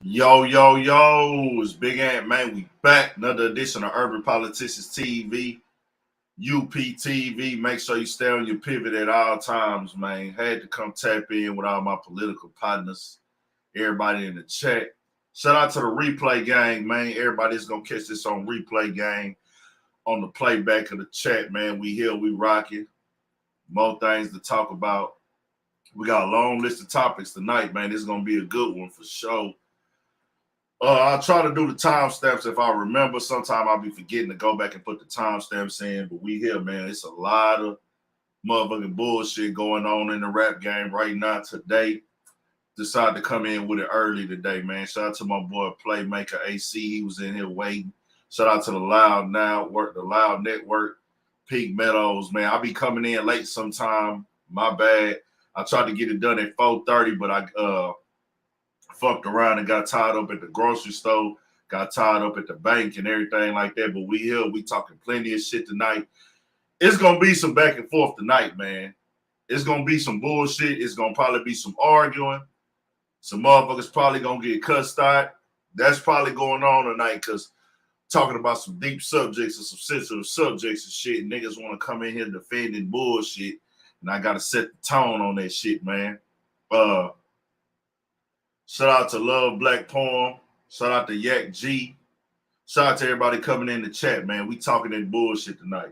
Yo, yo, yo, it's Big Ant, man. We back. Another edition of Urban Politicians TV, UPTV. Make sure you stay on your pivot at all times, man. Had to come tap in with all my political partners, everybody in the chat. Shout out to the replay gang, man. Everybody's going to catch this on replay gang on the playback of the chat, man. We here, we rocking. More things to talk about. We got a long list of topics tonight, man. This is going to be a good one for sure. I'll try to do the timestamps if I remember. Sometime I'll be forgetting to go back and put the timestamps in. But we here, man. It's a lot of motherfucking bullshit going on in the rap game right now today. Decided to come in with it early today, man. Shout out to my boy Playmaker AC. He was in here waiting. Shout out to the Loud Network, Peak Meadows, man. I'll be coming in late sometime. My bad. I tried to get it done at 4:30, but I fucked around and got tied up at the grocery store, got tied up at the bank and everything like that. But we here, we talking plenty of shit tonight. It's gonna be some back and forth tonight, man. It's gonna be some bullshit. It's gonna probably be some arguing. Some motherfuckers probably gonna get cussed out. That's probably going on tonight because talking about some deep subjects and some sensitive subjects and shit. Niggas want to come in here defending bullshit, and I gotta set the tone on that shit, man. Shout out to Love Black Poem. Shout out to Yak G. Shout out to everybody coming in the chat, man. We talking that bullshit tonight.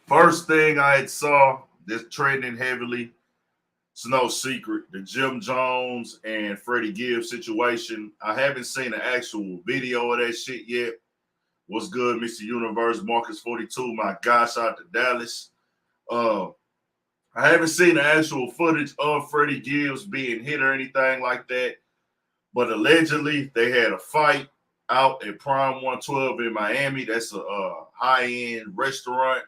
First thing I had saw that's trending heavily, it's no secret, the Jim Jones and Freddie Gibbs situation. I haven't seen an actual video of that shit yet. What's good, Mr. Universe, Marcus 42, my guy, shout out to Dallas. I haven't seen the actual footage of Freddie Gibbs being hit or anything like that, but allegedly they had a fight out at Prime 112 in Miami. That's a high-end restaurant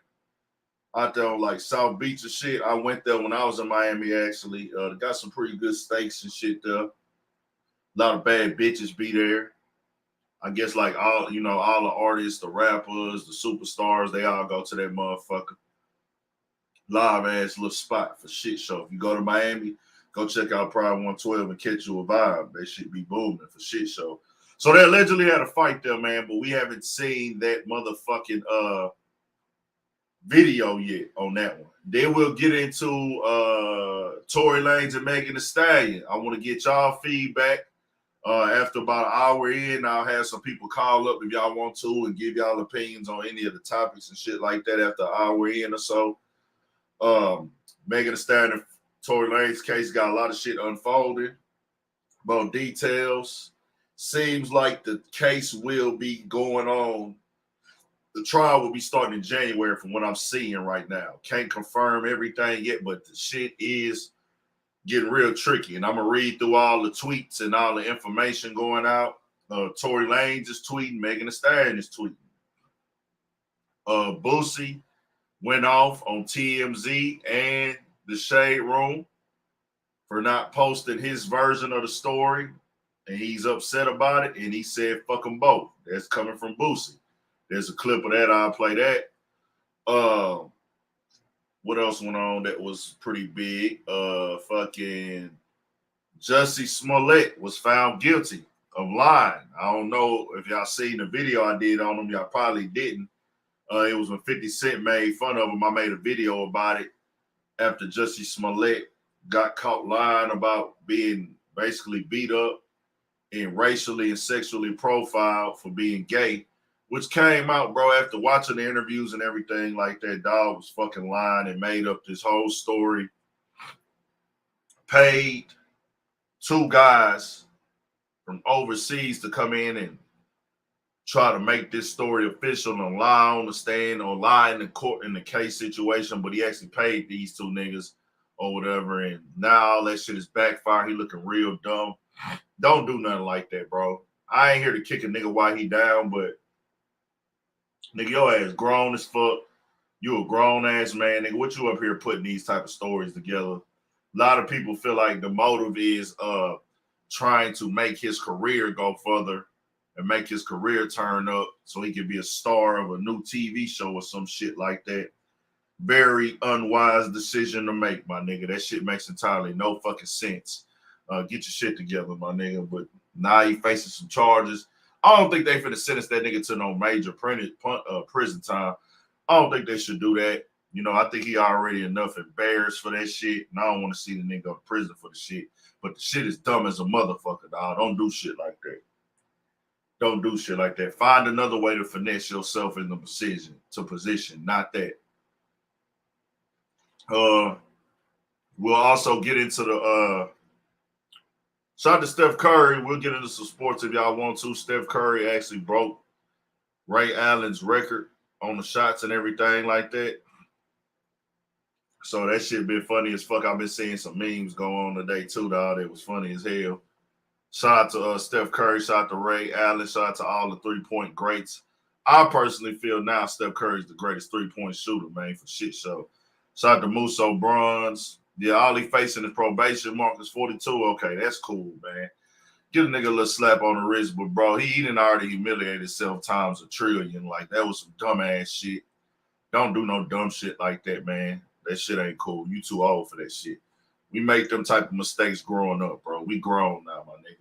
out there on like South Beach and shit. I went there when I was in Miami, actually. They got some pretty good steaks and shit there. A lot of bad bitches be there. I guess like all the artists, the rappers, the superstars, they all go to that motherfucker. Live ass little spot for shit show. If you go to Miami, go check out Pride 112 and catch you a vibe. They should be booming for shit show. So they allegedly had a fight there, man, but we haven't seen that motherfucking video yet on that one. Then we'll get into Tory Lanez and Megan Thee Stallion. I want to get y'all feedback. After about an hour in, I'll have some people call up if y'all want to and give y'all opinions on any of the topics and shit like that after an hour in or so. Megan Thee Stallion and Tory Lanez case got a lot of shit unfolding. About details. Seems like the case will be going on. The trial will be starting in January from what I'm seeing right now. Can't confirm everything yet, but the shit is getting real tricky. And I'm going to read through all the tweets and all the information going out. Tory Lanez is tweeting. Megan Thee Stallion is tweeting. Boosie went off on TMZ and the Shade Room for not posting his version of the story. And he's upset about it. And he said, fuck them both. That's coming from Boosie. There's a clip of that. I'll play that. What else went on that was pretty big? Fucking Jussie Smollett was found guilty of lying. I don't know if y'all seen the video I did on him. Y'all probably didn't. It was when 50 Cent made fun of him. I made a video about it after Jussie Smollett got caught lying about being basically beat up and racially and sexually profiled for being gay, which came out, bro, after watching the interviews and everything like that. Dog was fucking lying and made up this whole story. Paid two guys from overseas to come in and try to make this story official and lie on the stand or lie in the court in the case situation, but he actually paid these two niggas or whatever, and now all that shit is backfire. He looking real dumb. Don't do nothing like that, bro. I ain't here to kick a nigga while he down, but nigga, your ass grown as fuck. You a grown ass man, nigga. What you up here putting these type of stories together? A lot of people feel like the motive is trying to make his career go further and make his career turn up so he can be a star of a new TV show or some shit like that. Very unwise decision to make, my nigga. That shit makes entirely no fucking sense. Get your shit together, my nigga. But now he facing some charges. I don't think they finna sentence that nigga to no major prison time. I don't think they should do that. You know, I think he already enough embarrassed for that shit, and I don't want to see the nigga in prison for the shit. But the shit is dumb as a motherfucker, dog. Don't do shit like that. Don't do shit like that. Find another way to finesse yourself in the position, not that. We'll also get into the shout out to Steph Curry. We'll get into some sports if y'all want to. Steph Curry actually broke Ray Allen's record on the shots and everything like that. So that shit been funny as fuck. I've been seeing some memes go on today too, dog. It was funny as hell. Shout out to Steph Curry. Shout out to Ray Allen. Shout out to all the three-point greats. I personally feel now Steph Curry is the greatest three-point shooter, man, for shit show. Shout out to Musso Bronze. Yeah, all he facing is probation. Marcus 42. Okay, that's cool, man. Give a nigga a little slap on the wrist, but bro, he didn't already humiliate himself times a trillion. Like, that was some dumbass shit. Don't do no dumb shit like that, man. That shit ain't cool. You too old for that shit. We make them type of mistakes growing up, bro. We grown now, my nigga.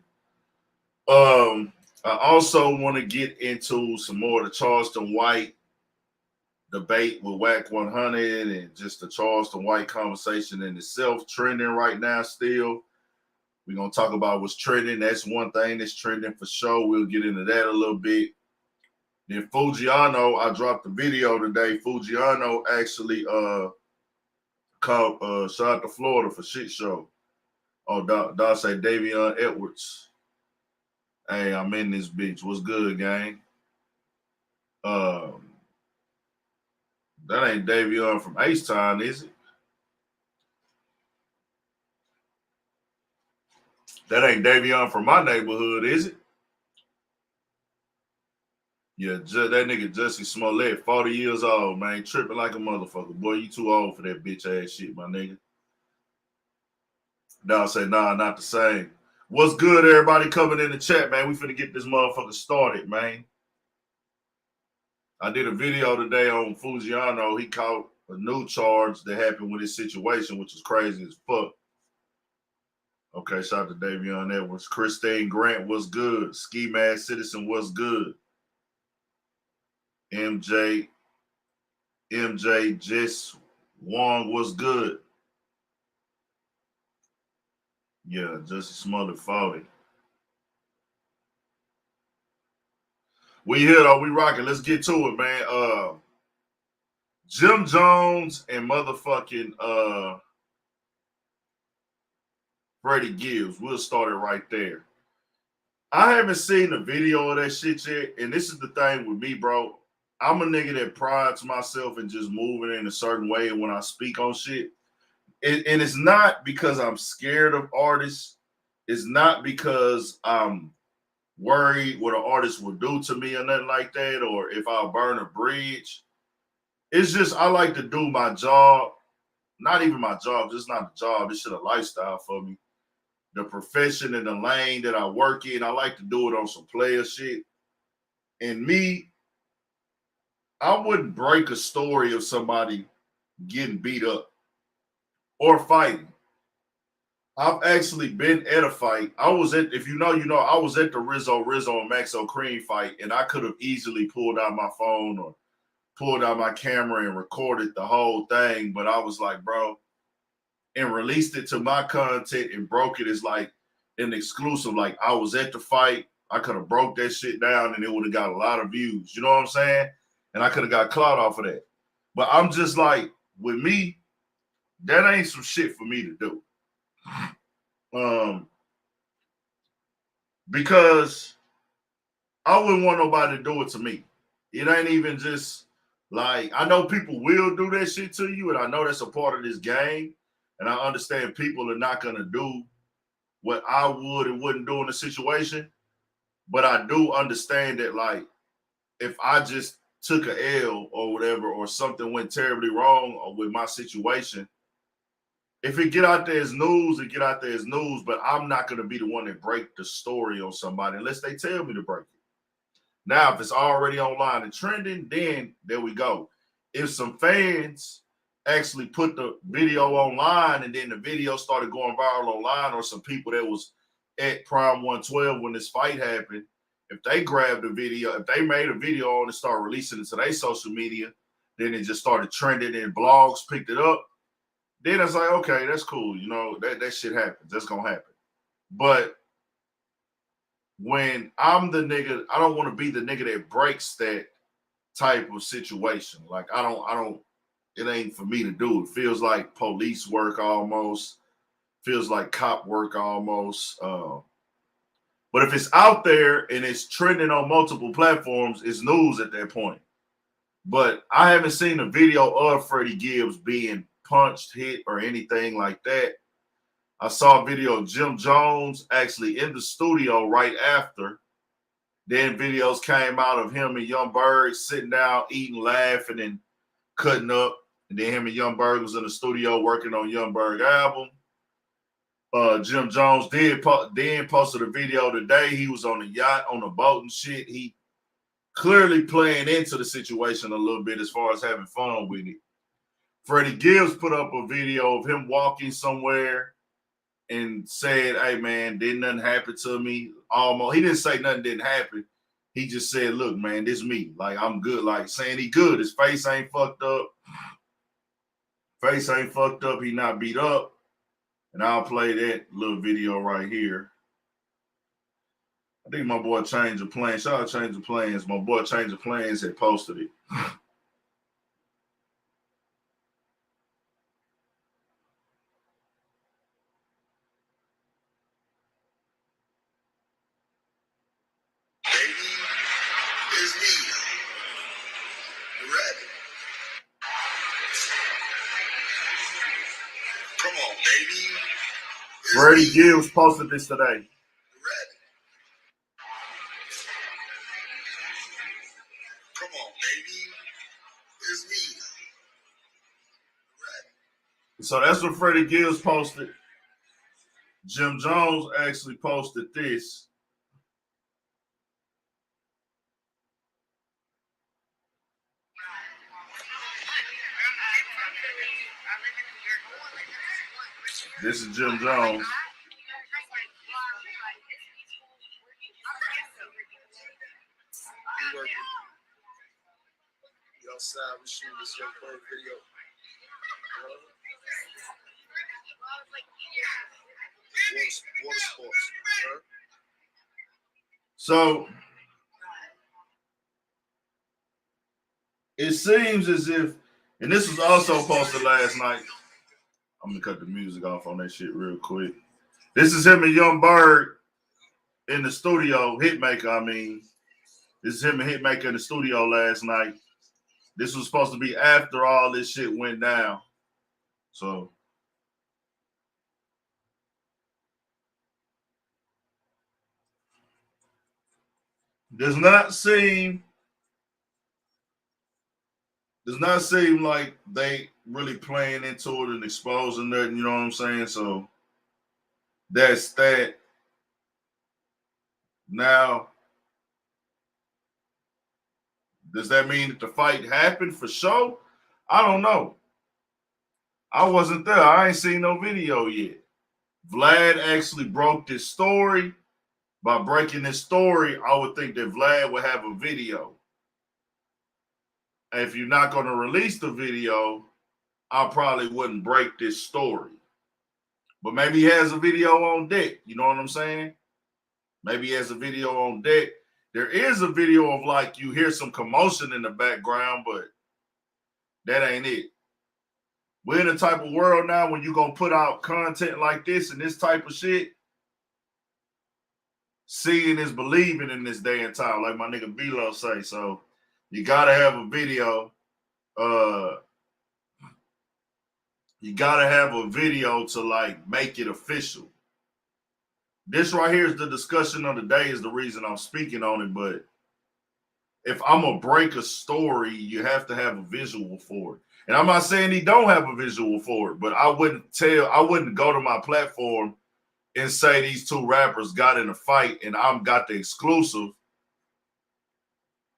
I also want to get into some more of the Charleston White debate with WAC 100 and just the Charleston White conversation in itself trending right now still. We're going to talk about what's trending. That's one thing that's trending for sure. We'll get into that a little bit. Then Fujiano, I dropped the video today. Fujiano actually called shout out to Florida for shit show. Oh, Doc say Davion Edwards. Hey, I'm in this bitch. What's good, gang? That ain't Davion from H-Town, is it? That ain't Davion from my neighborhood, is it? Yeah, that nigga Jussie Smollett, 40 years old, man, tripping like a motherfucker. Boy, you too old for that bitch ass shit, my nigga. Now say, nah, not the same. What's good, everybody coming in the chat, man? We finna get this motherfucker started, man. I did a video today on Fujiano. He caught a new charge that happened with his situation, which is crazy as fuck. Okay, shout out to Davion Edwards. Christine Grant, what's good? Ski Mask Citizen, what's good? MJ Jess Wong, what's good? Yeah, Jussie Smollett 40. We here though, we rocking. Let's get to it, man. Jim Jones and motherfucking Freddie Gibbs. We'll start it right there. I haven't seen the video of that shit yet, and this is the thing with me, bro. I'm a nigga that prides myself in just moving in a certain way when I speak on shit. And it's not because I'm scared of artists. It's not because I'm worried what an artist will do to me or nothing like that, or if I'll burn a bridge. It's just I like to do my job. Not even my job. It's not a job. It's shit a lifestyle for me. The profession and the lane that I work in, I like to do it on some player shit. And me, I wouldn't break a story of somebody getting beat up or fighting. I've actually been at a fight. I was at, if you know, I was at the Rizzo and Maxo Cream fight, and I could have easily pulled out my phone or pulled out my camera and recorded the whole thing. But I was like, bro, and released it to my content and broke it as like an exclusive. Like, I was at the fight. I could have broke that shit down and it would have got a lot of views. You know what I'm saying? And I could have got clout off of that. But I'm just like, with me, that ain't some shit for me to do. Because I wouldn't want nobody to do it to me. It ain't even just like, I know people will do that shit to you, and I know that's a part of this game. And I understand people are not going to do what I would and wouldn't do in a situation. But I do understand that, like, if I just took an L or whatever, or something went terribly wrong with my situation, if it get out there as news, it get out there as news, but I'm not going to be the one that break the story on somebody unless they tell me to break it. Now, if it's already online and trending, then there we go. If some fans actually put the video online, and then the video started going viral online, or some people that was at Prime 112 when this fight happened, if they grabbed the video, if they made a video on and started releasing it to their social media, then it just started trending and blogs picked it up. Then it's like, okay, that's cool. You know, that shit happens. That's going to happen. But when I'm the nigga, I don't want to be the nigga that breaks that type of situation. Like, I don't, it ain't for me to do. It feels like police work almost. Feels like cop work almost. But if it's out there and it's trending on multiple platforms, it's news at that point. But I haven't seen a video of Freddie Gibbs being punched, hit, or anything like that. I saw a video of Jim Jones actually in the studio right after. Then videos came out of him and Young Berg sitting down, eating, laughing, and cutting up. And then him and Young Berg was in the studio working on Young Berg album. Jim Jones posted a video today. He was on a yacht, on a boat and shit. He clearly playing into the situation a little bit as far as having fun with it. Freddie Gibbs put up a video of him walking somewhere and said, hey, man, didn't nothing happen to me. Almost. He didn't say nothing didn't happen. He just said, look, man, this me. Like, I'm good. Like, saying he good. His face ain't fucked up. Face ain't fucked up. He not beat up. And I'll play that little video right here. I think my boy Change of Plans. Shout out Change of Plans. My boy Change of Plans had posted it. Freddie Gibbs posted this today. Come on, baby. It's me. So that's what Freddie Gibbs posted. Jim Jones actually posted this. This is Jim Jones. Outside, we shoot this Young Berg video. Water sports. So it seems as if, and this was also posted last night. I'm gonna cut the music off on that shit real quick. This is him and Young Berg in the studio, Hitmaker. I mean, this is him and Hitmaker in the studio last night. This was supposed to be after all this shit went down. So does not seem like they really playing into it and exposing nothing, you know what I'm saying? So that's that. Now, does that mean that the fight happened for sure? I don't know. I wasn't there. I ain't seen no video yet. Vlad actually broke this story. By breaking this story, I would think that Vlad would have a video. And if you're not going to release the video, I probably wouldn't break this story. But maybe he has a video on deck. You know what I'm saying? Maybe he has a video on deck. There is a video of like you hear some commotion in the background, but that ain't it. We're in a type of world now when you're going to put out content like this and this type of shit. Seeing is believing in this day and time, like my nigga B-Lo say. So you got to have a video. You got to have a video to like make it official. This right here is the discussion of the day, is the reason I'm speaking on it. But if I'm going to break a story, you have to have a visual for it. And I'm not saying he don't have a visual for it, but I wouldn't go to my platform and say these two rappers got in a fight and I'm got the exclusive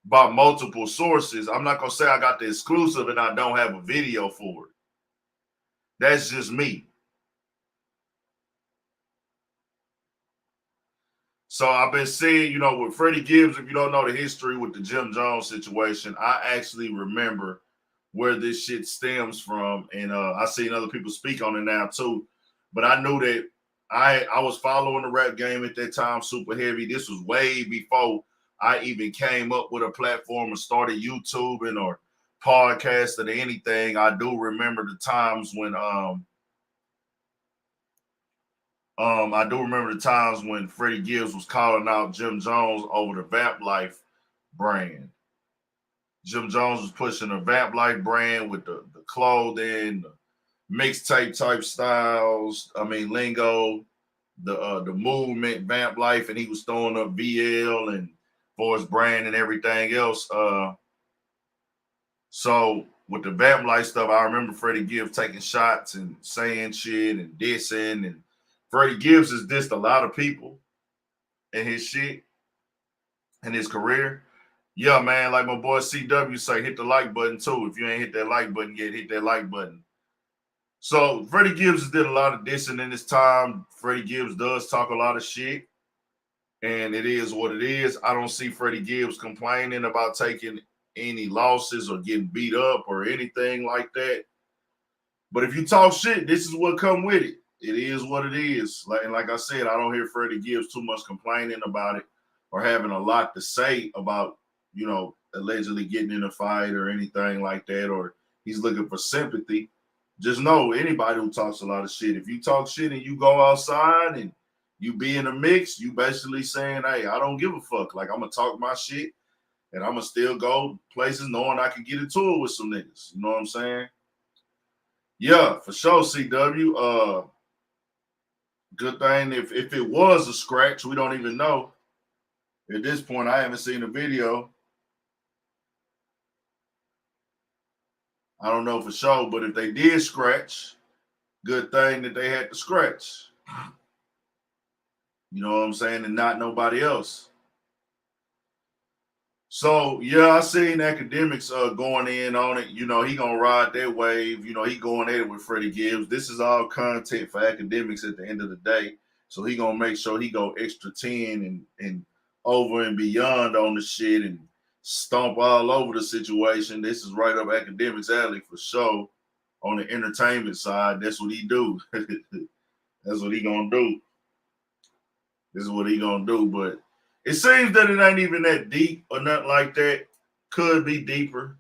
by multiple sources. I'm not going to say I got the exclusive and I don't have a video for it. That's just me. So I've been seeing, with Freddie Gibbs, if you don't know the history with the Jim Jones situation, I actually remember where this shit stems from. And I seen other people speak on it now too. But I knew that I was following the rap game at that time super heavy. This was way before I even came up with a platform and started YouTubing or podcasting or anything. I do remember the times when Freddie Gibbs was calling out Jim Jones over the Vamp Life brand. Jim Jones was pushing the Vamp Life brand with the clothing, the mixtape type styles. I mean, lingo, the movement, Vamp Life, and he was throwing up VL and for his brand and everything else. So with the Vamp Life stuff, I remember Freddie Gibbs taking shots and saying shit and dissing, and Freddie Gibbs has dissed a lot of people in his shit in his career. Yeah, man, like my boy CW say, hit the like button too. If you ain't hit that like button yet, hit that like button. So Freddie Gibbs did a lot of dissing in his time. Freddie Gibbs does talk a lot of shit, and it is what it is. I don't see Freddie Gibbs complaining about taking any losses or getting beat up or anything like that. But if you talk shit, this is what come with it. It is what it is. Like I said, I don't hear Freddie Gibbs too much complaining about it or having a lot to say about, allegedly getting in a fight or anything like that, or he's looking for sympathy. Just know anybody who talks a lot of shit, if you talk shit and you go outside and you be in a mix, you basically saying, hey, I don't give a fuck. Like, I'm going to talk my shit and I'm going to still go places knowing I can get into it with some niggas. You know what I'm saying? Yeah, for sure, CW. Good thing if it was a scratch, we don't even know. At this point, I haven't seen a video. I don't know for sure, but if they did scratch, good thing that they had to scratch. You know what I'm saying? And not nobody else. So, yeah, I seen academics going in on it. He going to ride that wave. He going at it with Freddie Gibbs. This is all content for academics at the end of the day. So he going to make sure he go extra 10 and over and beyond on the shit and stomp all over the situation. This is right up academics alley for sure. On the entertainment side, that's what he do. That's what he going to do. This is what he going to do. But it seems that it ain't even that deep or nothing like that. Could be deeper.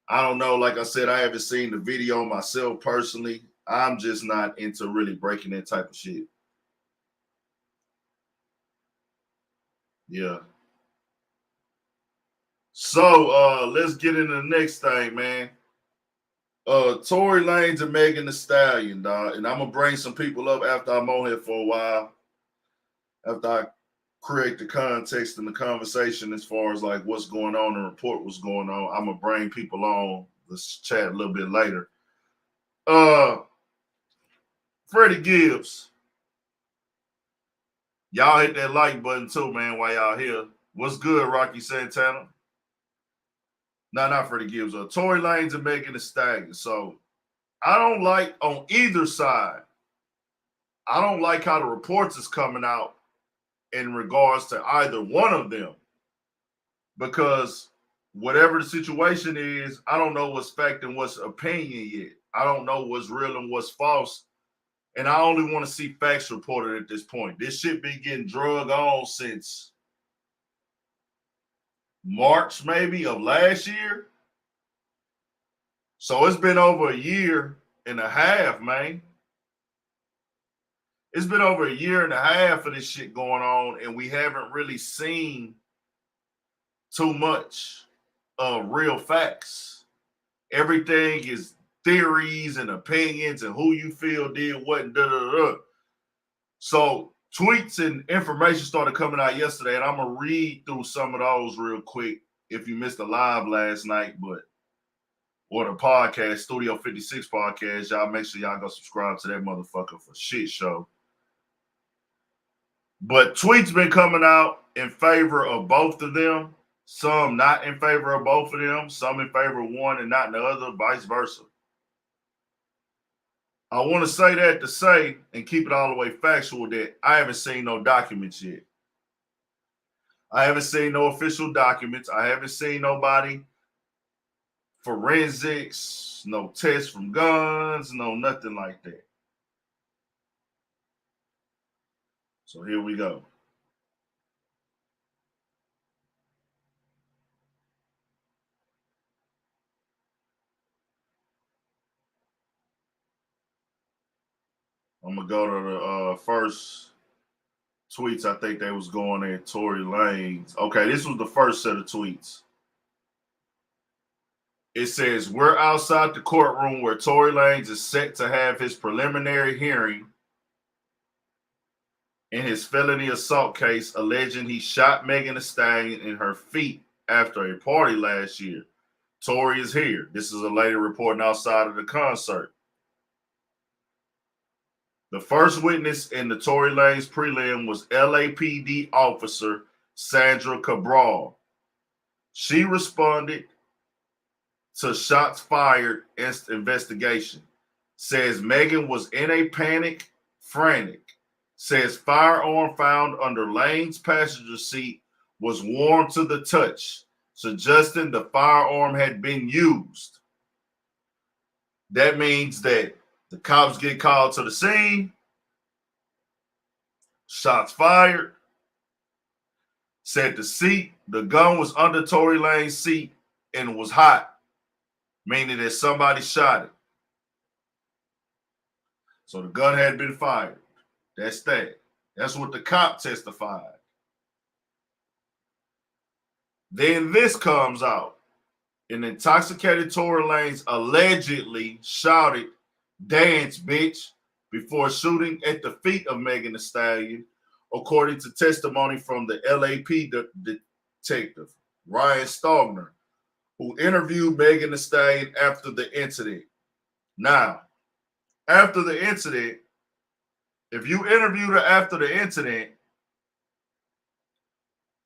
I don't know. Like I said, I haven't seen the video myself personally. I'm just not into really breaking that type of shit. Yeah. So let's get into the next thing, man. Tory Lanez and Megan Thee Stallion, dog. And I'm gonna bring some people up after I'm on here for a while. After I create the context and the conversation as far as like what's going on and report what's going on. I'm gonna bring people on. Let's chat a little bit later. Freddie Gibbs. Y'all hit that like button too, man, while y'all here. What's good, Rocky Santana? No, not Freddie Gibbs. Tory Lanez and Megan Thee Stallion. So I don't like on either side. I don't like how the reports is coming out in regards to either one of them, because whatever the situation is, I don't know what's fact and what's opinion yet. I don't know what's real and what's false. And I only want to see facts reported at this point. This shit been getting drug on since March, maybe, of last year. So it's been over a year and a half, man. It's been over a year and a half of this shit going on, and we haven't really seen too much real facts. Everything is theories and opinions and who you feel did what and da-da-da. So tweets and information started coming out yesterday, and I'm going to read through some of those real quick if you missed the live last night, or the podcast, Studio 56 podcast. Y'all make sure y'all go subscribe to that motherfucker for shit show. But tweets been coming out in favor of both of them. Some not in favor of both of them. Some in favor of one and not the other, vice versa. I want to say that to say and keep it all the way factual that I haven't seen no documents yet. I haven't seen no official documents. I haven't seen nobody forensics, no tests from guns, no nothing like that. So here we go. I'm gonna go to the first tweets. I think they was going at Tory Lanez. Okay, this was the first set of tweets. It says, we're outside the courtroom where Tory Lanez is set to have his preliminary hearing in his felony assault case alleging he shot Megan Thee Stallion in her feet after a party last year. Tory is here. This is a lady reporting outside of the concert. The first witness in the Tory Lanez prelim was LAPD officer Sandra Cabral. She responded to shots fired investigation. Says Megan was in a panic, frantic. Says firearm found under Lane's passenger seat was warm to the touch, suggesting the firearm had been used. That means that the cops get called to the scene, shots fired. Said the gun was under Tory Lanez's seat and was hot, meaning that somebody shot it. So the gun had been fired. That's that. That's what the cop testified. Then this comes out. An intoxicated Tory Lanez allegedly shouted, "Dance, bitch," before shooting at the feet of Megan Thee Stallion, according to testimony from the LAP detective, Ryan Stogner, who interviewed Megan Thee Stallion after the incident. Now, after the incident, if you interviewed her after the incident,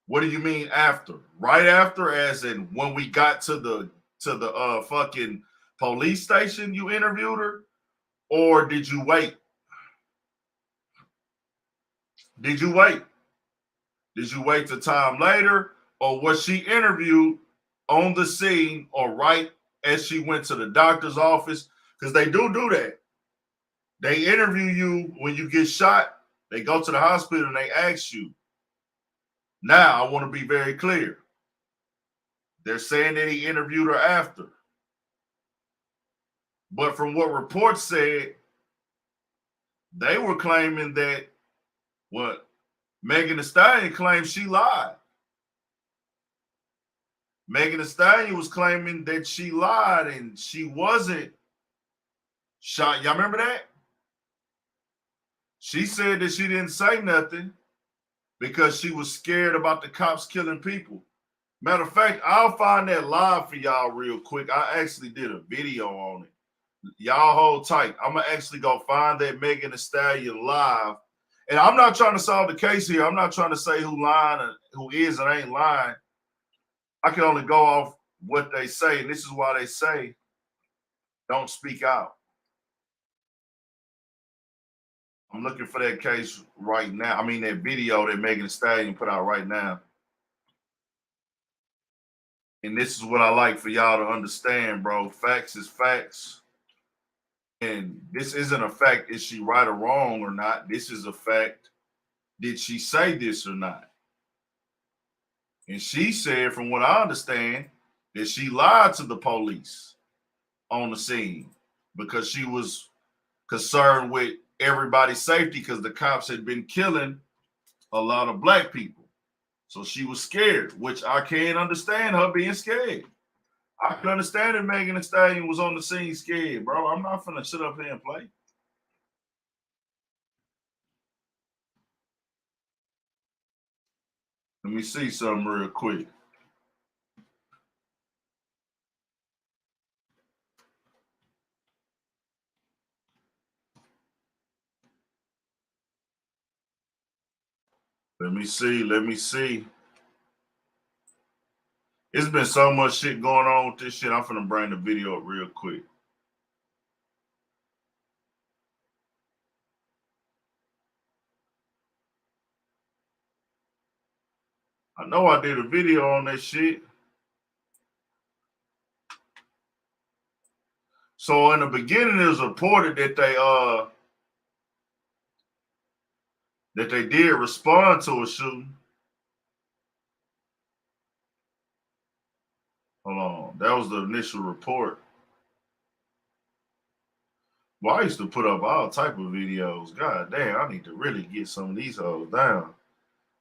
what do you mean after? Right after, as in when we got to the fucking police station, you interviewed her, or did you wait? Did you wait? Did you wait till time later, or was she interviewed on the scene or right as she went to the doctor's office? Because they do that. They interview you when you get shot. They go to the hospital and they ask you. Now, I want to be very clear. They're saying that he interviewed her after. But from what reports said, they were claiming that what Megan Thee Stallion claimed she lied. Megan Thee Stallion was claiming that she lied and she wasn't shot. Y'all remember that? She said that she didn't say nothing because she was scared about the cops killing people. Matter of fact, I'll find that live for y'all real quick. I actually did a video on it. Y'all hold tight. I'm going to actually go find that Megan Thee Stallion live. And I'm not trying to solve the case here. I'm not trying to say who lying and who is and ain't lying. I can only go off what they say. And this is why they say, don't speak out. I'm looking for that case right now. I mean, that video that Megan Thee Stallion put out right now. And this is what I like for y'all to understand, bro. Facts is facts. And this isn't a fact, is she right or wrong or not? This is a fact, did she say this or not? And she said, from what I understand, that she lied to the police on the scene because she was concerned with everybody's safety because the cops had been killing a lot of black people. So she was scared, which I can't understand her being scared. I can understand if Megan Thee Stallion was on the scene scared, bro. I'm not finna sit up here and play. Let me see something real quick. Let me see. It's been so much shit going on with this shit. I'm finna bring the video up real quick. I know I did a video on that shit. So in the beginning, it was reported that they did respond to a shooting. Hold on, that was the initial report. Well, I used to put up all type of videos. God damn, I need to really get some of these hoes down.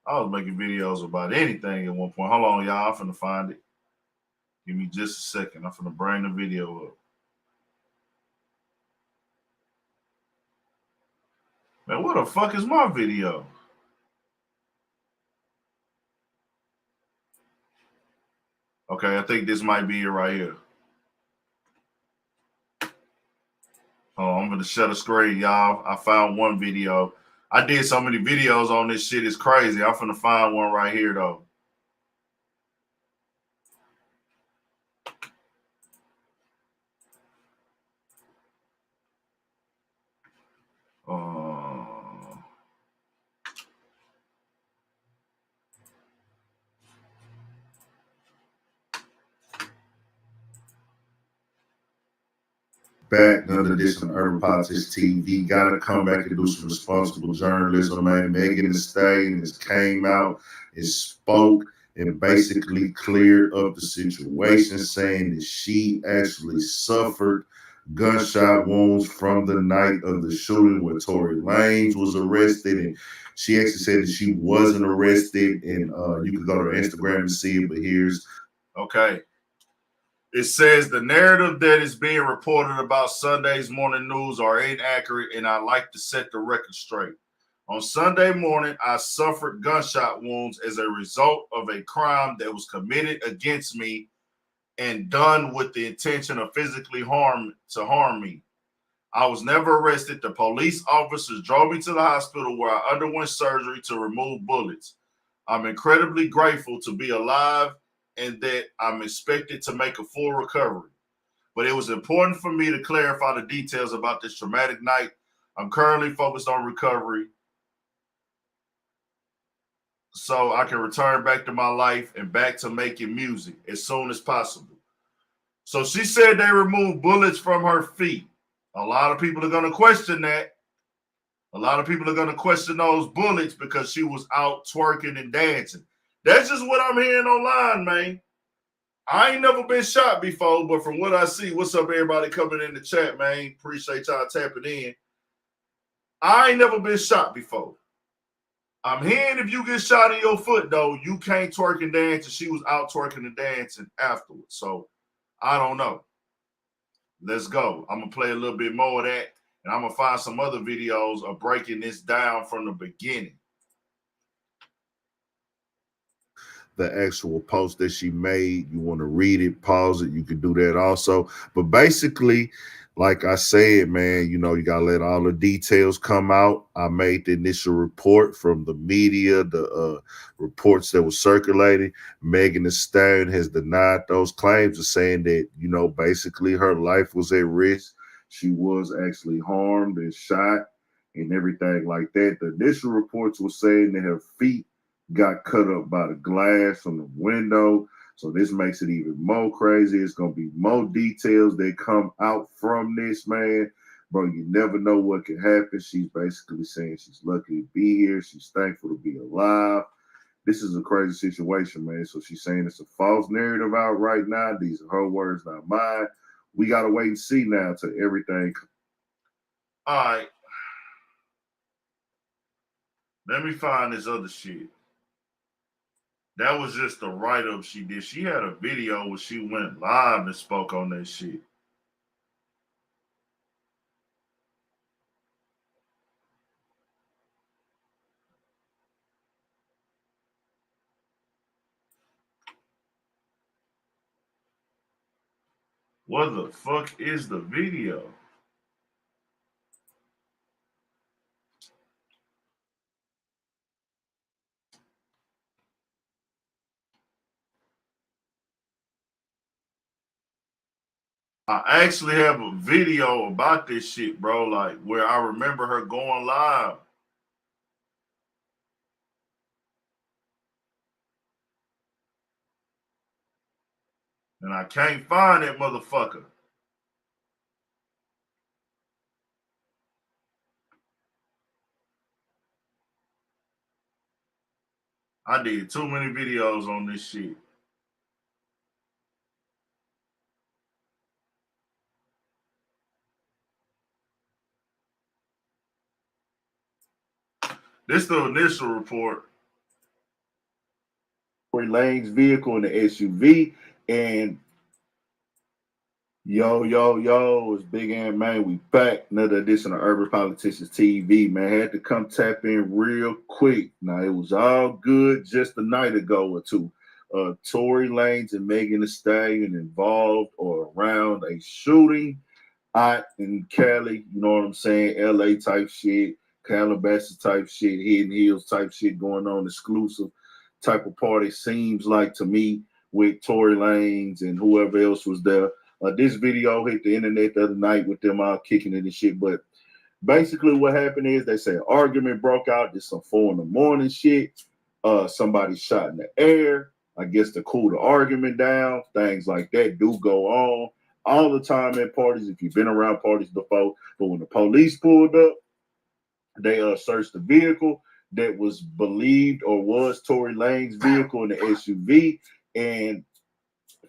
I was making videos about anything at one point. Hold on, y'all. I'm finna find it. Give me just a second. I'm finna bring the video up. Man, what the fuck is my video? Okay, I think this might be it right here. Oh, I'm gonna shut the screen, y'all. I found one video. I did so many videos on this shit, it's crazy. I'm finna find one right here though. Back, another edition of Urban Politics TV. Gotta come back and do some responsible journalism, man. Megan Thee Stallion has came out and spoke and basically cleared up the situation, saying that she actually suffered gunshot wounds from the night of the shooting where Tory Lanez was arrested. And she actually said that she wasn't arrested. And you can go to her Instagram and see it, but here's okay. It says the narrative that is being reported about Sunday's morning news are inaccurate, and I'd like to set the record straight. On Sunday morning, I suffered gunshot wounds as a result of a crime that was committed against me and done with the intention of physically harm me. I was never arrested. The police officers drove me to the hospital where I underwent surgery to remove bullets. I'm incredibly grateful to be alive and that I'm expected to make a full recovery. But it was important for me to clarify the details about this traumatic night. I'm currently focused on recovery so I can return back to my life and back to making music as soon as possible. So she said they removed bullets from her feet. A lot of people are going to question that. A lot of people are going to question those bullets because she was out twerking and dancing. That's just what I'm hearing online, man. I ain't never been shot before, but from what I see, what's up, everybody coming in the chat, man? Appreciate y'all tapping in. I ain't never been shot before. I'm hearing if you get shot in your foot, though, you can't twerk and dance, and she was out twerking and dancing afterwards. So I don't know. Let's go. I'm going to play a little bit more of that, and I'm going to find some other videos of breaking this down from the beginning. The actual post that she made, you want to read it, pause it, you can do that also. But basically, like I said, man, you know, you got to let all the details come out. I made the initial report from the media, the reports that were circulating. Megan Thee Stallion has denied those claims of saying that, you know, basically her life was at risk. She was actually harmed and shot and everything like that. The initial reports were saying that her feet got cut up by the glass from the window. So this makes it even more crazy. It's going to be more details that come out from this, man. Bro, you never know what can happen. She's basically saying she's lucky to be here. She's thankful to be alive. This is a crazy situation, man. So she's saying it's a false narrative out right now. These are her words, not mine. We got to wait and see now till everything. All right. Let me find this other shit. That was just the write-up she did. She had a video where she went live and spoke on that shit. What the fuck is the video? I actually have a video about this shit, bro, like where I remember her going live. And I can't find that motherfucker. I did too many videos on this shit. This is the initial report. Tory Lanez vehicle in the SUV, and yo, it's Big and Man. We back. Another edition of Urban Politicians TV, man. Had to come tap in real quick. Now, it was all good just a night ago or two. Tory Lanez and Megan Thee Stallion involved or around a shooting out in Cali, you know what I'm saying? LA type shit, Calabasas type shit, Hidden Hills type shit going on, exclusive type of party, seems like to me, with Tory Lanez and whoever else was there. This video hit the internet the other night with them all kicking it and shit. But basically what happened is they say an argument broke out. This some 4 a.m. shit. Somebody shot in the air. I guess to cool the argument down. Things like that do go on all the time at parties, if you've been around parties before. But when the police pulled up, they searched the vehicle that was believed or was Tory Lanez's vehicle in the SUV and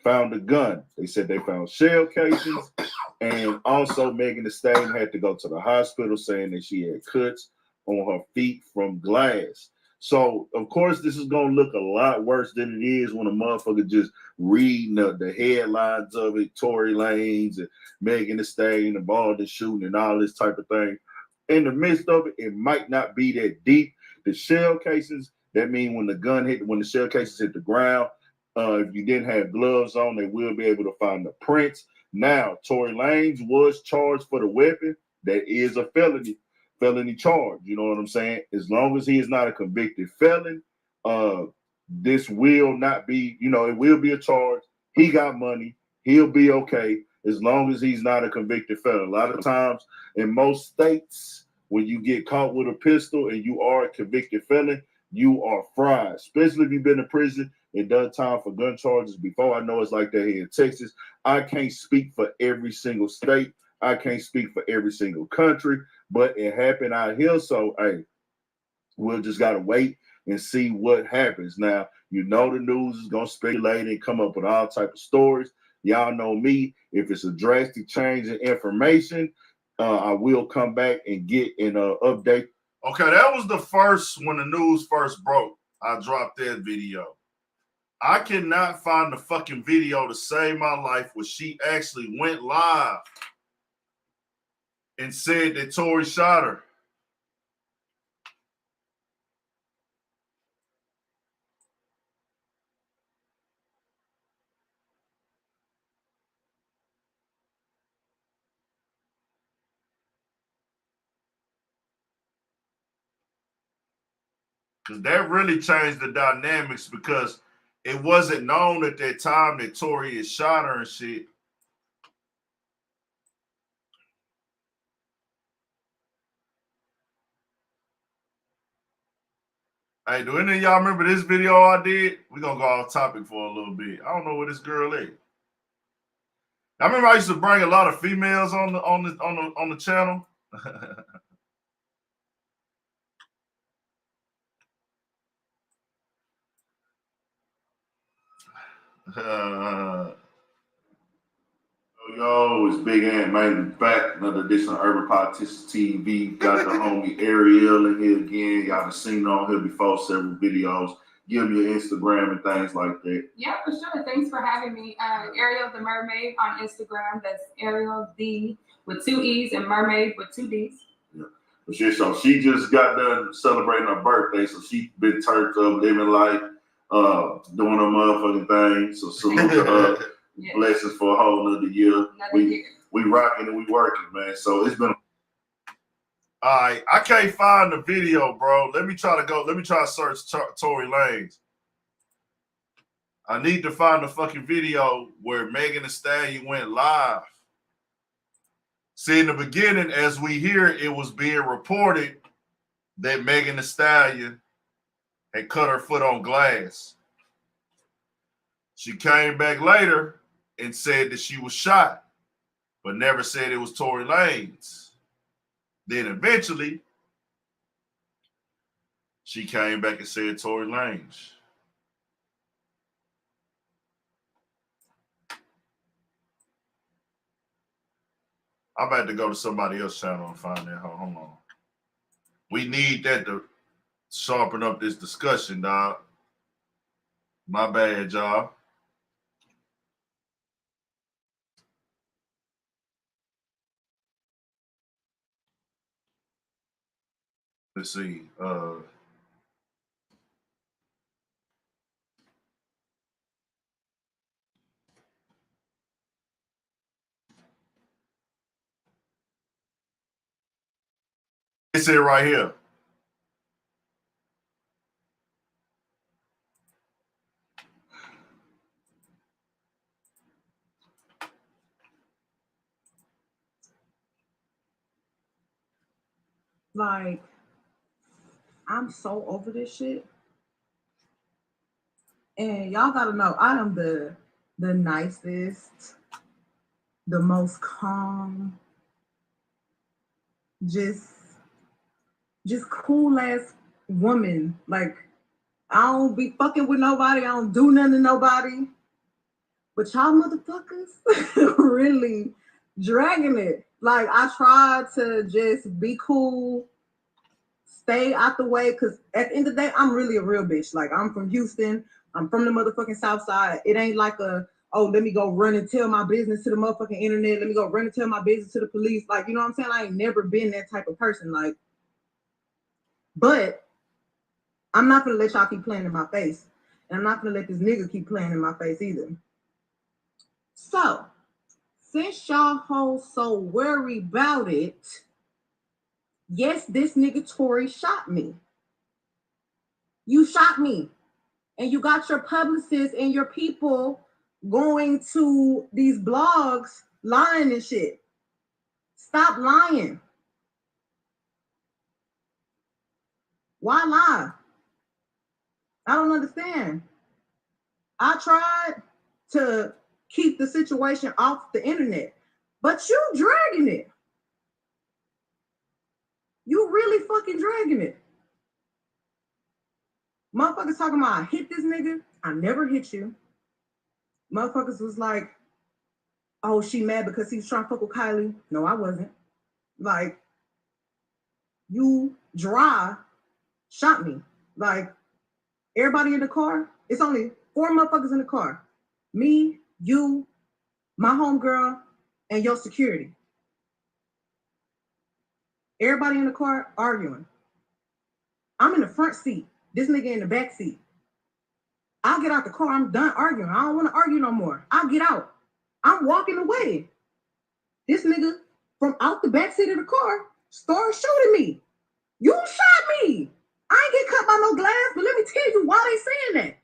found a gun. They said they found shell casings, and also Megan Thee Stallion had to go to the hospital saying that she had cuts on her feet from glass. So, of course, this is going to look a lot worse than it is when a motherfucker just reading the headlines of it, Tory Lanez and Megan Thee Stallion involved in shooting and all this type of thing. In the midst of it, it might not be that deep. The shell cases, that mean when the shell cases hit the ground, if you didn't have gloves on, they will be able to find the prints. Now, Tory Lanez was charged for the weapon. That is a felony charge. You know what I'm saying? As long as he is not a convicted felon, this will not be, it will be a charge. He got money. He'll be okay as long as he's not a convicted felon. A lot of times in most states, when you get caught with a pistol and you are a convicted felon, you are fried, especially if you've been in prison and done time for gun charges before. I know it's like that here in Texas. I can't speak for every single state. I can't speak for every single country, but it happened out here. So, hey, we'll just got to wait and see what happens. Now, the news is going to speculate and come up with all type of stories. Y'all know me. If it's a drastic change in information, I will come back and get an update. Okay, that was the first, when the news first broke, I dropped that video. I cannot find the fucking video to save my life where she actually went live and said that Tory shot her. Because that really changed the dynamics, because it wasn't known at that time that Tory had shot her and shit. Hey, do any of y'all remember this video I did? We're going to go off topic for a little bit. I don't know where this girl is. I remember I used to bring a lot of females on the channel. Yo, it's Big Ant Man back. Another edition of Urban Politicians TV. Got the homie Ariel in here again. Y'all have seen on here before, several videos. Give me your Instagram and things like that. Yeah, for sure. Thanks for having me. Ariel the Mermaid on Instagram. That's Ariel the with 2 E's and Mermaid with 2 D's. Yeah. For sure. So she just got done celebrating her birthday. So she's been turned up, living life, doing her motherfucking thing. So salute to her. Yes. Blessings for a whole nother year. We rocking and we working, man. So it's been. All right, I can't find the video, bro. Let me try to search Tory Lanez. I need to find the fucking video where Megan Thee Stallion went live. See, in the beginning, as we hear, it was being reported that Megan Thee Stallion had cut her foot on glass. She came back later and said that she was shot, but never said it was Tory Lanez. Then eventually, she came back and said Tory Lanez. I'm about to go to somebody else's channel and find that. Hold on. We need that to sharpen up this discussion, dog. My bad, y'all. Let's see. It's it right here. Like, I'm so over this shit. And y'all gotta know, I am the nicest, the most calm, just cool ass woman. Like, I don't be fucking with nobody. I don't do nothing to nobody. But y'all motherfuckers really dragging it. Like, I try to just be cool, stay out the way, because at the end of the day, I'm really a real bitch. Like, I'm from Houston. I'm from the motherfucking South Side. It ain't like let me go run and tell my business to the motherfucking internet. Let me go run and tell my business to the police. Like, you know what I'm saying? I ain't never been that type of person. Like, but I'm not gonna let y'all keep playing in my face. And I'm not gonna let this nigga keep playing in my face either. So, since y'all hoes so worried about it, yes, this nigga Tory shot me. You shot me. And you got your publicists and your people going to these blogs lying and shit. Stop lying. Why lie? I don't understand. I tried to keep the situation off the internet, but you dragging it. You really fucking dragging it. Motherfuckers talking about I hit this nigga. I never hit you. Motherfuckers was like, oh, she mad because he was trying to fuck with Kylie. No, I wasn't. Like, you dry shot me. Like, everybody in the car, it's only 4 motherfuckers in the car. Me, you, my homegirl, and your security. Everybody in the car arguing. I'm in the front seat. This nigga in the back seat. I'll get out the car. I'm done arguing. I don't want to argue no more. I'll get out. I'm walking away. This nigga from out the back seat of the car started shooting me. You shot me. I ain't get cut by no glass, but let me tell you why they saying that.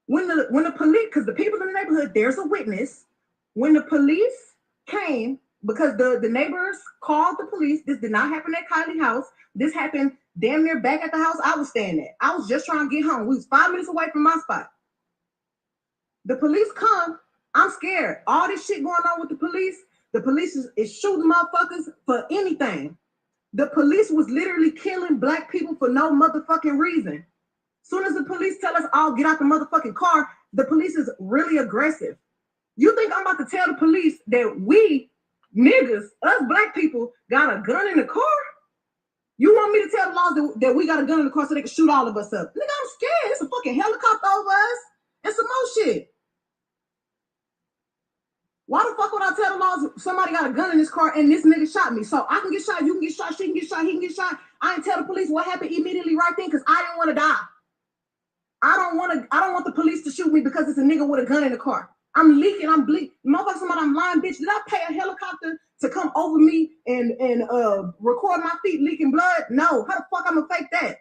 When the police, because the people in the neighborhood, there's a witness. When the police came, because the neighbors called the police, this did not happen at Kylie's house. This happened damn near back at the house I was staying at. I was just trying to get home. We was 5 minutes away from my spot. The police come. I'm scared. All this shit going on with the police is shooting motherfuckers for anything. The police was literally killing black people for no motherfucking reason. Soon as the police tell us all get out the motherfucking car, the police is really aggressive. You think I'm about to tell the police that we niggas, us black people, got a gun in the car? You want me to tell the laws that we got a gun in the car so they can shoot all of us up? Nigga, I'm scared. It's a fucking helicopter over us and some more shit. Why the fuck would I tell the laws somebody got a gun in this car and this nigga shot me? So I can get shot, you can get shot, she can get shot, he can get shot. I didn't tell the police what happened immediately right then because I didn't want to die. I don't want the police to shoot me because it's a nigga with a gun in the car. I'm leaking, I'm bleeding. Motherfucker, somebody, I'm lying, bitch. Did I pay a helicopter to come over me and record my feet leaking blood? No. How the fuck I'm gonna fake that?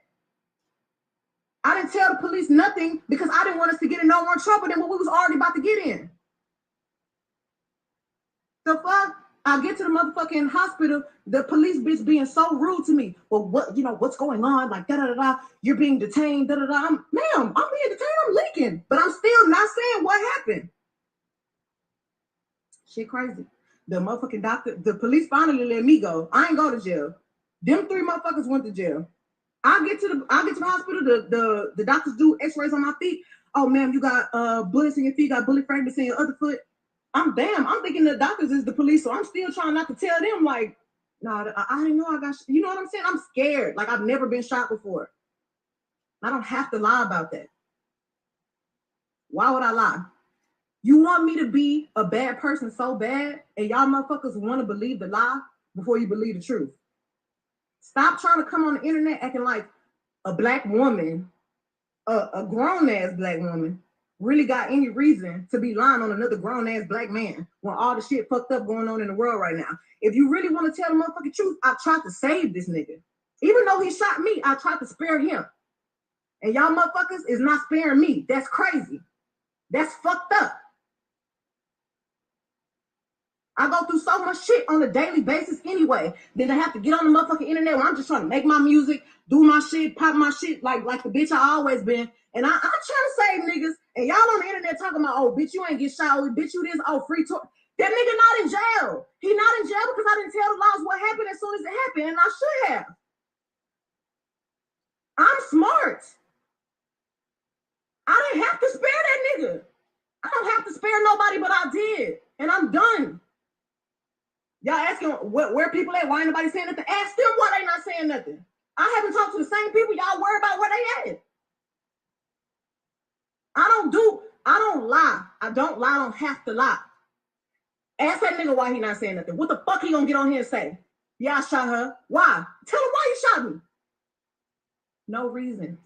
I didn't tell the police nothing because I didn't want us to get in no more trouble than what we was already about to get in. The fuck? I get to the motherfucking hospital, the police bitch being so rude to me. Well, what's going on? Like, da-da-da-da, you're being detained, da-da-da. Ma'am, I'm being detained, I'm leaking. But I'm still not saying what happened. Shit crazy. The motherfucking doctor, the police finally let me go. I ain't go to jail. Them 3 motherfuckers went to jail. I get to the hospital. The doctors do x-rays on my feet. Oh, ma'am, you got bullets in your feet, got bullet fragments in your other foot. I'm thinking the doctors is the police, so I'm still trying not to tell them, like, no, I didn't know I got, you know what I'm saying? I'm scared. Like, I've never been shot before. I don't have to lie about that. Why would I lie? You want me to be a bad person so bad, and y'all motherfuckers want to believe the lie before you believe the truth. Stop trying to come on the internet acting like a black woman, a grown-ass black woman, really got any reason to be lying on another grown-ass black man when all the shit fucked up going on in the world right now. If you really want to tell the motherfucking truth, I tried to save this nigga. Even though he shot me, I tried to spare him. And y'all motherfuckers is not sparing me. That's crazy. That's fucked up. I go through so much shit on a daily basis anyway. Then I have to get on the motherfucking internet where I'm just trying to make my music, do my shit, pop my shit like the bitch I always been. And I'm trying to save niggas. And y'all on the internet talking about, oh, bitch, you ain't get shot. Oh, bitch, you this. Oh, free tour. That nigga not in jail. He not in jail because I didn't tell the laws what happened as soon as it happened. And I should have. I'm smart. I didn't have to spare that nigga. I don't have to spare nobody, but I did. And I'm done. Y'all asking where people at? Why ain't nobody saying nothing? Ask them why they not saying nothing. I haven't talked to the same people. Y'all worry about where they at. I don't lie. I don't lie. I don't have to lie. Ask that nigga why he not saying nothing. What the fuck he gonna get on here and say? Yeah, I shot her. Why? Tell him why you shot me. No reason.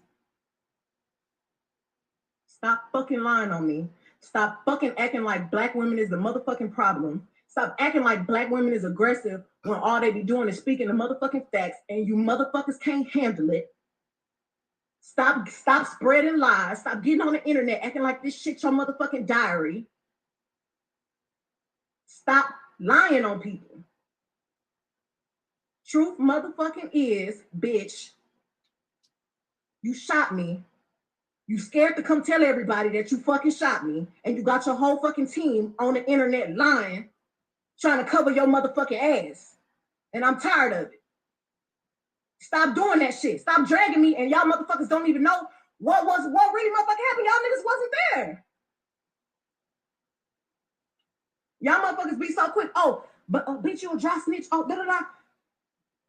Stop fucking lying on me. Stop fucking acting like black women is the motherfucking problem. Stop acting like black women is aggressive when all they be doing is speaking the motherfucking facts and you motherfuckers can't handle it. Stop spreading lies. Stop getting on the internet acting like this shit your motherfucking diary. Stop lying on people. Truth motherfucking is, bitch, you shot me. You scared to come tell everybody that you fucking shot me, and you got your whole fucking team on the internet lying, trying to cover your motherfucking ass. And I'm tired of it. Stop doing that shit. Stop dragging me, and y'all motherfuckers don't even know what really motherfucking happened. Y'all niggas wasn't there. Y'all motherfuckers be so quick. Oh, but bitch, you a dry snitch. Oh, da-da-da.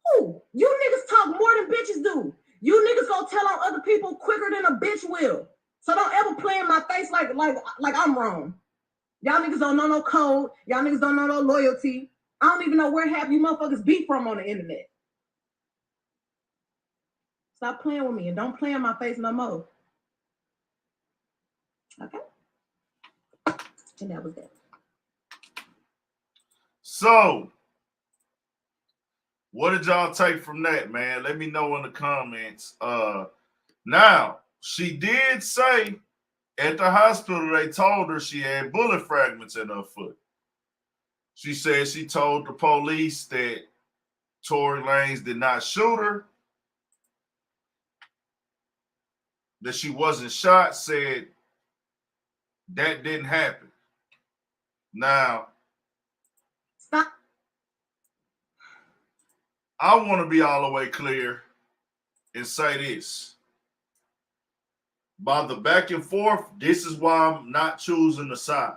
Who? You niggas talk more than bitches do. You niggas gonna tell on other people quicker than a bitch will. So don't ever play in my face like I'm wrong. Y'all niggas don't know no code. Y'all niggas don't know no loyalty. I don't even know where half you motherfuckers be from on the internet. Stop playing with me and don't play in my face no more. Okay? And that was that. So, what did y'all take from that, man? Let me know in the comments. Now, she did say at the hospital they told her she had bullet fragments in her foot. She said she told the police that Tory Lanez did not shoot her, that she wasn't shot, said that didn't happen. Now, stop. I want to be all the way clear and say this. By the back and forth, this is why I'm not choosing a side.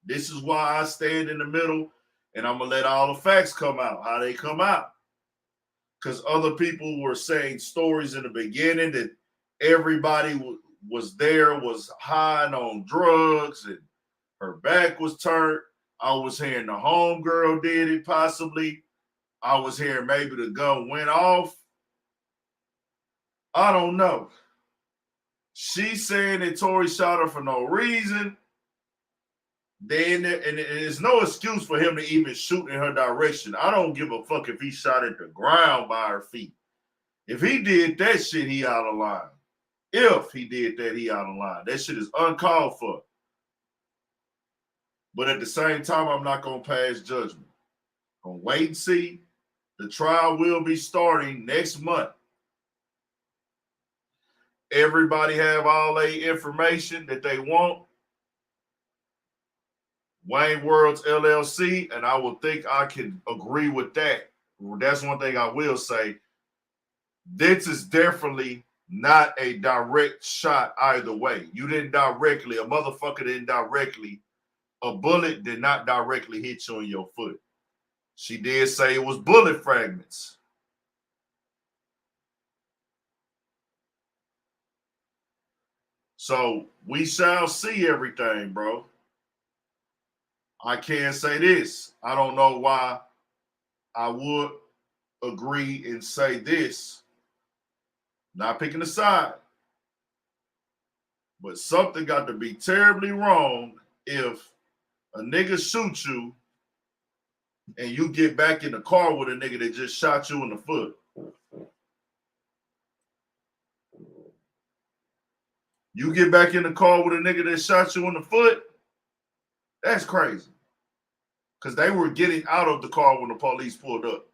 This is why I stand in the middle, and I'm going to let all the facts come out, how they come out. Because other people were saying stories in the beginning that everybody was there, was high on drugs, and her back was turned. I was hearing the homegirl did it possibly. I was hearing maybe the gun went off. I don't know. She's saying that Tory shot her for no reason. And there's no excuse for him to even shoot in her direction. I don't give a fuck if he shot at the ground by her feet. If he did that shit, he out of line. If he did that, he out of line. That shit is uncalled for. But at the same time, I'm not going to pass judgment. I'm going to wait and see. The trial will be starting next month. Everybody have all the information that they want. Wayne Worlds LLC, and I would think I can agree with that. That's one thing I will say. This is definitely not a direct shot either way. You didn't directly, a motherfucker didn't directly, a bullet did not directly hit you in your foot. She did say it was bullet fragments. So we shall see everything, bro. I can say this. I don't know why I would agree and say this. Not picking a side. But something got to be terribly wrong if a nigga shoots you and you get back in the car with a nigga that just shot you in the foot. You get back in the car with a nigga that shot you in the foot, that's crazy. Because they were getting out of the car when the police pulled up.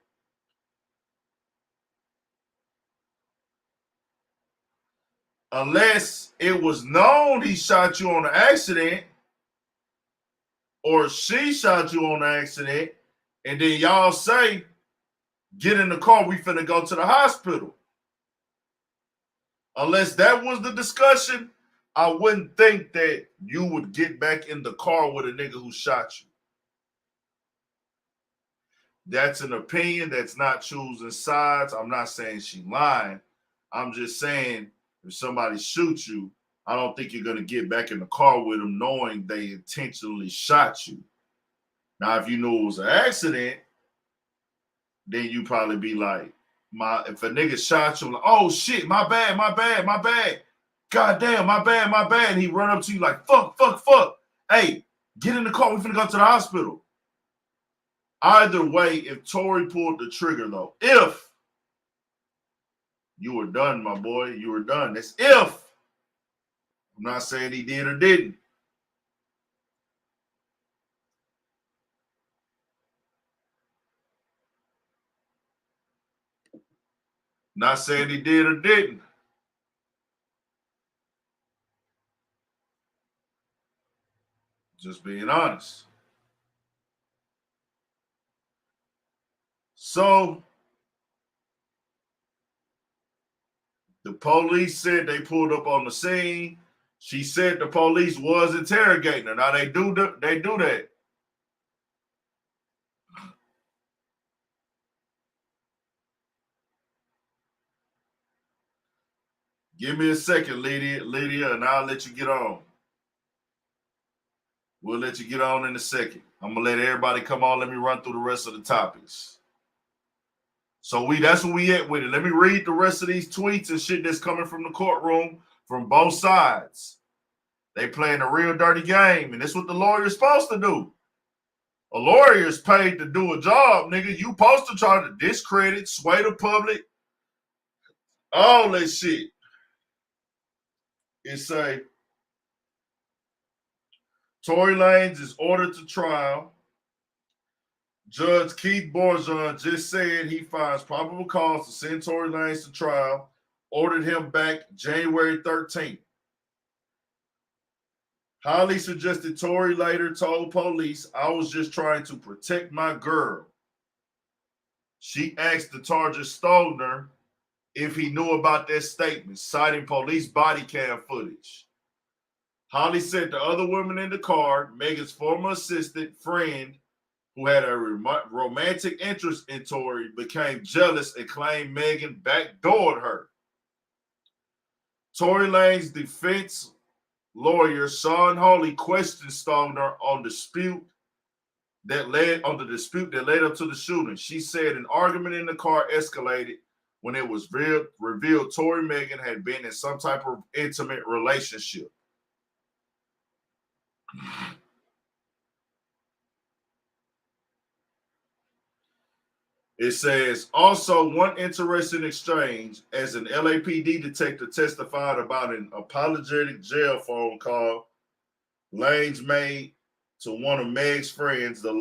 Unless it was known he shot you on an accident, or she shot you on an accident, and then y'all say, get in the car, we finna go to the hospital. Unless that was the discussion, I wouldn't think that you would get back in the car with a nigga who shot you. That's an opinion. That's not choosing sides. I'm not saying she lying. I'm just saying if somebody shoots you, I don't think you're going to get back in the car with them knowing they intentionally shot you. Now, if you knew it was an accident, then you probably be like, if a nigga shot you, like, oh shit, my bad. God damn, my bad. And he run up to you like, fuck. Hey, get in the car, we finna go to the hospital. Either way, if Tory pulled the trigger though, if you were done, my boy, you were done. That's if. I'm not saying he did or didn't. Not saying he did or didn't. Just being honest. So, the police said they pulled up on the scene. She said the police was interrogating her. Now they do that. Give me a second, Lydia, and I'll let you get on. We'll let you get on in a second. I'm gonna let everybody come on. Let me run through the rest of the topics. So that's where we at with it. Let me read the rest of these tweets and shit that's coming from the courtroom from both sides. They playing a real dirty game, and that's what the lawyer's supposed to do. A lawyer is paid to do a job, nigga. You supposed to try to discredit, sway the public, all that shit. It say, Tory Lanez is ordered to trial. Judge Keith Borjan just said he finds probable cause to send Tory Lanez to trial, ordered him back January 13th. Holly suggested Tory later told police, I was just trying to protect my girl. She asked the Target Stoner if he knew about that statement, citing police body cam footage. Holly said the other women in the car, Megan's former assistant friend, who had a romantic interest in Tory, became jealous and claimed Megan backdoored her. Tory Lanez's defense lawyer, Sean Hawley, questioned Stoner on the dispute that led up to the shooting. She said an argument in the car escalated when it was revealed Tory and Megan had been in some type of intimate relationship. It says, also one interesting exchange as an LAPD detective testified about an apologetic jail phone call Lanez made to one of Meg's friends. The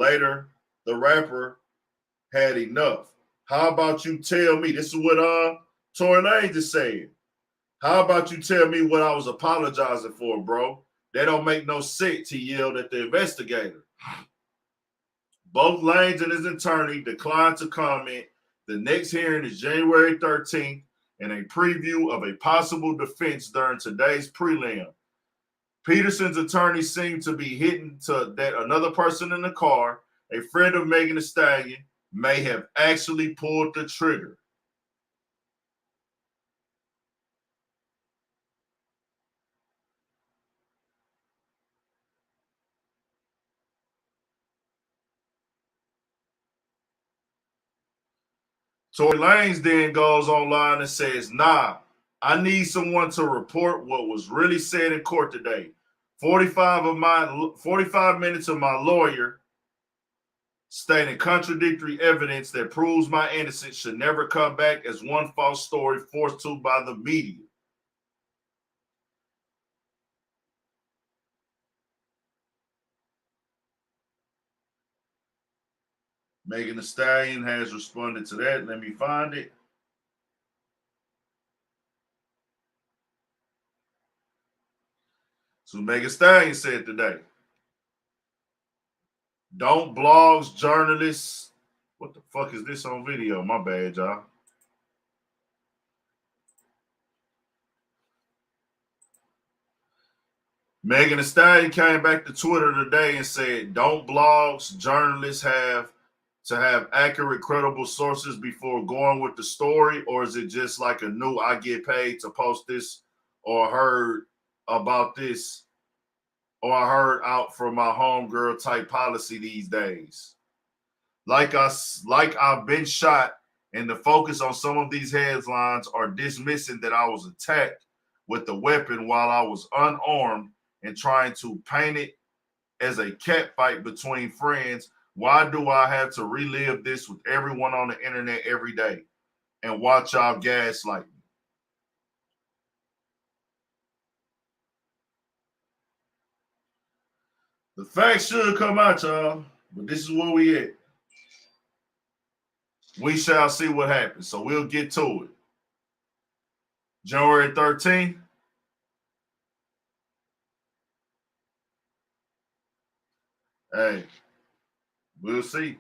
rapper had enough. How about you tell me? This is what Tory Lanez is saying. How about you tell me what I was apologizing for, bro? That don't make no sense, he yelled at the investigator. Both Lanez and his attorney declined to comment. The next hearing is January 13th and a preview of a possible defense during today's prelim. Peterson's attorney seemed to be hinting to that another person in the car, a friend of Megan Thee Stallion, may have actually pulled the trigger. Tory Lanez then goes online and says, nah, I need someone to report what was really said in court today. 45 minutes of my lawyer stating contradictory evidence that proves my innocence should never come back as one false story forced to by the media. Megan Thee Stallion has responded to that. Let me find it. So Megan Thee Stallion said today, don't blogs, journalists. What the fuck is this on video? My bad, y'all. Megan Thee Stallion came back to Twitter today and said, don't blogs, journalists have to have accurate, credible sources before going with the story? Or is it just like a new, I get paid to post this, or heard about this, or I heard out from my homegirl type policy these days? Like I've been shot, and the focus on some of these headlines are dismissing that I was attacked with a weapon while I was unarmed and trying to paint it as a cat fight between friends. Why do I have to relive this with everyone on the internet every day and watch y'all gaslight me? The facts should come out, y'all, but this is where we at. We shall see what happens, so we'll get to it. January 13th. Hey, we'll see.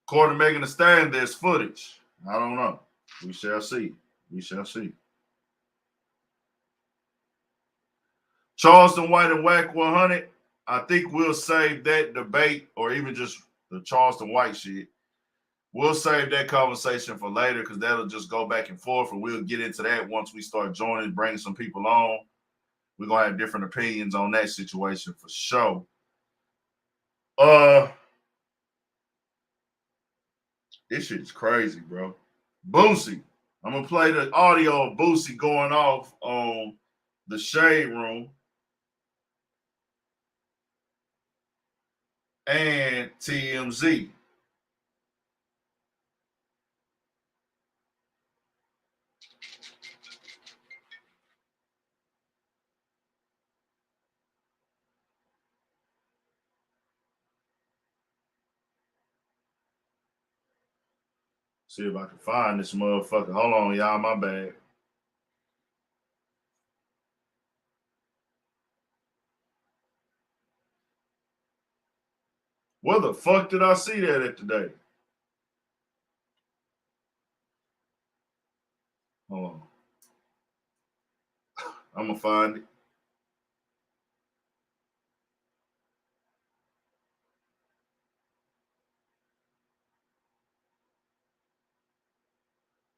According to Megan Thee Stallion, there's footage. I don't know. We shall see. We shall see. Charleston White and Whack 100. I think we'll save that debate, or even just the Charleston White shit. We'll save that conversation for later, because that'll just go back and forth, and we'll get into that once we start joining, bringing some people on. We're going to have different opinions on that situation for sure. This shit's crazy, bro. Boosie. I'm going to play the audio of Boosie going off on the Shade Room and TMZ. See if I can find this motherfucker. Hold on, y'all. My bad. Where the fuck did I see that at today? Hold on. I'm going to find it.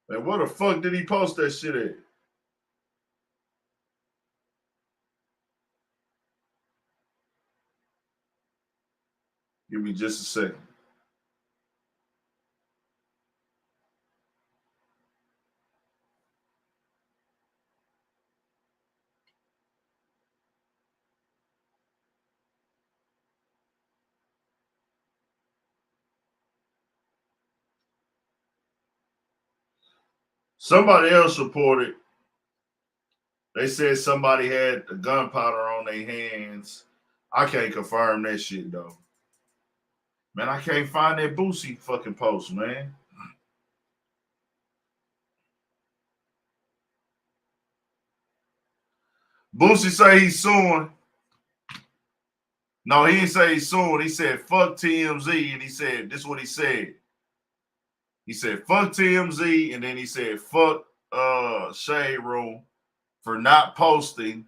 Man, where the fuck did he post that shit at? Give me just a second. Somebody else reported. They said somebody had the gunpowder on their hands. I can't confirm that shit, though. Man, I can't find that Boosie fucking post, man. Boosie say he's suing No, he didn't say soon. He said fuck TMZ, and he said this is what he said. He said fuck TMZ, and then he said fuck Shade Room for not posting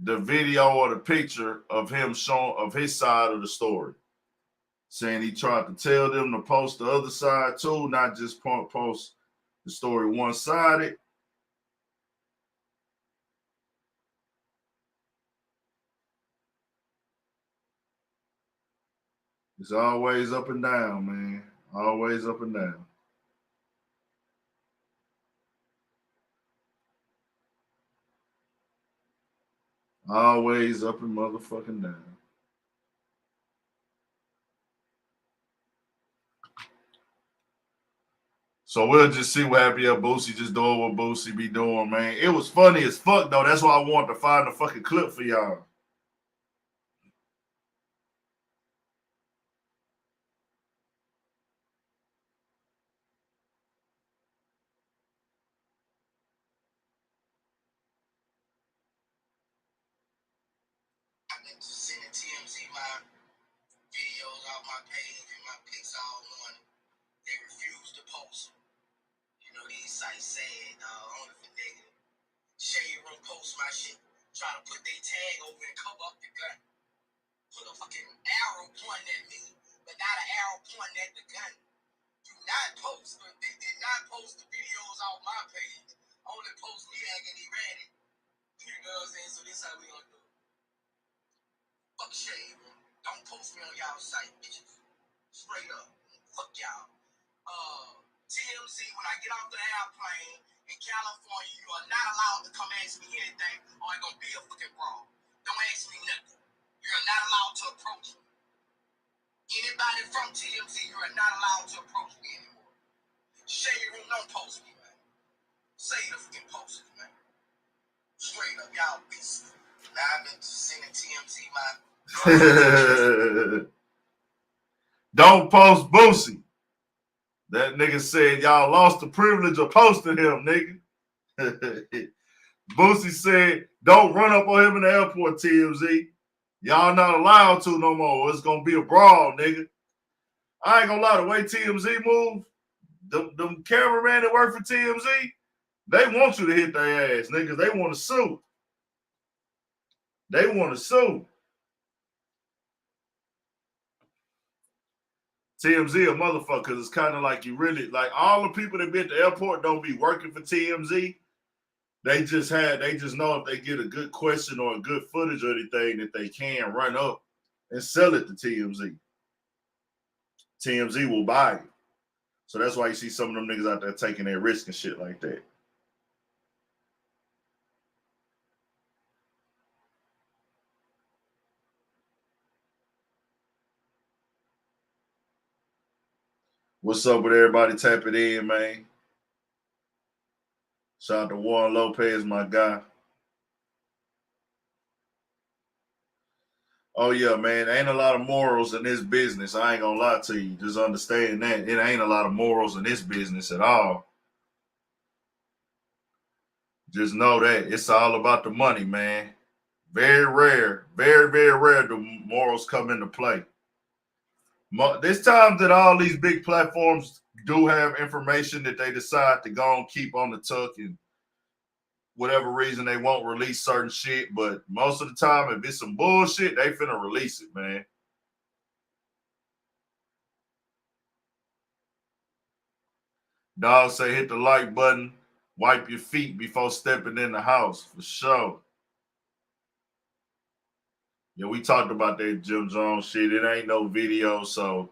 the video or the picture of him showing of his side of the story. Saying he tried to tell them to post the other side too, not just post the story one-sided. It's always up and down, man. Always up and down. Always up and motherfucking down. So we'll just see what happens. Boosie just doing what Boosie be doing, man. It was funny as fuck, though. That's why I wanted to find the fucking clip for y'all. I've been sending TMZ my videos off my page and my pics all morning. They refuse to post them. You know, these sites said, only for negative. Shade Room post my shit, try to put their tag over and cover up the gun. Put a fucking arrow pointing at me, but not an arrow pointing at the gun. Do not post, they did not post the videos off my page. Only post me acting erratic. You know what I'm saying? So this how we gonna do it. Fuck Shade Room. Don't post me on y'all site, bitches. Straight up. Fuck y'all. TMZ, when I get off the airplane in California, you are not allowed to come ask me anything or it's gonna be a fucking brawl. Don't ask me nothing. You're not allowed to approach me. Anybody from TMZ, you are not allowed to approach me anymore. Shade Room, don't post me, man. Say the fucking post it, man. Straight up, y'all beast. Now I've been sending TMZ my Don't post Boosie. That nigga said y'all lost the privilege of posting him, nigga. Boosie said, don't run up on him in the airport, TMZ. Y'all not allowed to no more. It's gonna be a brawl, nigga. I ain't gonna lie, the way TMZ move, them cameraman that work for TMZ, they want you to hit their ass, niggas. They want to sue. They want to sue. TMZ a motherfucker, because it's kind of like you really, like all the people that be at the airport don't be working for TMZ. They just know if they get a good question or a good footage or anything that they can run up and sell it to TMZ. TMZ will buy it. So that's why you see some of them niggas out there taking their risk and shit like that. What's up with everybody tapping in, man? Shout out to Warren Lopez, my guy. Oh, yeah, man. Ain't a lot of morals in this business. I ain't gonna lie to you. Just understand that. It ain't a lot of morals in this business at all. Just know that. It's all about the money, man. Very rare, very, very rare do morals come into play. There's times that all these big platforms do have information that they decide to go and keep on the tuck and whatever reason they won't release certain shit. But most of the time, if it's some bullshit, they finna release it, man. Dog say hit the like button, wipe your feet before stepping in the house, for sure. Yeah, we talked about that Jim Jones shit. It ain't no video, so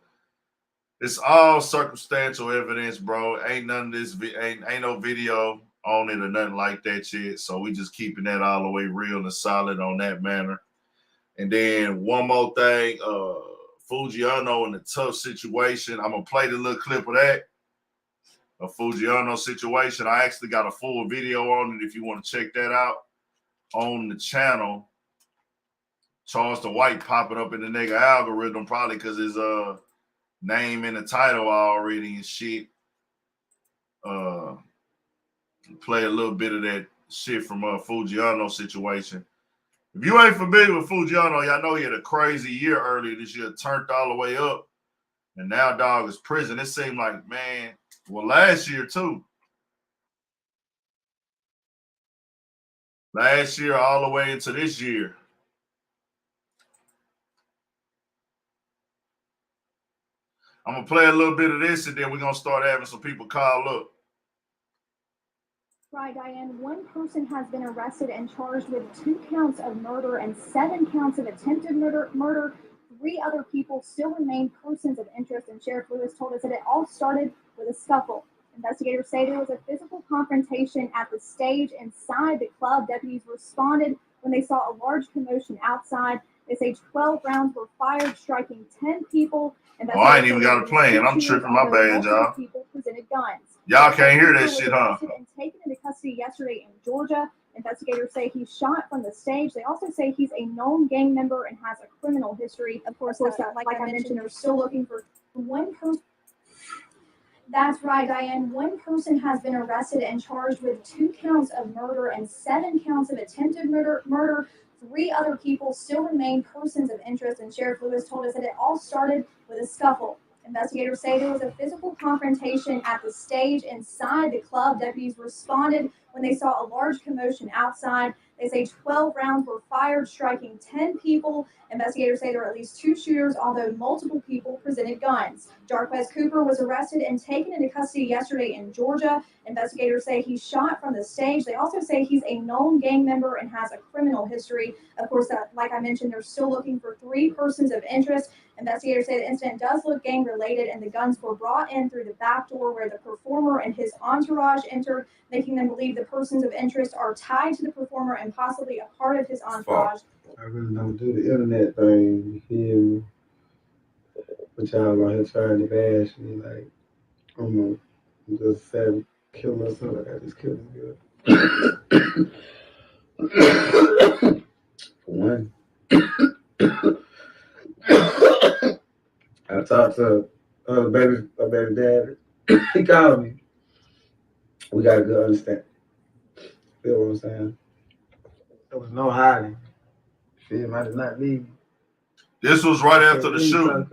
it's all circumstantial evidence, bro. Ain't none of this, ain't no video on it or nothing like that shit. So we just keeping that all the way real and solid on that manner. And then one more thing, Fujiano in a tough situation. I'm gonna play the little clip of that. A Fujiano situation. I actually got a full video on it if you want to check that out on the channel. Charleston White popping up in the nigga algorithm, probably because his name in the title already and shit. Play a little bit of that shit from Fujiano situation. If you ain't familiar with Fujiano, y'all know he had a crazy year earlier this year, turned all the way up, and now dog is prison. It seemed like, man, well, last year too. Last year all the way into this year. I'm going to play a little bit of this, and then we're going to start having some people call up. Right, Diane. One person has been arrested and charged with 2 counts of murder and 7 counts of attempted murder. 3 other people still remain persons of interest, and Sheriff Lewis told us that it all started with a scuffle. Investigators say there was a physical confrontation at the stage inside the club. Deputies responded when they saw a large commotion outside. They say 12 rounds were fired, striking 10 people. Oh, I ain't even got a plan. I'm tripping. My bad, y'all. People presented guns. Y'all can't hear that shit, huh? And taken into custody yesterday in Georgia. Investigators say he shot from the stage. They also say he's a known gang member and has a criminal history. Of course, like I mentioned, they're still looking for one person. That's right, Diane. One person has been arrested and charged with 2 counts of murder and 7 counts of attempted murder. 3 other people still remain persons of interest, and Sheriff Lewis told us that it all started with a scuffle. Investigators say there was a physical confrontation at the stage inside the club. Deputies responded when they saw a large commotion outside. They say 12 rounds were fired, striking 10 people. Investigators say there were at least 2 shooters, although multiple people presented guns. Jarquez Cooper was arrested and taken into custody yesterday in Georgia. Investigators say he shot from the stage. They also say he's a known gang member and has a criminal history. Of course, like I mentioned, they're still looking for 3 persons of interest. Investigators say the incident does look gang-related, and the guns were brought in through the back door where the performer and his entourage entered, making them believe the persons of interest are tied to the performer and possibly a part of his entourage. I really don't do the internet thing, you feel me? But y'all out here trying to bash me, like, I'm just sad kill myself. I just killed him good. For one. I talked to my baby dad. He called me. We got a good understanding. Feel what I'm saying? There was no hiding. Feel me? I did not leave. This was right after the shooting. I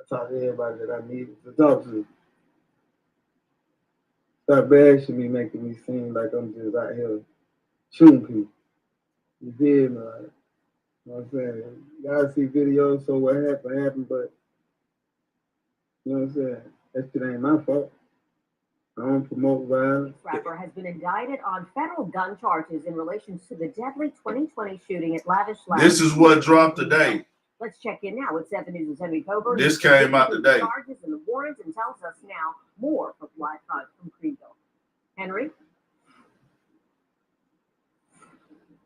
talked to everybody that I needed to talk to. Stop bashing me, making me seem like I'm just out here shooting people. You feel me? Like, you know what I'm saying? You gotta see videos, so what happened, but you know what I'm saying? That shit ain't my fault. I don't promote violence. Rapper has been indicted on federal gun charges in relation to the deadly 2020 shooting at Lavish Lounge. This is what dropped today. Let's check in now with 7 News' Henry Coburn. This came out today. Charges and the warrants, and tells us now more from live from Greenville. Henry.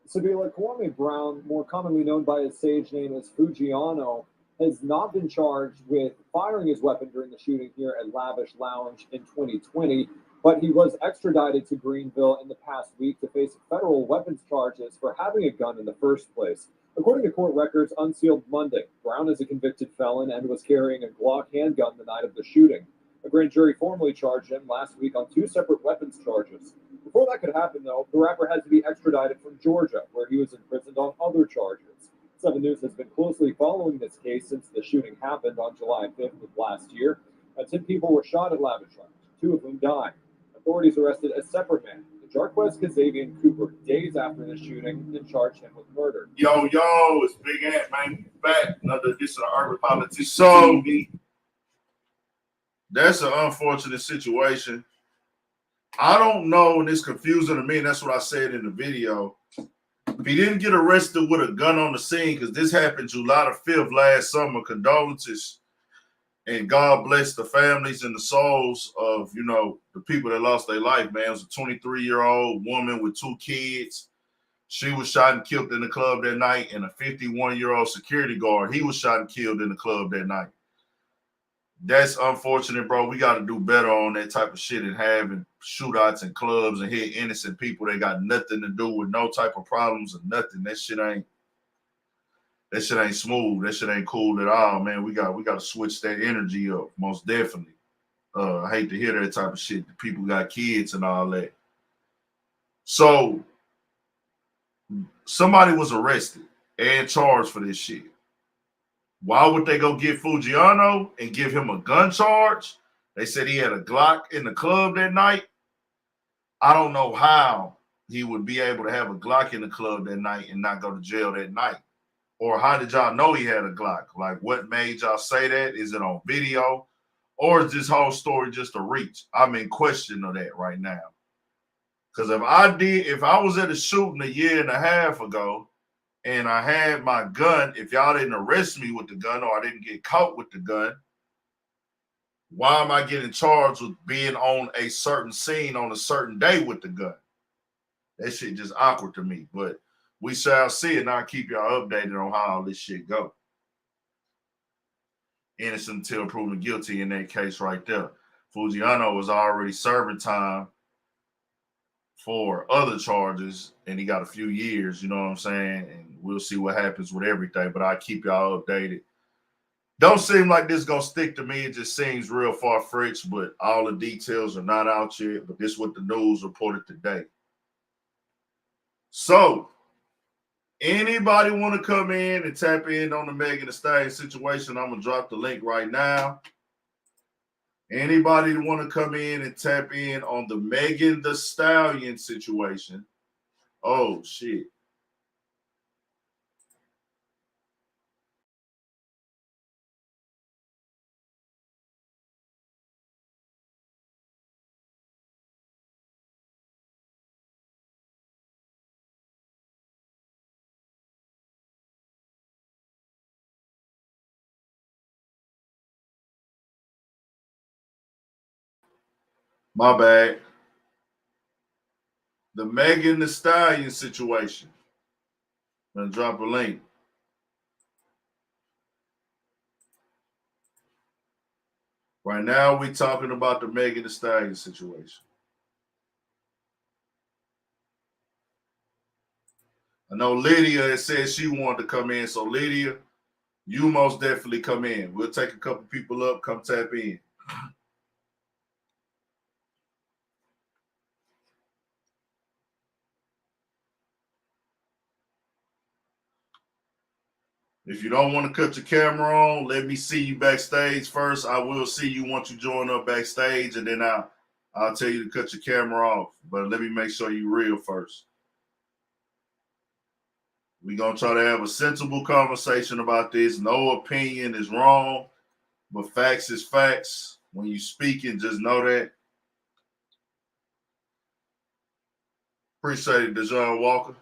Sabila Kwame Brown, more commonly known by his stage name as Fujiano, has not been charged with firing his weapon during the shooting here at Lavish Lounge in 2020, but he was extradited to Greenville in the past week to face federal weapons charges for having a gun in the first place. According to court records unsealed Monday, Brown is a convicted felon and was carrying a Glock handgun the night of the shooting. A grand jury formally charged him last week on 2 separate weapons charges. Before that could happen, though, the rapper had to be extradited from Georgia, where he was imprisoned on other charges. 7 News has been closely following this case since the shooting happened on July 5th of last year. 10 people were shot at Lavish Lounge, 2 of whom died. Authorities arrested a separate man, Jarquez Kazavian Cooper, days after the shooting and charged him with murder. Yo, it's Big Ant, man. Back another edition of Urban Politics. So, that's an unfortunate situation. I don't know, and it's confusing to me, and that's what I said in the video. If he didn't get arrested with a gun on the scene, because this happened July the 5th last summer, condolences, and God bless the families and the souls of, the people that lost their life, man. It was a 23-year-old woman with 2 kids. She was shot and killed in the club that night, and a 51-year-old security guard, he was shot and killed in the club that night. That's unfortunate, bro. We got to do better on that type of shit and having shootouts in clubs and hit innocent people that got nothing to do with no type of problems or nothing. That shit ain't smooth. That shit ain't cool at all, man. We got to switch that energy up, most definitely. I hate to hear that type of shit. The people got kids and all that. So somebody was arrested and charged for this shit. Why would they go get Fujiano and give him a gun charge? They said he had a Glock in the club that night. I don't know how he would be able to have a Glock in the club that night and not go to jail that night. Or how did y'all know he had a Glock? Like, what made y'all say that? Is it on video? Or is this whole story just a reach? I'm in question of that right now. Because if I was at a shooting a year and a half ago and I had my gun, if y'all didn't arrest me with the gun or I didn't get caught with the gun, why am I getting charged with being on a certain scene on a certain day with the gun? That shit just awkward to me. But we shall see, and I'll keep y'all updated on how all this shit go. Innocent until proven guilty in that case right there. Fujiano was already serving time for other charges, and he got a few years, you know what I'm saying? And we'll see what happens with everything, but I'll keep y'all updated. Don't seem like this is going to stick to me. It just seems real far-fetched, but all the details are not out yet, but this is what the news reported today. So, anybody want to come in and tap in on the Megan Thee Stallion situation? I'm going to drop the link right now. Anybody want to come in and tap in on the Megan Thee Stallion situation? Oh, shit. My bad. The Megan Thee Stallion situation. I'm going to drop a link. Right now, we're talking about the Megan Thee Stallion situation. I know Lydia has said she wanted to come in, so Lydia, you most definitely come in. We'll take a couple people up, come tap in. If you don't want to cut your camera on, let me see you backstage first. I will see you once you join up backstage, and then I'll tell you to cut your camera off. But let me make sure you're real first. We're going to try to have a sensible conversation about this. No opinion is wrong, but facts is facts. When you speaking, just know that. Appreciate it, Dejon Walker.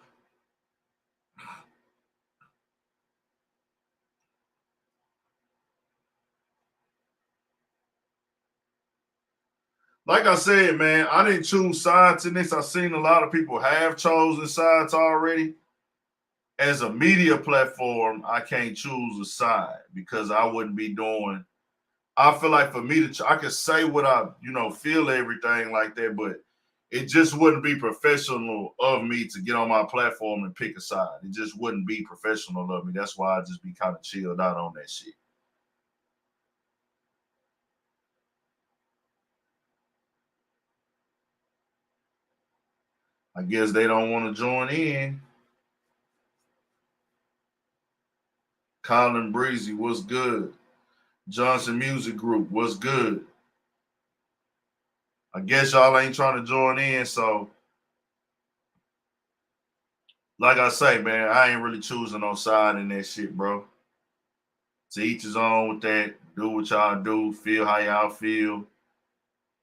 Like I said, man, I didn't choose sides in this. I've seen a lot of people have chosen sides already. As a media platform, I can't choose a side because I wouldn't be doing. I feel like for me to, I could say what I, feel everything like that, but it just wouldn't be professional of me to get on my platform and pick a side. It just wouldn't be professional of me. That's why I just be kind of chilled out on that shit. I guess they don't want to join in. Colin Breezy, what's good? Johnson Music Group, what's good? I guess y'all ain't trying to join in, so like I say, man, I ain't really choosing no side in that shit, bro. To each his own with that. Do what y'all do. Feel how y'all feel.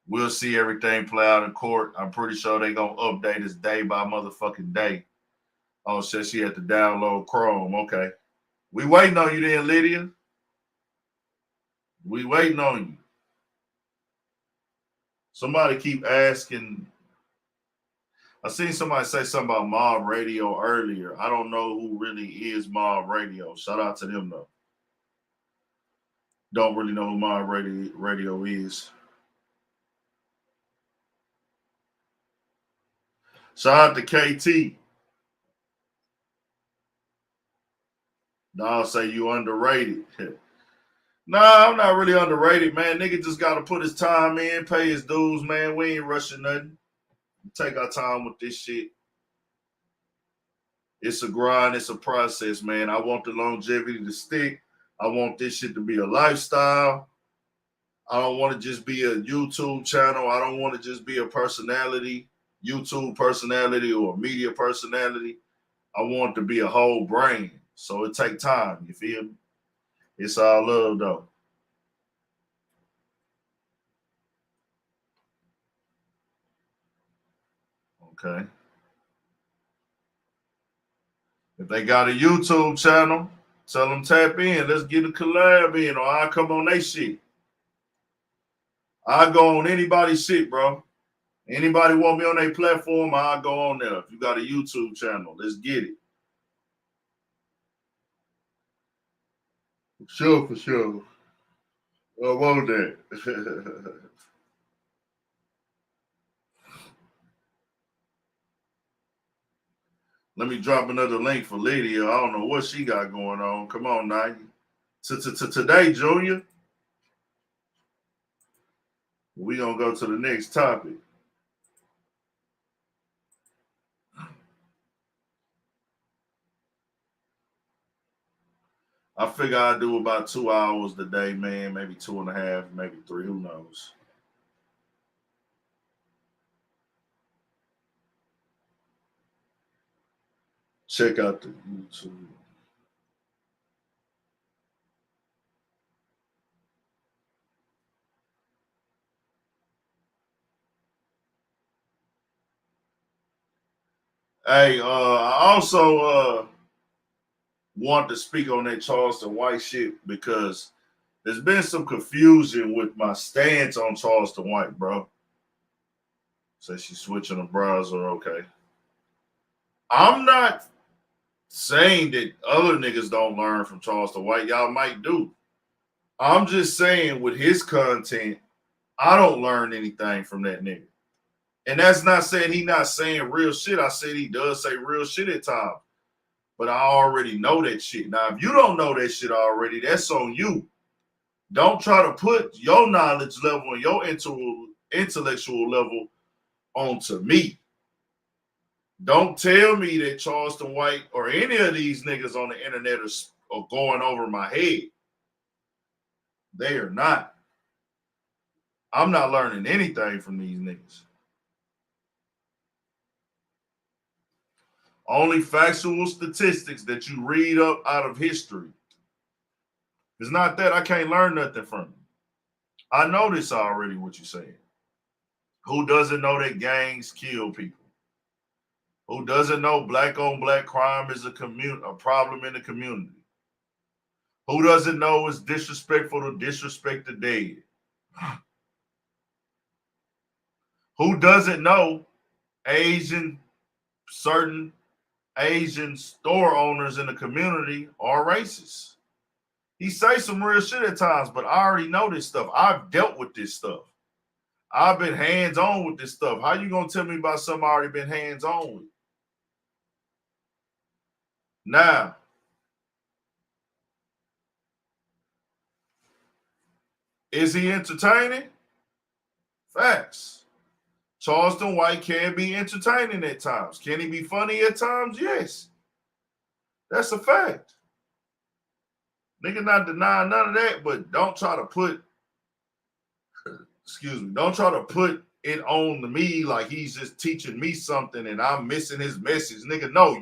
We'll see everything play out in court. I'm pretty sure they gonna update us day by motherfucking day. Oh, shit, she had to download Chrome. Okay. We waiting on you then, Lydia. We waiting on you. Somebody keep asking. I seen somebody say something about Mob Radio earlier. I don't know who really is Mob Radio. Shout out to them, though. Don't really know who Mob Radio is. Shout out to KT. I'll say you underrated. Nah, I'm not really underrated, man. Nigga just got to put his time in, pay his dues, man. We ain't rushing nothing. Take our time with this shit. It's a grind. It's a process, man. I want the longevity to stick. I want this shit to be a lifestyle. I don't want to just be a YouTube channel. I don't want to just be a personality, YouTube personality or media personality. I want to be a whole brain. So it take time. You feel me? It's all love, though. Okay. If they got a YouTube channel, tell them tap in. Let's get a collab in, or I'll come on they shit. I'll go on anybody's shit, bro. Anybody want me on their platform, I'll go on there. If you got a YouTube channel, let's get it. For sure. I want that. Let me drop another link for Lydia. I don't know what she got going on. Come on, now. Today, Junior, we gonna go to the next topic. I figure I do about 2 hours a day, man. Maybe 2.5, maybe 3. Who knows? Check out the YouTube. Hey, I also want to speak on that Charleston White shit because there's been some confusion with my stance on Charleston White, bro. Say she's switching the browser, okay. I'm not saying that other niggas don't learn from Charleston White. Y'all might do. I'm just saying with his content, I don't learn anything from that nigga. And that's not saying he not saying real shit. I said he does say real shit at times. But I already know that shit. Now, if you don't know that shit already, that's on you. Don't try to put your knowledge level and your intellectual level onto me. Don't tell me that Charleston White or any of these niggas on the internet are going over my head. They are not. I'm not learning anything from these niggas. Only factual statistics that you read up out of history. It's not that I can't learn nothing from you. I know this already, what you're saying. Who doesn't know that gangs kill people? Who doesn't know black on black crime is a problem in the community? Who doesn't know it's disrespectful to disrespect the dead? Who doesn't know certain Asian store owners in the community are racist? He say some real shit at times, but I already know this stuff. I've dealt with this stuff. I've been hands-on with this stuff. How you gonna tell me about something I already been hands-on with? Now, is he entertaining? Facts. Charleston White can be entertaining at times. Can he be funny at times? Yes. That's a fact. Nigga not denying none of that, but don't try to put, don't try to put it on to me like he's just teaching me something and I'm missing his message. Nigga, no,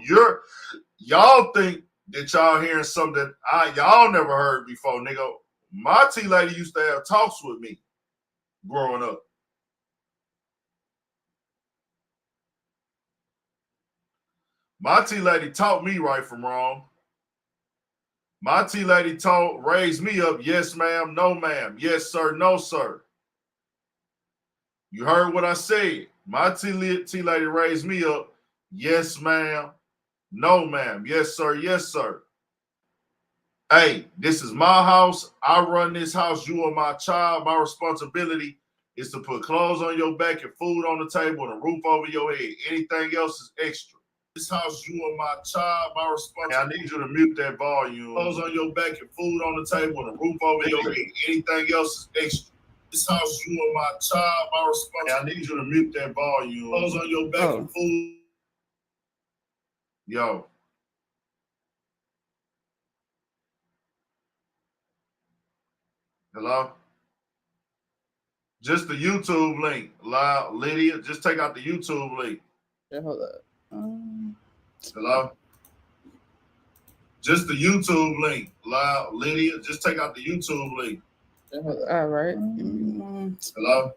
y'all think that y'all hearing something that y'all never heard before, nigga. My tea lady used to have talks with me growing up. My tea lady taught me right from wrong. My tea lady raised me up, yes, ma'am, no, ma'am, yes, sir, no, sir. You heard what I said. My tea lady raised me up, yes, ma'am, no, ma'am, yes, sir, yes, sir. Hey, this is my house. I run this house. You are my child. My responsibility is to put clothes on your back and food on the table and a roof over your head. Anything else is extra. This house, you are my child. My responsibility. I need you to mute that volume. Clothes on your back and food on the table and a roof over your head. Anything else is extra. This house, you are my child. My responsibility. I need you to mute that volume. Clothes on your back and food. Yo. Hello? Just the YouTube link. Allow Lydia, just take out the YouTube link. Yeah, hold up. Hello? Just the YouTube link. Allow Lydia, just take out the YouTube link. Yeah, hold up. All right. Hello?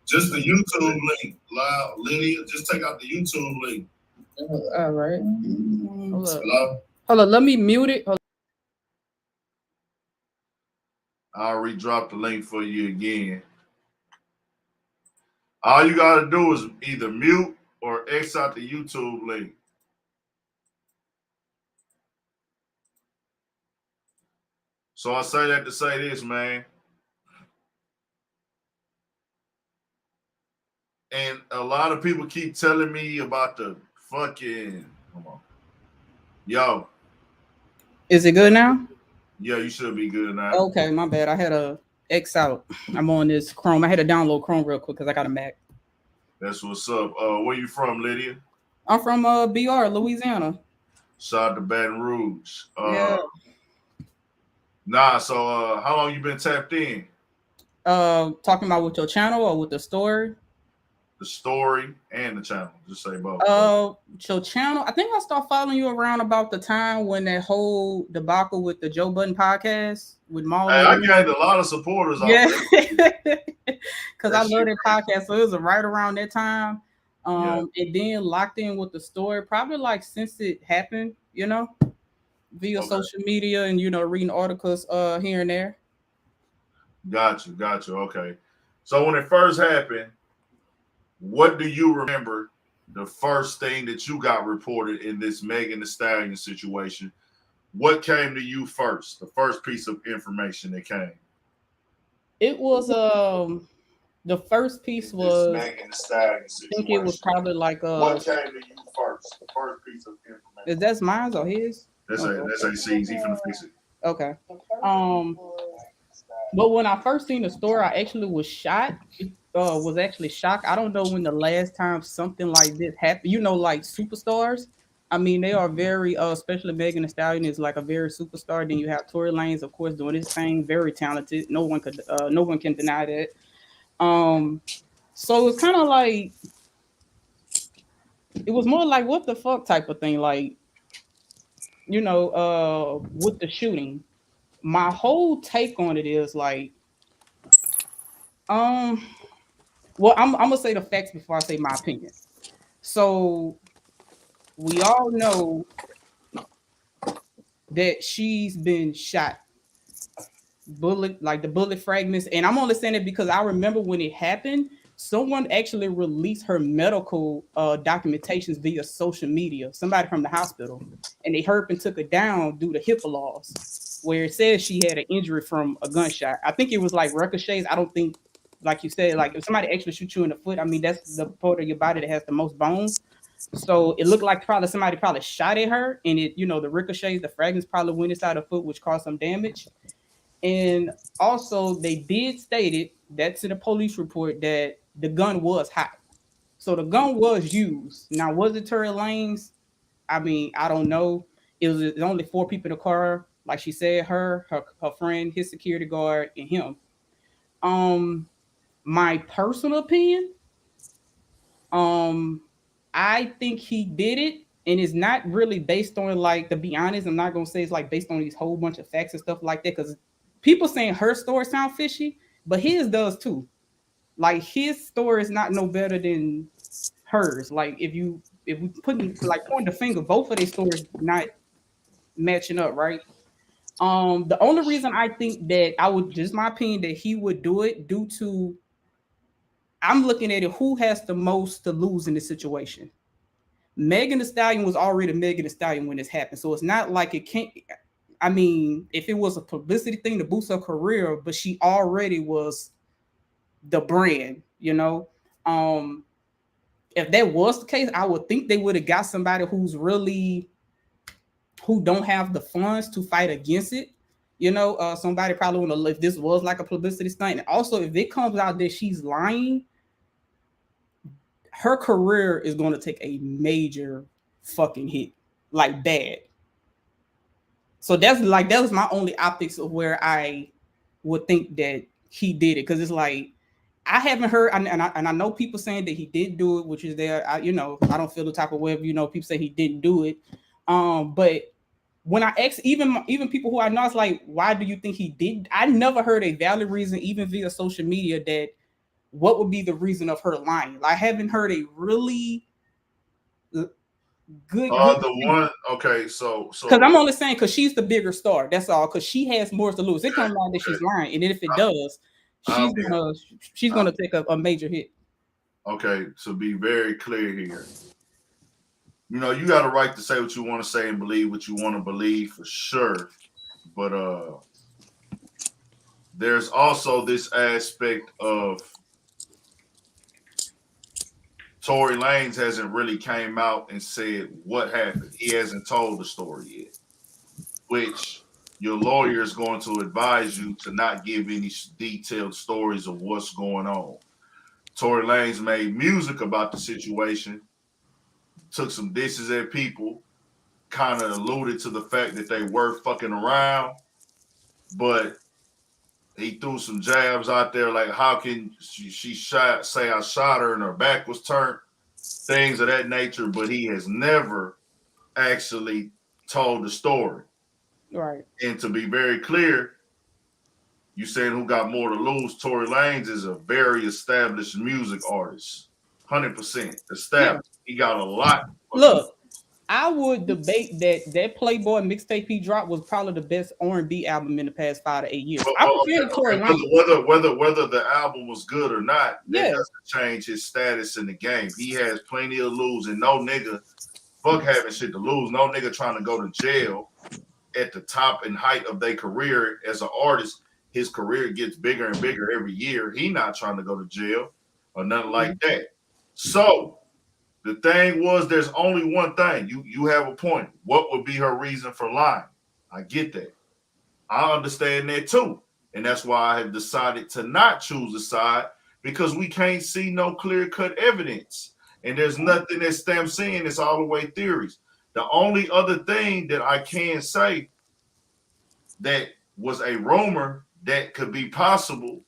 Just the YouTube link. Allow Lydia, just take out the YouTube link. Yeah, all right. Hold up. Hello? Hold up. Let me mute it. Hold I'll redrop the link for you again. All you gotta do is either mute or X out the YouTube link. So I say that to say this, man. And a lot of people keep telling me about the fucking, come on. Yo. Is it good now? Yeah, you should be good now. Okay, my bad. I had a X out. I'm on this Chrome. I had to download Chrome real quick because I got a Mac. That's what's up. Where you from, Lydia? I'm from BR, Louisiana. Shout out to Baton Rouge. Yeah. Nah, so how long you been tapped in? Talking about with your channel or with the story? The story and the channel. Just say both. Your channel. I think I started following you around about the time when that whole debacle with the Joe Budden podcast with Marlon. Hey, I gained a lot of supporters. Yeah, because I love that podcast. So it was right around that time. And then locked in with the story, probably like since it happened, you know, via social media and reading articles here and there. Got you. Okay. So when it first happened, what do you remember the first thing that you got reported in this Megan Thee Stallion situation? What came to you first? The first piece of information that came? It was the first piece was Megan Thee Stallion situation. I think it was probably like what came to you first? The first piece of information. Is that mine or his? That's AC's. He finna fix it. Okay. But when I first seen the story, I actually was shocked. Was actually shocked. I don't know when the last time something like this happened. Like superstars. I mean, they are very, especially Megan Thee Stallion is like a very superstar. Then you have Tory Lanez, of course, doing his thing, very talented. No one can deny that. So it's kind of like, it was more like what the fuck type of thing, like, with the shooting. My whole take on it is like, well, I'm gonna say the facts before I say my opinion. So we all know that she's been shot, the bullet fragments, and I'm only saying it because I remember when it happened, someone actually released her medical documentations via social media, somebody from the hospital, and they and took it down due to HIPAA laws, where it says she had an injury from a gunshot. I think it was like ricochets. I don't think, like you said, like if somebody actually shoots you in the foot, I mean, that's the part of your body that has the most bones. So it looked like somebody shot at her, and it, the ricochets, the fragments probably went inside her foot, which caused some damage. And also they did state it, that's in the police report, that the gun was hot. So the gun was used. Now, was it Tory Lanez? I mean, I don't know. It was only 4 people in the car. Like she said, her friend, his security guard, and him. My personal opinion, I think he did it, and it's not really based on, like, to be honest, I'm not gonna say it's like based on these whole bunch of facts and stuff like that, because people saying her story sound fishy, but his does too. Like, his story is not no better than hers. Like, if we pointing the finger, both of their stories not matching up, right? The only reason I think that just my opinion, that he would do it due to, I'm looking at it, who has the most to lose in this situation. Megan Thee Stallion was already Megan Thee Stallion when this happened. So it's not like it can't, I mean, if it was a publicity thing to boost her career, but she already was the brand, If that was the case, I would think they would have got somebody who don't have the funds to fight against it. Somebody probably want to, if this was like a publicity stunt. And also, if it comes out that she's lying, her career is going to take a major fucking hit, like bad. So that was my only optics of where I would think that he did it, because it's like I haven't heard, and I know people saying that he did do it, which is there. I don't feel the type of way. People say he didn't do it, but when I ask even people who I know, it's like, why do you think he did? I never heard a valid reason, even via social media, that what would be the reason of her lying. Like, I haven't heard a really good one, okay, so because I'm only saying because she's the bigger star. That's all. Because she has more to lose. It comes out that she's lying, and then if it does, she's gonna take a major hit. Okay, to be very clear here, you got a right to say what you want to say and believe what you want to believe, for sure. But there's also this aspect of Tory Lanez hasn't really came out and said what happened. He hasn't told the story yet, which your lawyer is going to advise you to not give any detailed stories of what's going on. Tory Lanez made music about the situation, took some disses at people, kind of alluded to the fact that they were fucking around, but he threw some jabs out there like, how can she say I shot her and her back was turned, things of that nature, but he has never actually told the story. Right. And to be very clear, you saying who got more to lose, Tory Lanez is a very established music artist. 100% established. Yeah. He got a lot. Look, I would debate that Playboy mixtape he dropped was probably the best R&B album in the past 5 to 8 years. Tory Lanez. Whether the album was good or not, that doesn't change his status in the game. He has plenty of lose, and no nigga fuck having shit to lose. No nigga trying to go to jail at the top and height of their career as an artist. His career gets bigger and bigger every year. He not trying to go to jail or nothing like that. So the thing was, there's only one thing. You have a point. What would be her reason for lying? I get that. I understand that too. And that's why I have decided to not choose a side, because we can't see no clear-cut evidence. And there's nothing that stamps in. It's all the way theories. The only other thing that I can say that was a rumor that could be possible,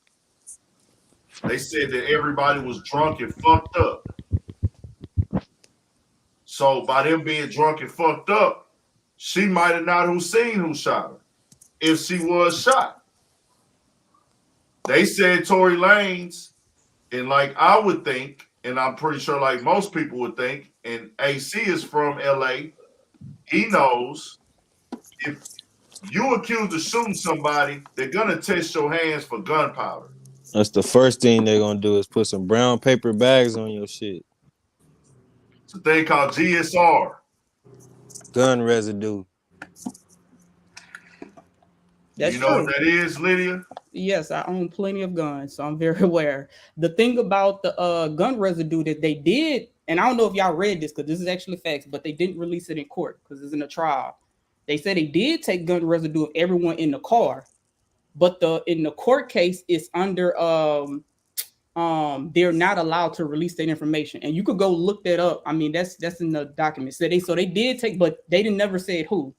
they said that everybody was drunk and fucked up. So by them being drunk and fucked up, she might have not seen who shot her if she was shot. They said Tory Lanez, and like I would think, and I'm pretty sure like most people would think, and AC is from LA, he knows if you accused of shooting somebody, they're gonna test your hands for gunpowder. That's the first thing they're gonna do is put some brown paper bags on your shit. It's a thing called GSR. Gun residue. That's you know true. What that is, Lydia? Yes, I own plenty of guns, so I'm very aware. The thing about the gun residue that they did, and I don't know if y'all read this because this is actually facts, but they didn't release it in court because it's in a trial. They said they did take gun residue of everyone in the car, but in the court case, it's under they're not allowed to release that information, and you could go look that up. I mean, that's in the documents. So they did take, but they didn't never said who.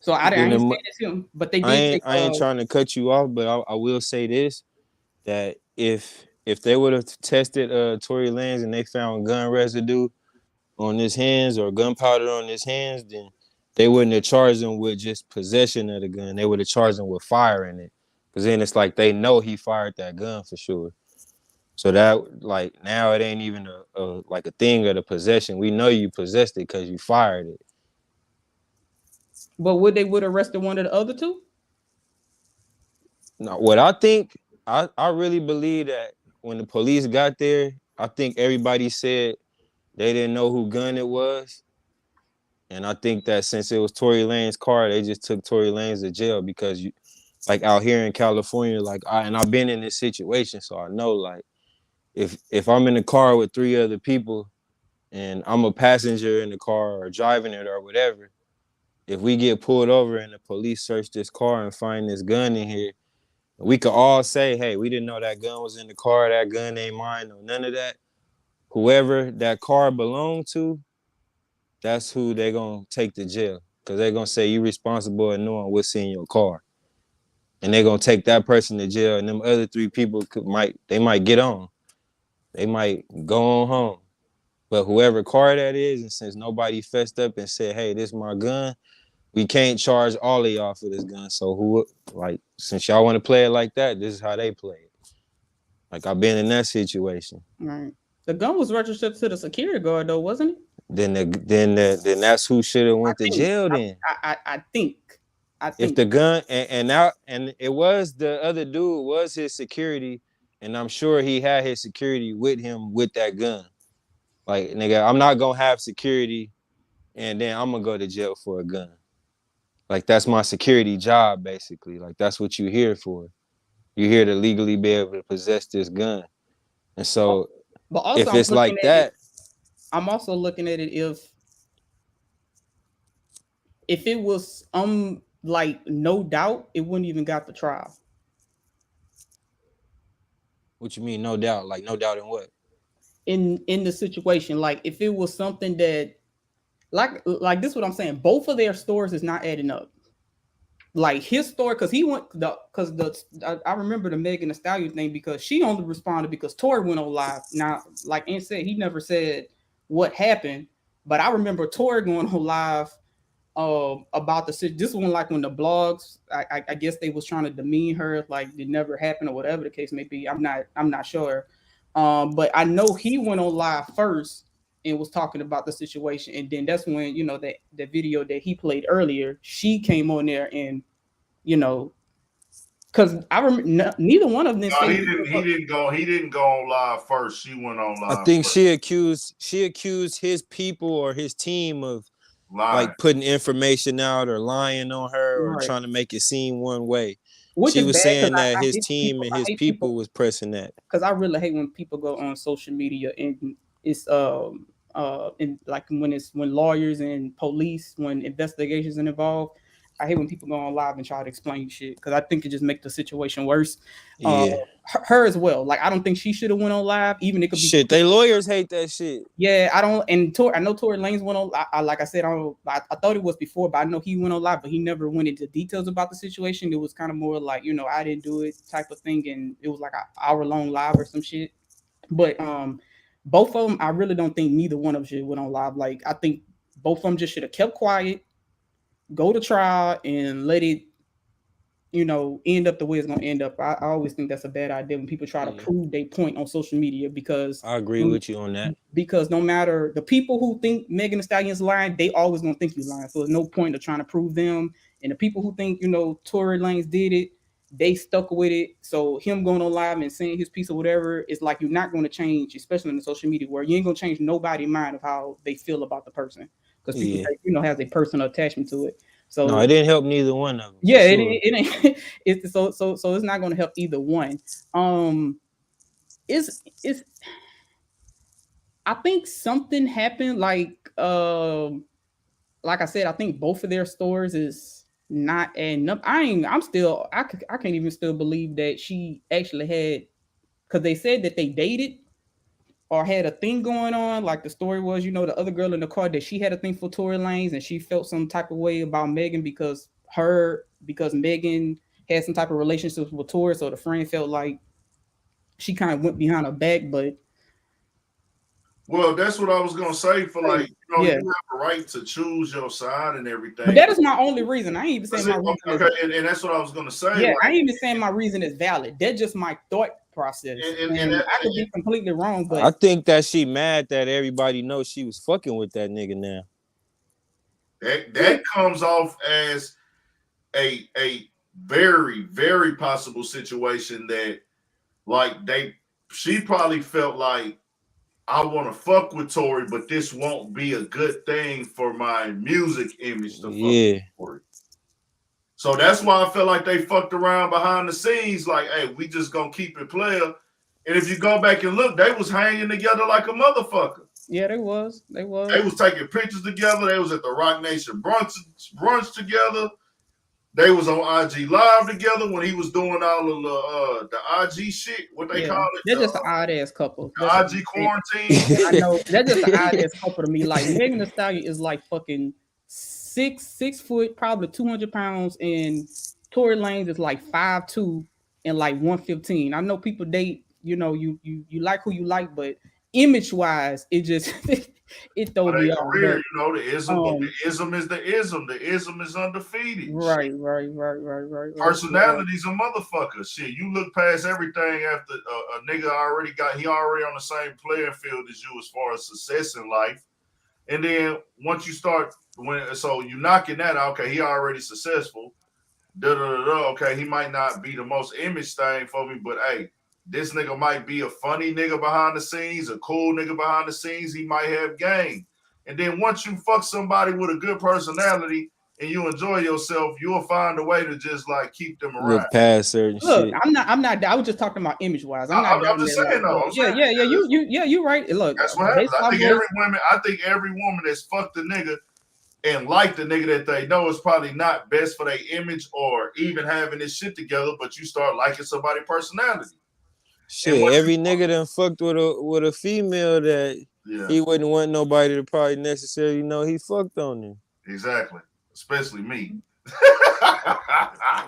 So I didn't say it's him, but they did. I ain't trying to cut you off, but I will say this: that if they would have tested Tory Lanez and they found gun residue on his hands or gunpowder on his hands, then they wouldn't have charged him with just possession of the gun. They would have charged him with firing it, because then it's like they know he fired that gun for sure. So that, like, now it ain't even a thing of the possession. We know you possessed it because you fired it. But would arrested one of the other two? No, what I think, I really believe that when the police got there, I think everybody said they didn't know who gun it was. And I think that since it was Tory Lanez's car, they just took Tory Lanez to jail because like out here in California, and I've been in this situation, so I know, like, if I'm in the car with 3 other people and I'm a passenger in the car or driving it or whatever, if we get pulled over and the police search this car and find this gun in here, we could all say, hey, we didn't know that gun was in the car, that gun ain't mine, or none of that. Whoever that car belonged to, that's who they're going to take to jail, because they're going to say you responsible and knowing what's in your car. and they're gonna take that person to jail, and them other 3 people might get on. They might go on home. But whoever car that is, and since nobody fessed up and said, hey, this is my gun, we can't charge all of y'all for this gun. So since y'all want to play it like that, this is how they play it. Like, I've been in that situation. Right. The gun was registered to the security guard though, wasn't it? Then that's who should have went to jail then. I think. If the gun and it was the other dude was his security, and I'm sure he had his security with him with that gun. Like, nigga, I'm not gonna have security and then I'm gonna go to jail for a gun. Like, that's my security job, basically. Like, that's what you're here for. You're here to legally be able to possess this gun. And so, but also, if it's like that, I'm also looking at it if it was like no doubt, it wouldn't even got the trial. What you mean, no doubt? Like, no doubt in what? In the situation, like if it was something that, like this, is what I'm saying. Both of their stores is not adding up. Like his store, because I remember the Megan Thee Stallion thing because she only responded because Tory went on live. Now, like Ant said, he never said what happened, but I remember Tory going on live about the this one, like when the blogs, I guess they was trying to demean her, like it never happened or whatever the case may be. I'm not sure. But I know he went on live first and was talking about the situation, and then that's when, you know, that the video that he played earlier, she came on there and, you know, because I remember neither one of them. No, he didn't go on live first. She went on live. I think first. she accused his people or his team of lying. Like putting information out or lying on her or trying to make it seem one way. She was saying that his team and his people was pressing that. Because I really hate when people go on social media and it's and like when lawyers and police, when investigations are involved. I hate when people go on live and try to explain shit because I think it just makes the situation worse. Yeah. Her as well. Like I don't think she should have went on live. Even it could be shit. They lawyers hate that shit. Yeah, I don't. And I know Tory Lanez went on. Like I said, I thought it was before, but I know he went on live, but he never went into details about the situation. It was kind of more like, you know, I didn't do it type of thing, and it was like an hour-long live or some shit. But both of them, I really don't think neither one of them should went on live. Like I think both of them just should have kept quiet, go to trial, and let it, you know, end up the way it's gonna end up. I always think that's a bad idea when people try to prove their point on social media, because I agree with you on that. Because no matter the people who think Megan Thee Stallion's lying, they always gonna think you lying. So there's no point of trying to prove them. And the people who think, you know, Tory Lanez did it, they stuck with it. So him going on live and saying his piece or whatever, it's like you're not going to change, especially in the social media where you ain't gonna change nobody's mind of how they feel about the person, because people you know, has a personal attachment to it. So no, it didn't help neither one of them. Yeah, sure. it ain't. It's so it's not going to help either one. It's I think something happened. Like I said, I think both of their stores is not adding up. I can't even still believe that she actually had, because they said that they dated or had a thing going on. Like the story was, you know, the other girl in the car, that she had a thing for Tory Lanez and she felt some type of way about Megan because Megan had some type of relationship with Tory. So the friend felt like she kind of went behind her back. But well, that's what I was gonna say. For like, you know, you have a right to choose your side and everything. But that is my only reason. I ain't even saying my reason. Okay, and that's what I was gonna say. Yeah, like, I ain't even saying my reason is valid. That's just my thought process. And I could be completely wrong, but I think that she mad that everybody knows she was fucking with that nigga now. That comes off as a very, very possible situation that, like, she probably felt like, I want to fuck with Tory, but this won't be a good thing for my music image to fuck with Tory. So that's why I felt like they fucked around behind the scenes. Like, hey, we just gonna keep it player. And if you go back and look, they was hanging together like a motherfucker. Yeah, they was. They was taking pictures together. They was at the Rock Nation brunch together. They was on IG Live together when he was doing all of the IG shit. What they call it? They're just an odd ass couple. IG quarantine. I know. They're just an odd ass couple to me. Like Megan Thee Stallion is like fucking 6 foot, probably 200 pounds, and Tory Lanez is like 5'2" and like 115. I know people date, you know, you like who you like, but image wise, it just it throw But me a off. career, But you know, the ism, but the ism is the ism. The ism is undefeated. right. Personality's a motherfucker. Shit, you look past everything after a nigga he already on the same playing field as you as far as success in life. And then once you start so you knocking that out, okay, he already successful. Okay, he might not be the most image thing for me, but hey, this nigga might be a funny nigga behind the scenes, a cool nigga behind the scenes. He might have game. And then once you fuck somebody with a good personality and you enjoy yourself, you'll find a way to just like keep them around. Look past certain Look, shit. I'm not. I was just talking about image wise. I'm just saying though. You right. Look, that's what happens. I think every woman that's fucked a nigga and like the nigga that they know is probably not best for their image or even having this shit together, but you start liking somebody's personality. Shit, every nigga done fucked with a female that he wouldn't want nobody to probably necessarily know he fucked on him. Exactly. Especially me.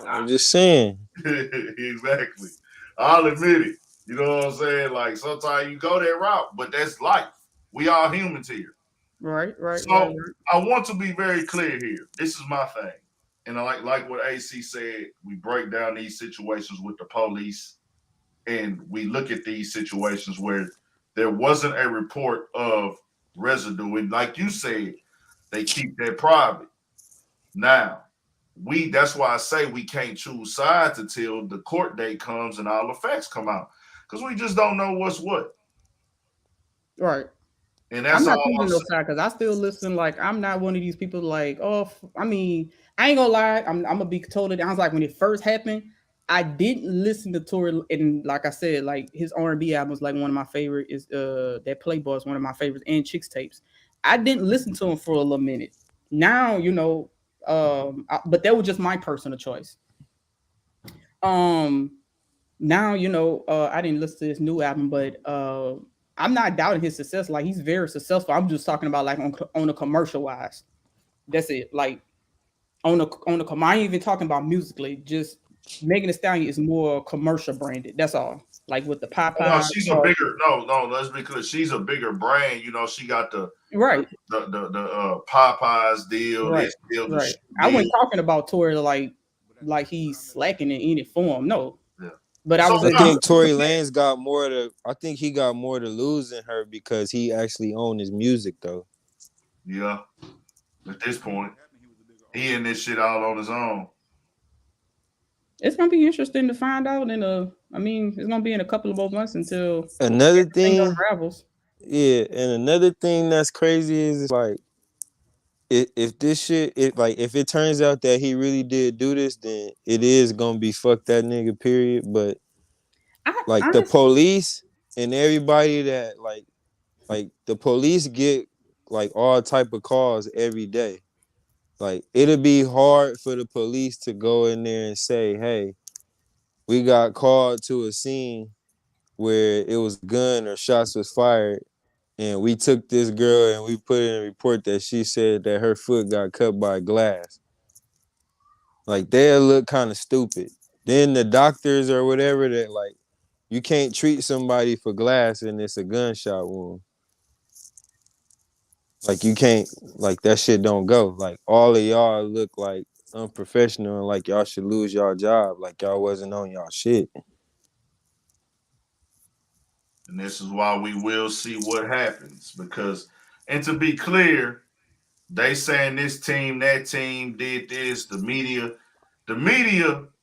I'm just saying. Exactly. I'll admit it. You know what I'm saying? Like sometimes you go that route, but that's life. We all humans here. Right. So I want to be very clear here. This is my thing. And I like what AC said. We break down these situations with the police and we look at these situations where there wasn't a report of residue. And like you said, they keep that private. Now, that's why I say we can't choose sides until the court date comes and all the facts come out. Because we just don't know what's what. Right. And that's I'm not all choosing no side because I still listen. Like I'm not one of these people. Like, I mean, I ain't gonna lie. I'm gonna be totally honest. Like when it first happened, I didn't listen to Tory, and like I said, like his R&B album was like one of my favorite. Is that Playboy is one of my favorites, and Chicks tapes. I didn't listen to him for a little minute. Now you know, but that was just my personal choice. Now you know, I didn't listen to his new album, but I'm not doubting his success. Like he's very successful. I'm just talking about like on a commercial wise. That's it. Like on a I ain't even talking about musically. Just Megan Thee Stallion is more commercial branded. That's all. Like with the Popeyes. No, she's a bigger. No. Let's be clear. She's a bigger brand. You know, she got the Popeyes deal. Right. This deal. Right. I wasn't talking about Tory like he's slacking in any form. No. Yeah. But I think Tory Lanez got more to. I think he got more to lose in her because he actually owned his music though. Yeah. At this point, he in this shit all on his own. It's gonna be interesting to find out I mean, it's gonna be in a couple of more months until another thing unravels. Yeah, and another thing that's crazy is like if this shit if it turns out that he really did do this, then it is gonna be fuck that nigga, period. But the police and everybody that like the police get like all type of calls every day. Like it'll be hard for the police to go in there and say, hey, we got called to a scene where it was a gun or shots was fired, and we took this girl and we put in a report that she said that her foot got cut by glass. Like they'll look kind of stupid. Then the doctors or whatever that like you can't treat somebody for glass and it's a gunshot wound. Like you can't, like that shit don't go. Like all of y'all look like unprofessional and like y'all should lose y'all job. Like y'all wasn't on y'all shit. And this is why we will see what happens. Because, and to be clear, they saying this team, that team did this, the media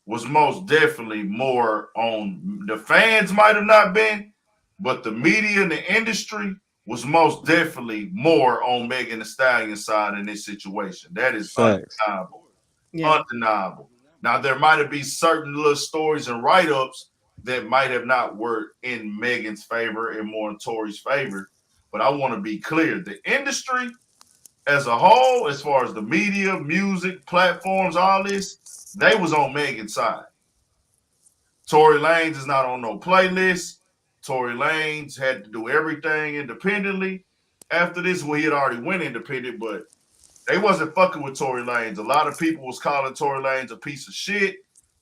was most definitely more on, the fans might have not been, but the media and the industry was most definitely more on Megan Thee Stallion side in this situation. That is undeniable. Yeah. Undeniable. Now, there might have been certain little stories and write-ups that might have not worked in Megan's favor and more in Tory's favor. But I want to be clear. The industry as a whole, as far as the media, music, platforms, all this, they was on Megan's side. Tory Lanez is not on no playlist. Tory Lanez had to do everything independently. After this, he had already went independent, but they wasn't fucking with Tory Lanez. A lot of people was calling Tory Lanez a piece of shit.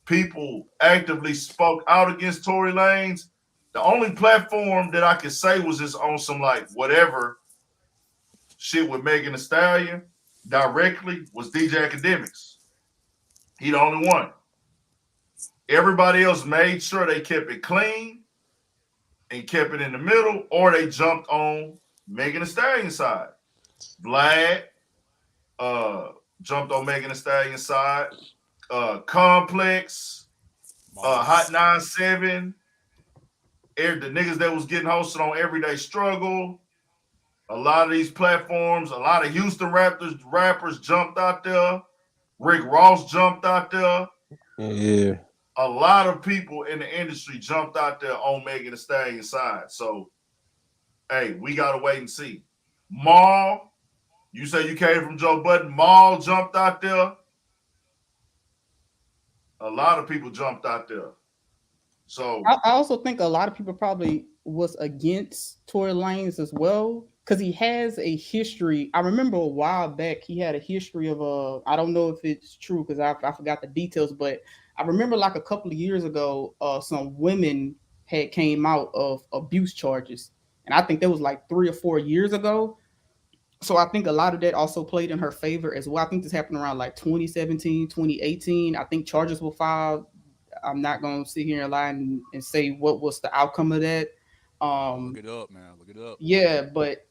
people actively spoke out against Tory Lanez. The only platform that I could say was just on some like whatever shit with Megan Thee Stallion directly was DJ Academics. He the only one. Everybody else made sure they kept it clean and kept it in the middle, or they jumped on Megan Thee Stallion side. Vlad jumped on Megan Thee Stallion side. Complex, Hot 97, the niggas that was getting hosted on Everyday Struggle. A lot of these platforms, a lot of Houston rappers jumped out there. Rick Ross jumped out there. Yeah. A lot of people in the industry jumped out there on Megan Thee Stallion side. So, hey, we gotta wait and see. Maul, you say you came from Joe Budden. Maul jumped out there. A lot of people jumped out there. So I also think a lot of people probably was against Tory Lanez as well, because he has a history. I remember a while back he had a history of I don't know if it's true because I forgot the details, but I remember like a couple of years ago, some women had came out of abuse charges, and I think that was like 3 or 4 years ago. So I think a lot of that also played in her favor as well. I think this happened around like 2017, 2018. I think charges were filed. I'm not going to sit here and lie and say what was the outcome of that. Look it up, man. Look it up. Yeah, but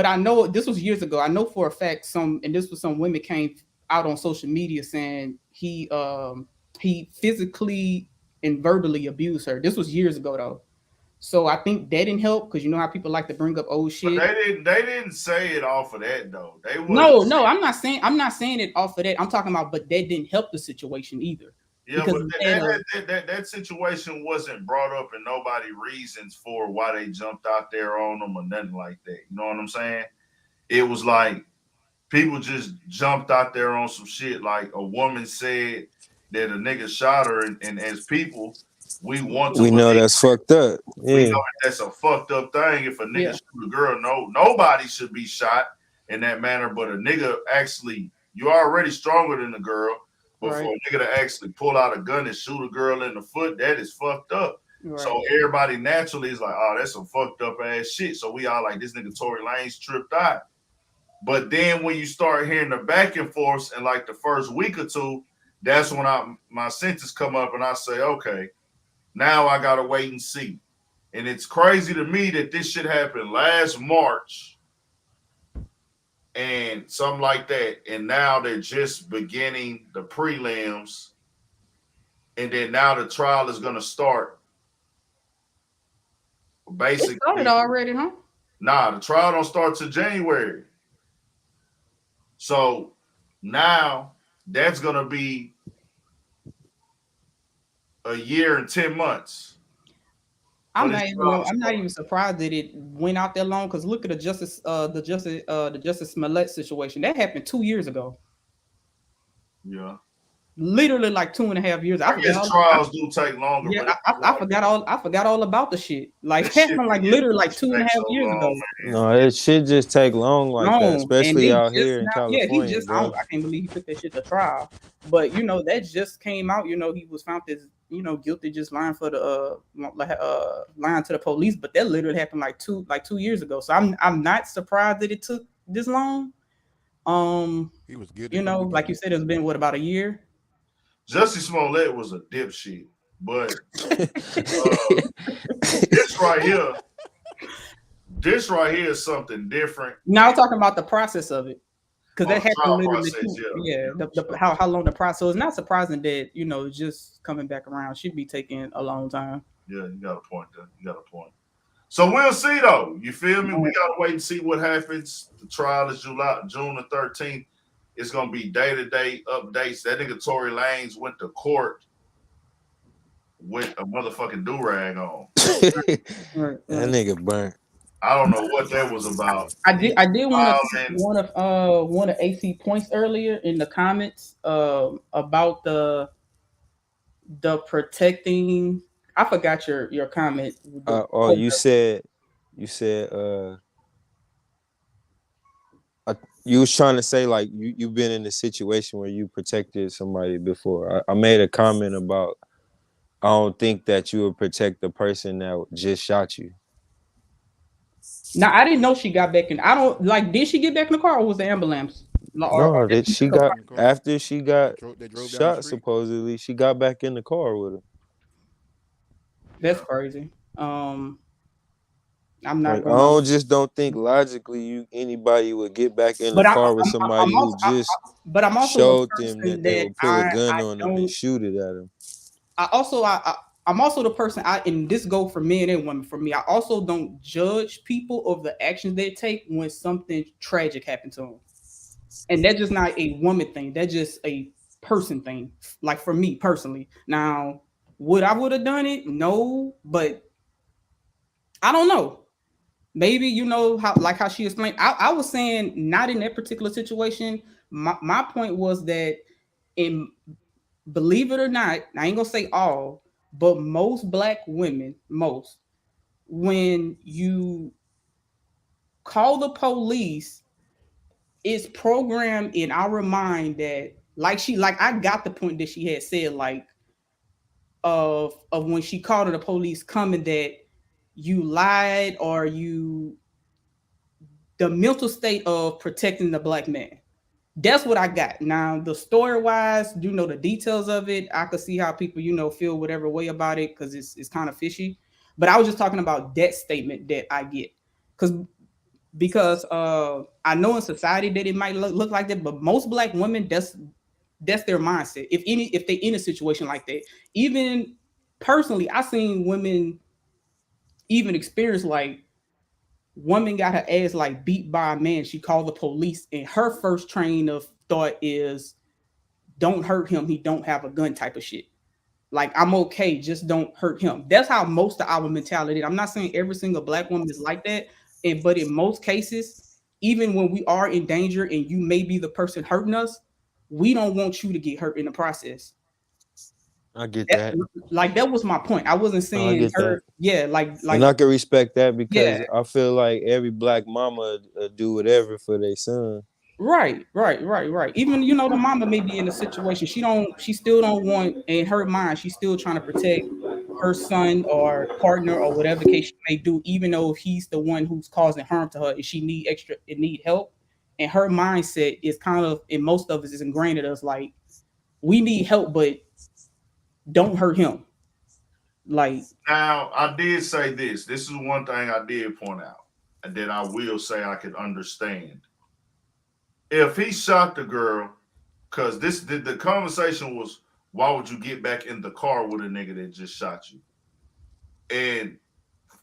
I know this was years ago. I know for a fact some women came out on social media saying he physically and verbally abused her. This was years ago though. So I think that didn't help because you know how people like to bring up old shit. But they didn't say it off of that though. No, I'm not saying it off of that. I'm talking about, but that didn't help the situation either. Yeah, but that situation wasn't brought up and nobody reasons for why they jumped out there on them or nothing like that. You know what I'm saying? It was like people just jumped out there on some shit. Like a woman said that a nigga shot her, and as people, we know that's fucked up. Yeah. We know that's a fucked up thing. If a nigga shoot a girl, nobody should be shot in that manner. But a nigga actually, you're already stronger than the girl. But for a nigga to actually pull out a gun and shoot a girl in the foot, that is fucked up. Right. So everybody naturally is like, oh, that's some fucked up ass shit. So we all like, this nigga Tory Lanez tripped out. But then when you start hearing the back and forth in like the first week or two, that's when my senses come up and I say, okay, now I gotta wait and see. And it's crazy to me that this shit happened last March and something like that. And now they're just beginning the prelims. And then now the trial is gonna start. Basically, it started already, huh? Nah, the trial don't start till January. So now that's gonna be a year and 10 months. I'm not even surprised that it went out that long because look at the Jussie Smollett situation. That happened 2 years ago. Yeah. Literally like 2.5 years. I guess trials do take longer. Yeah, I forgot all about the shit. Like it happened like literally like 2.5 years ago. No, it should just take long like that, especially out here in California. Yeah, he just I can't believe he took that shit to trial. But you know, that just came out. You know, he was found as guilty just lying for the lying to the police. But that literally happened like 2 years ago. So I'm not surprised that it took this long. He was good. Like you said, it's been about a year. Jussie Smollett was a dipshit, but this right here is something different. Now I'm talking about the process of it, because that happened literally. How long the process? So it's not surprising that just coming back around should be taking a long time. Yeah, you got a point there. You got a point. So we'll see though. You feel me? We gotta wait and see what happens. The trial is June the 13th. It's gonna be day-to-day updates. That nigga Tory Lanez went to court with a motherfucking do-rag on. That nigga burnt. I don't know what that was about. I did want to one of AC points earlier in the comments about the protecting. I forgot your comment. You said You was trying to say like you've been in a situation where you protected somebody before. I made a comment about I don't think that you would protect the person that just shot you. Now I didn't know she got back in. I don't like. Did she get back in the car or was the ambulance? No, that she got after she got They drove down the shot. street. Supposedly, she got back in the car with her. That's crazy. I'm not Like, I gonna. don't think logically anybody would get back in the But car with somebody who just but I'm also showed the them person that they that would pull a gun I on them and don't. shoot it at them. I'm also the person and this go for men and women. For me, I also don't judge people of the actions they take when something tragic happens to them, and that's just not a woman thing. That's just a person thing. Like for me personally, now would have done it? No, but I don't know. Maybe how she explained. I was saying not in that particular situation. My point was that in believe it or not, I ain't gonna say all, but most black women, when you call the police, it's programmed in our mind that like I got the point that she had said like of when she called the police coming that you lied or the mental state of protecting the black man. That's what I got. Now, the story wise, the details of it. I could see how people, feel whatever way about it because it's kind of fishy. But I was just talking about that statement that I get because I know in society that it might look like that, but most black women, that's their mindset. If they in a situation like that, even personally, I seen women even experience like woman got her ass like beat by a man. She called the police, and her first train of thought is, "Don't hurt him. He don't have a gun." Type of shit. Like I'm okay, just don't hurt him. That's how most of our mentality. I'm not saying every single black woman is like that, but in most cases, even when we are in danger and you may be the person hurting us, we don't want you to get hurt in the process. I get that. Like that was my point. I wasn't saying I get her. that. Yeah, like and I can respect that because yeah. I feel like every black mama do whatever for their son. Right. Even the mama may be in a situation she still don't want in her mind. She's still trying to protect her son or partner or whatever the case she may do, even though he's the one who's causing harm to her and she need help. And her mindset is kind of, in most of us, is ingrained in us like we need help, but don't hurt him. Like now, I did say this. This is one thing I did point out that I will say I could understand. If he shot the girl, because the conversation was, why would you get back in the car with a nigga that just shot you? And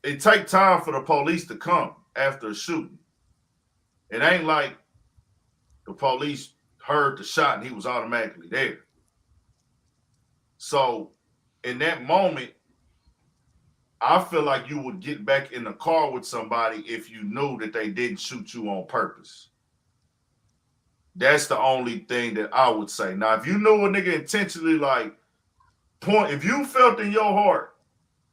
it take time for the police to come after a shooting. It ain't like the police heard the shot and he was automatically there. So in that moment, I feel like you would get back in the car with somebody if you knew that they didn't shoot you on purpose. That's the only thing that I would say. Now, if you knew a nigga intentionally if you felt in your heart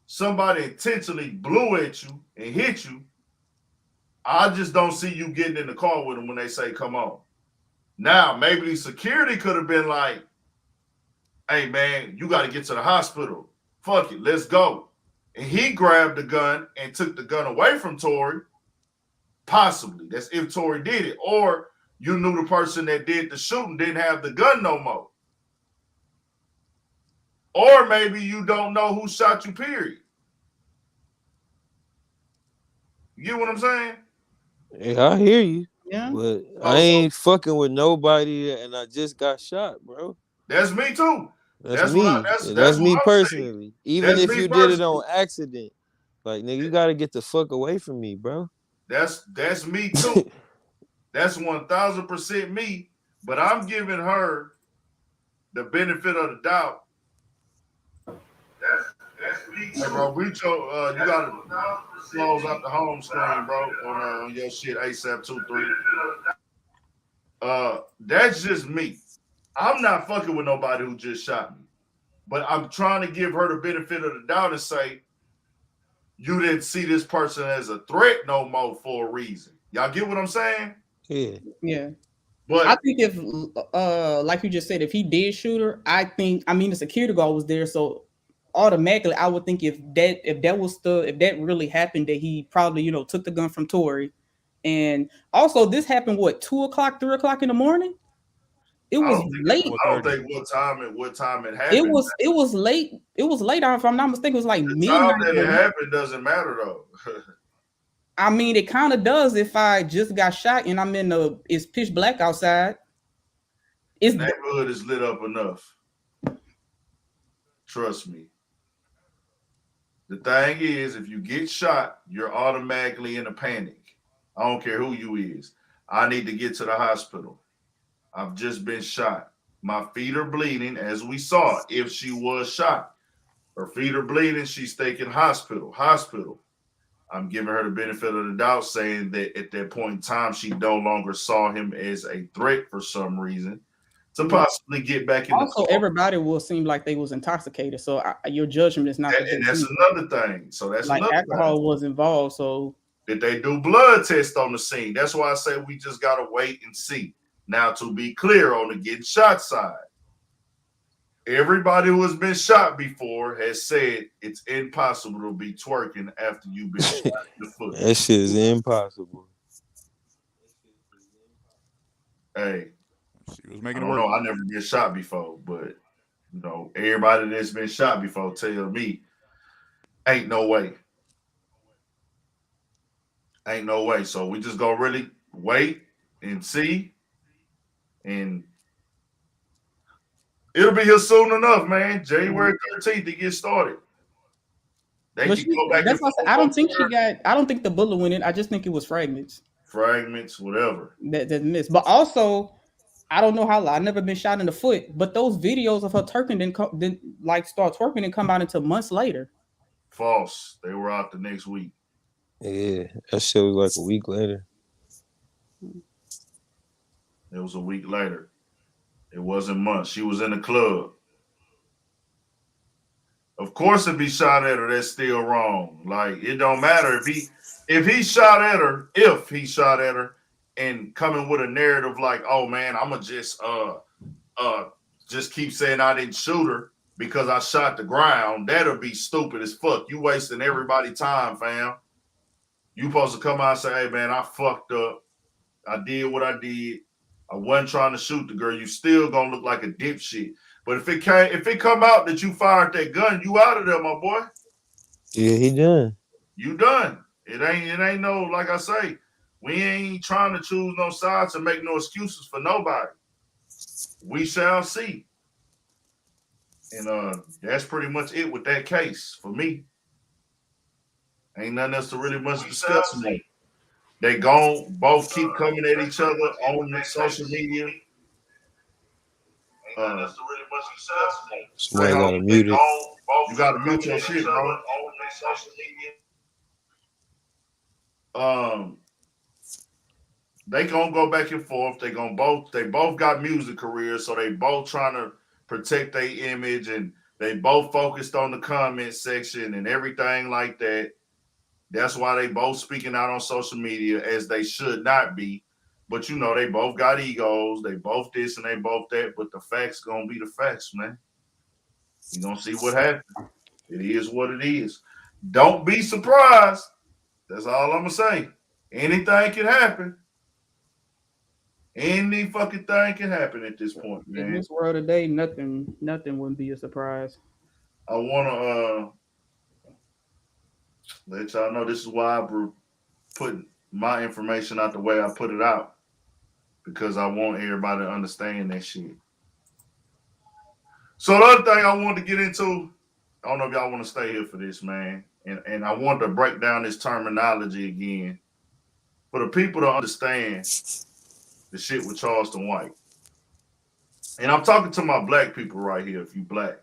somebody intentionally blew at you and hit you, I just don't see you getting in the car with them when they say, come on. Now, maybe security could have been like, hey, man, you got to get to the hospital. Fuck it, let's go. And he grabbed the gun and took the gun away from Tory. Possibly. That's if Tory did it. Or you knew the person that did the shooting didn't have the gun no more. Or maybe you don't know who shot you, period. You get what I'm saying? Yeah, I hear you. Yeah. But I ain't fucking with nobody and I just got shot, bro. That's me too. That's me. That's me personally. Even if you did it on accident. Like, nigga, you gotta get the fuck away from me, bro. That's me too. That's 1000% me. But I'm giving her the benefit of the doubt. That's me too. Hey, bro, you gotta close out the home screen, bro, on your shit ASAP 2-3. That's just me. I'm not fucking with nobody who just shot me. But I'm trying to give her the benefit of the doubt and say, you didn't see this person as a threat no more for a reason. Y'all get what I'm saying? Yeah. Yeah. But I think if like you just said, if he did shoot her, the security guard was there, so automatically I would think if that really happened, that he probably, took the gun from Tory. And also this happened 2:00, 3:00 in the morning? It I was don't think late. I don't think what time it It happened. was late. It was late. If I'm not mistaken, it was like The midnight. time that it happened doesn't matter though. I mean, it kind of does if I just got shot and it's pitch black outside. The neighborhood is lit up enough. Trust me. The thing is, if you get shot, you're automatically in a panic. I don't care who you is. I need to get to the hospital. I've just been shot. My feet are bleeding, as we saw. If she was shot, her feet are bleeding. She's taken hospital. I'm giving her the benefit of the doubt, saying that at that point in time, she no longer saw him as a threat for some reason to possibly get back in. Also, everybody will seem like they was intoxicated, so your judgment is not. And that's another thing. So that's like another alcohol thing. was involved. So did they do blood test on the scene? That's why I say we just gotta wait and see. Now, to be clear on the getting shot side, everybody who has been shot before has said it's impossible to be twerking after you've been shot in the foot. That shit is impossible. Hey, she was making I it don't work. know. I never been shot before, but everybody that's been shot before tell me, ain't no way. Ain't no way. So we just gonna really wait and see. And it'll be here soon enough, man. January 13th to get started. They can go back. That's what I don't think she got. I don't think the bullet went in. I just think it was fragments. Fragments, whatever. That missed. But also, I don't know how. I've never been shot in the foot. But those videos of her twerking didn't start twerking and come out until months later. False. They were out the next week. Yeah, that shit was like a week later. It was a week later. It wasn't months. She was in the club. Of course, if he shot at her, that's still wrong. Like, it don't matter if he shot at her, and coming with a narrative like, oh man, I'ma just keep saying I didn't shoot her because I shot the ground. That'll be stupid as fuck. You wasting everybody's time, fam. You supposed to come out and say, hey man, I fucked up. I did what I did. I wasn't trying to shoot the girl. You still gonna look like a dipshit. But if it come out that you fired that gun, you out of there, my boy. Yeah, he done. You done. It ain't no, like I say, we ain't trying to choose no sides and make no excuses for nobody. We shall see. And that's pretty much it with that case for me. Ain't nothing else to really much discuss. They gon' both keep coming at each other on social media. Somebody gotta mute it. You gotta mute your shit, bro. They gonna go back and forth. They both got music careers, so they both trying to protect their image, and they both focused on the comment section and everything like that. That's why they both speaking out on social media, as they should not be. But they both got egos. They both this and they both that. But the facts gonna be the facts, man. You gonna see what happens. It is what it is. Don't be surprised. That's all I'm gonna say. Anything can happen. Any fucking thing can happen at this point, man. In this world today, nothing wouldn't be a surprise. I wanna let y'all know this is why I put my information out the way I put it out, because I want everybody to understand that shit. So the other thing I wanted to get into, I don't know if y'all want to stay here for this, man, and I want to break down this terminology again for the people to understand the shit with Charleston White. And I'm talking to my black people right here, if you black.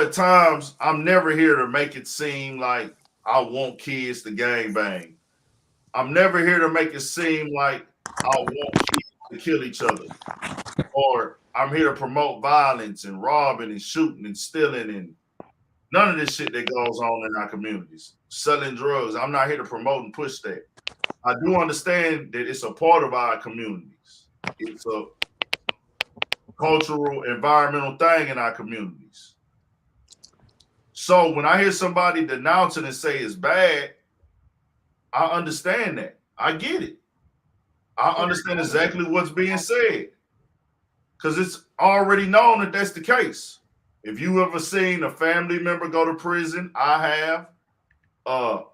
At times, I'm never here to make it seem like I want kids to gangbang. I'm never here to make it seem like I want kids to kill each other. Or I'm here to promote violence and robbing and shooting and stealing and none of this shit that goes on in our communities. Selling drugs. I'm not here to promote and push that. I do understand that it's a part of our communities. It's a cultural, environmental thing in our communities. So when I hear somebody denounce it and say it's bad, I understand that. I get it. I understand exactly what's being said because it's already known that that's the case. If you ever seen a family member go to prison, I have.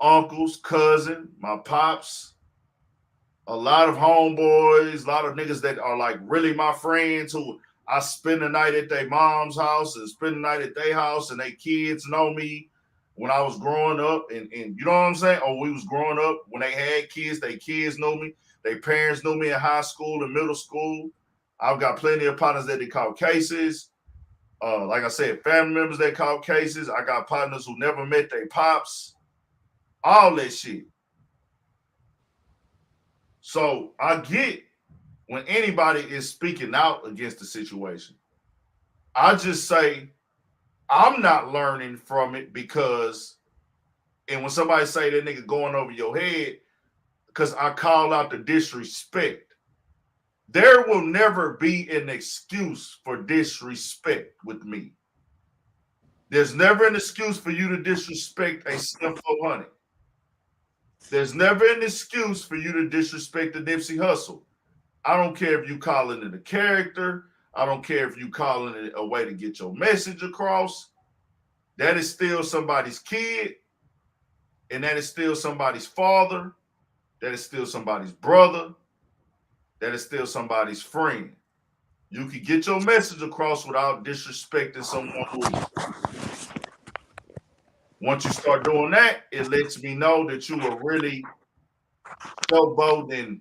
Uncles, cousin, my pops, a lot of homeboys, a lot of niggas that are like really my friends who I spend the night at their mom's house and spend the night at their house, and they kids know me when I was growing up, and you know what I'm saying? Or we was growing up when they had kids, their kids knew me, their parents knew me in high school and middle school. I've got plenty of partners that they caught cases. Like I said, family members that caught cases. I got partners who never met their pops. All that shit. So I get when anybody is speaking out against the situation. I just say I'm not learning from it because, and when somebody say that nigga going over your head, because I call out the disrespect. There will never be an excuse for disrespect with me. There's never an excuse for you to disrespect a Slim 400. There's never an excuse for you to disrespect the Nipsey Hussle. I don't care if you calling it a character. I don't care if you calling it a way to get your message across. That is still somebody's kid, and that is still somebody's father. That is still somebody's brother. That is still somebody's friend. You can get your message across without disrespecting someone who is. Once you start doing that, it lets me know that you are really showboating, and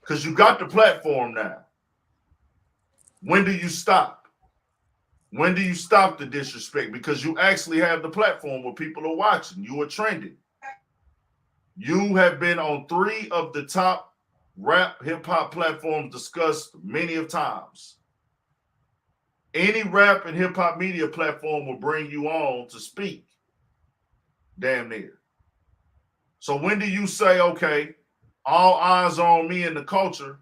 because you got the platform now. When do you stop? When do you stop the disrespect? Because you actually have the platform where people are watching. You are trending. You have been on 3 of the top rap hip-hop platforms discussed many of times. Any rap and hip-hop media platform will bring you on to speak. Damn near. So when do you say, okay, all eyes are on me in the culture?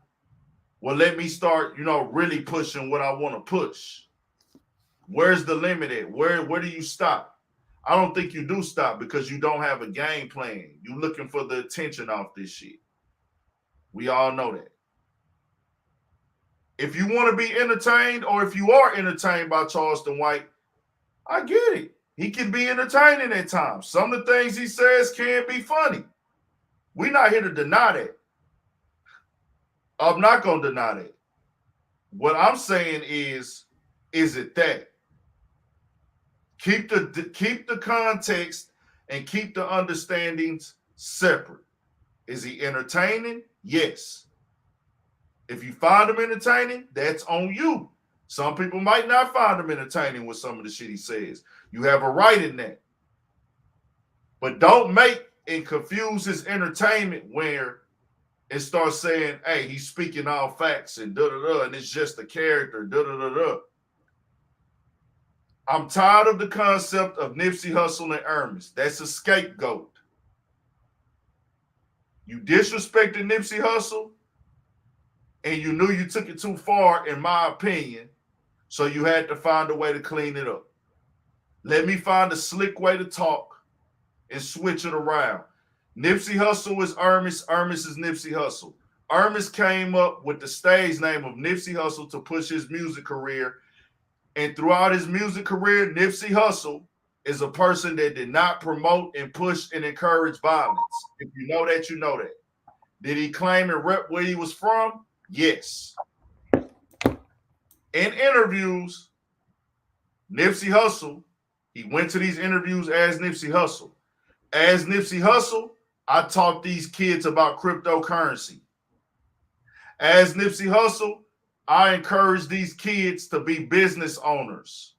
Well, let me start, really pushing what I want to push. Where's the limit at? Where do you stop? I don't think you do stop because you don't have a game plan. You're looking for the attention off this shit. We all know that. If you want to be entertained, or if you are entertained by Charleston White, I get it. He can be entertaining at times. Some of the things he says can be funny. We're not here to deny that. I'm not going to deny that. What I'm saying is it that? Keep the context and keep the understandings separate. Is he entertaining? Yes. If you find him entertaining, that's on you. Some people might not find him entertaining with some of the shit he says. You have a right in that. But don't make and confuse his entertainment where it starts saying, hey, he's speaking all facts and da-da-da, and it's just a character, da-da-da-da. I'm tired of the concept of Nipsey Hussle and Ernest. That's a scapegoat. You disrespected Nipsey Hussle, and you knew you took it too far, in my opinion, so you had to find a way to clean it up. Let me find a slick way to talk and switch it around. Nipsey Hussle is Ernest. Ernest is Nipsey Hussle. Ernest came up with the stage name of Nipsey Hussle to push his music career. And throughout his music career, Nipsey Hussle is a person that did not promote and push and encourage violence. If you know that, you know that. Did he claim and rep where he was from? Yes. In interviews, Nipsey Hussle, he went to these interviews as Nipsey Hussle. As Nipsey Hussle, I taught these kids about cryptocurrency. As Nipsey Hussle, I encourage these kids to be business owners.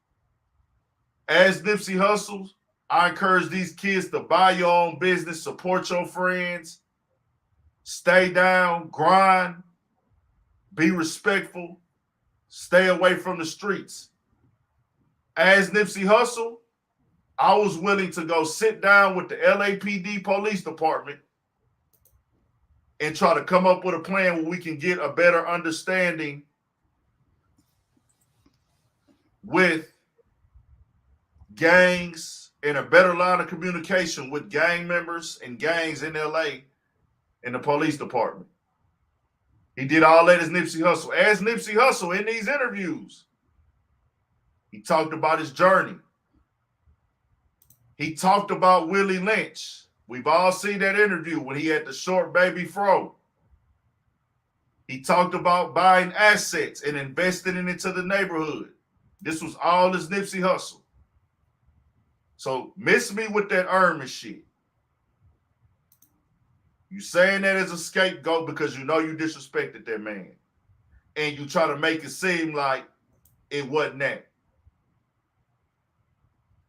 As Nipsey Hussle, I encourage these kids to buy your own business, support your friends, stay down, grind, be respectful, stay away from the streets. As Nipsey Hussle, I was willing to go sit down with the LAPD police department and try to come up with a plan where we can get a better understanding with gangs and a better line of communication with gang members and gangs in LA in the police department. He did all that as Nipsey Hussle. As Nipsey Hussle in these interviews, he talked about his journey. He talked about Willie Lynch. We've all seen that interview when he had the short baby fro. He talked about buying assets and investing it into the neighborhood. This was all his Nipsey Hussle. So miss me with that Irma shit. You saying that as a scapegoat because you know you disrespected that man. And you try to make it seem like it wasn't that.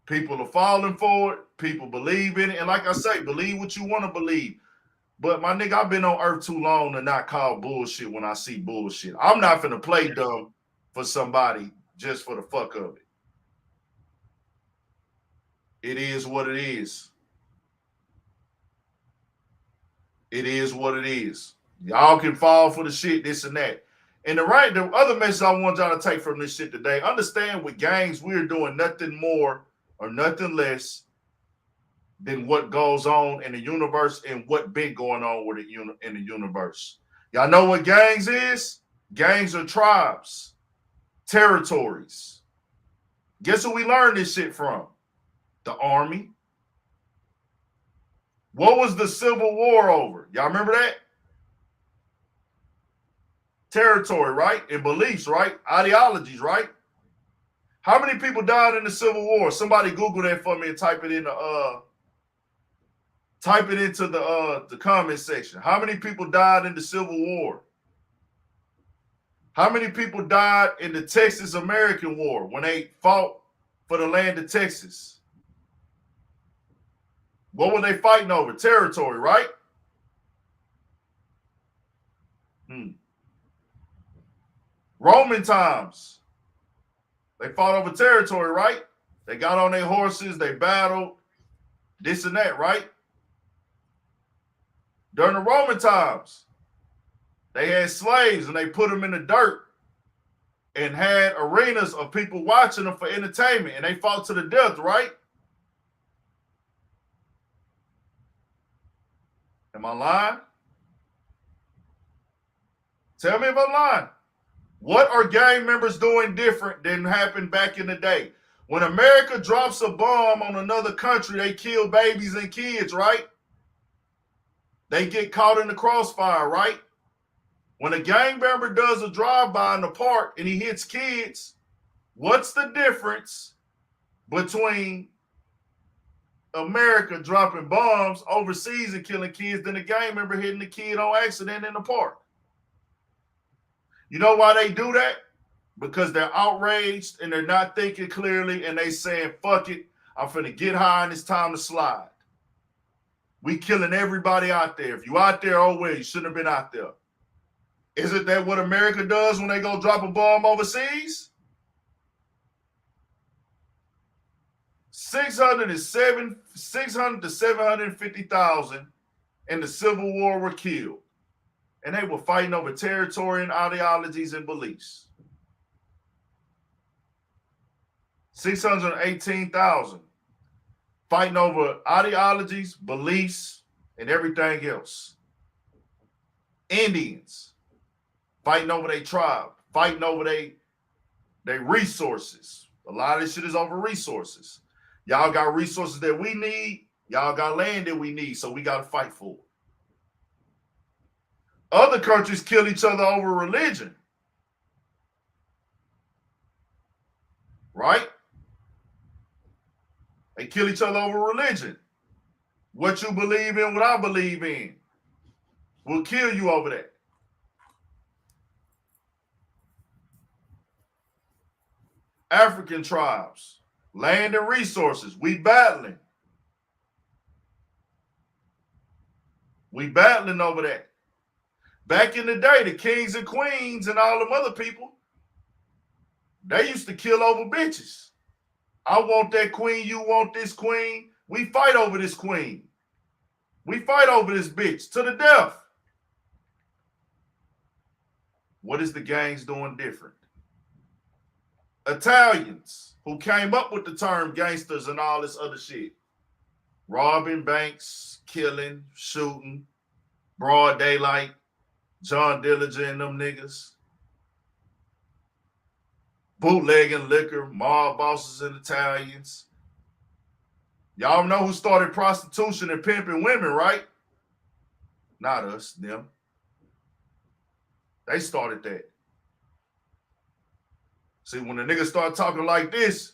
People are falling for it. People believe in it. And like I say, believe what you want to believe. But my nigga, I've been on earth too long to not call bullshit when I see bullshit. I'm not finna play dumb for somebody just for the fuck of it. It is what it is. It is what it is. Y'all can fall for the shit, this and that. And the other message I want y'all to take from this shit today, understand with gangs, we're doing nothing more or nothing less than what goes on in the universe and what been going on with it in the universe. Y'all know what gangs is? Gangs are tribes, territories. Guess who we learned this shit from? The Army. What was the Civil War over? Y'all remember that? Territory, right? And beliefs, right? Ideologies, right? How many people died in the Civil War? Somebody Google that for me and type it into the comment section. How many people died in the Civil War? How many people died in the Texas American War when they fought for the land of Texas? What were they fighting over? Territory, right? Roman times. They fought over territory, right? They got on their horses, they battled, this and that, right? During the Roman times, they had slaves and they put them in the dirt and had arenas of people watching them for entertainment, and they fought to the death, right? Am I lying? Tell me if I'm lying. What are gang members doing different than happened back in the day? When America drops a bomb on another country, they kill babies and kids, right? They get caught in the crossfire, right? When a gang member does a drive-by in the park and he hits kids, what's the difference between America dropping bombs overseas and killing kids than a gang member hitting a kid on accident in the park? You know why they do that? Because they're outraged and they're not thinking clearly and they saying, fuck it, I'm finna get high and it's time to slide. We killing everybody out there. If you out there, oh well, you shouldn't have been out there. Isn't that what America does when they go drop a bomb overseas? 600 to 750,000 in the Civil War were killed. And they were fighting over territory and ideologies and beliefs. 618,000 fighting over ideologies, beliefs, and everything else. Indians fighting over their tribe, fighting over their resources. A lot of this shit is over resources. Y'all got resources that we need. Y'all got land that we need, so we got to fight for it. Other countries kill each other over religion. Right? They kill each other over religion. What you believe in, what I believe in. We'll kill you over that. African tribes, land and resources, we battling. We battling over that. Back in the day, the kings and queens and all them other people, they used to kill over bitches. I want that queen, you want this queen. We fight over this queen. We fight over this bitch to the death. What is the gangs doing different? Italians who came up with the term gangsters and all this other shit. Robbing banks, killing, shooting, broad daylight, John Dillinger and them niggas. Bootlegging liquor, mob bosses and Italians. Y'all know who started prostitution and pimping women, right? Not us, them. They started that. See, when the niggas start talking like this,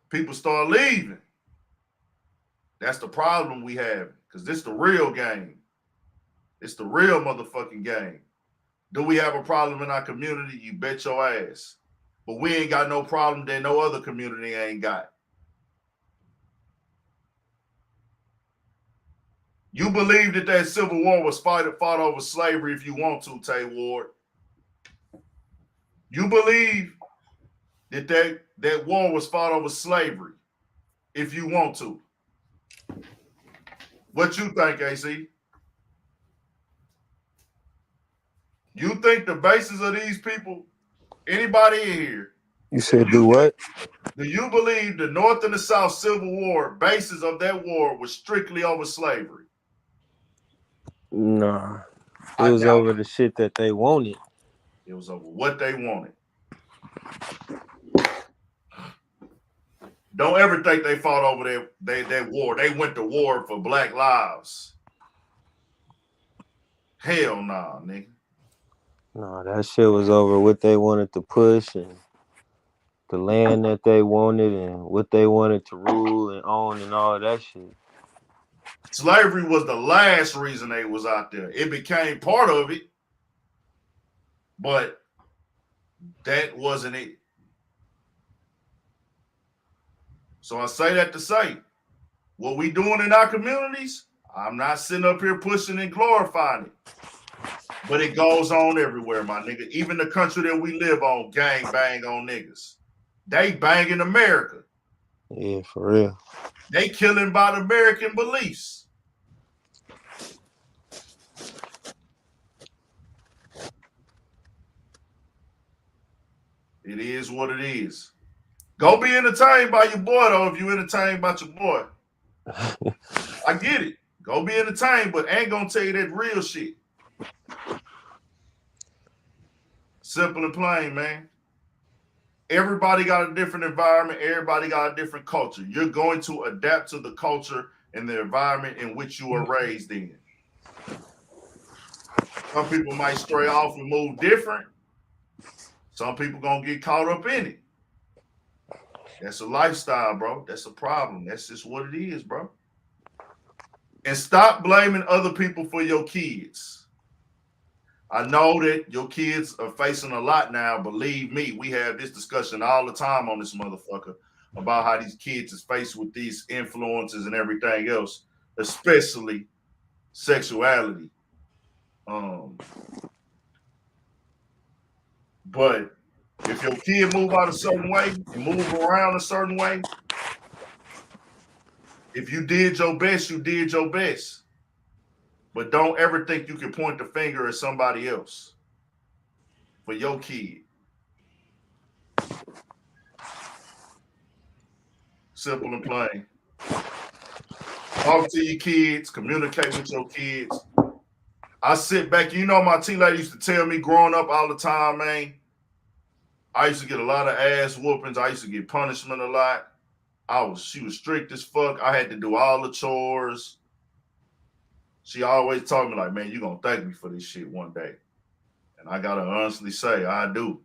people start leaving. That's the problem we have, because this the real game. It's the real motherfucking game. Do we have a problem in our community? You bet your ass. But we ain't got no problem that no other community ain't got. You believe that Civil War was fought over slavery if you want to, Tay Ward. You believe that war was fought over slavery if you want to. What you think, AC? You think the basis of these people, anybody in here? You said do what? Do you believe the North and the South Civil War, basis of that war was strictly over slavery? Nah. It was over the shit that they wanted. It was over what they wanted. Don't ever think they fought over that war. They went to war for black lives. Hell nah, nigga. No, that shit was over what they wanted to push and the land that they wanted and what they wanted to rule and own and all that shit. Slavery was the last reason they was out there. It became part of it, but that wasn't it. So I say that to say, what we doing in our communities, I'm not sitting up here pushing and glorifying it. But it goes on everywhere, my nigga. Even the country that we live on, gang bang on niggas. They bang in America. Yeah, for real. They killing by the American beliefs. It is what it is. Go be entertained by your boy, though, if you entertained by your boy. I get it. Go be entertained, but I ain't gonna tell you that real shit. Simple and plain, man. Everybody got a different environment. Everybody got a different culture. You're going to adapt to the culture and the environment in which you are raised in. Some people might stray off and move different. Some people gonna get caught up in it. That's a lifestyle, bro. That's a problem. That's just what it is, bro. And stop blaming other people for your kids. I know that your kids are facing a lot now. Believe me, we have this discussion all the time on this motherfucker about how these kids is faced with these influences and everything else, especially sexuality. But if your kid move out a certain way and move around a certain way, if you did your best, you did your best. But don't ever think you can point the finger at somebody else for your kid. Simple and plain. Talk to your kids, communicate with your kids. I sit back, you know, my T-lady used to tell me growing up all the time, man, I used to get a lot of ass whoopings. I used to get punishment a lot. She was strict as fuck. I had to do all the chores. She always told me like, man, you're going to thank me for this shit one day. And I got to honestly say, I do.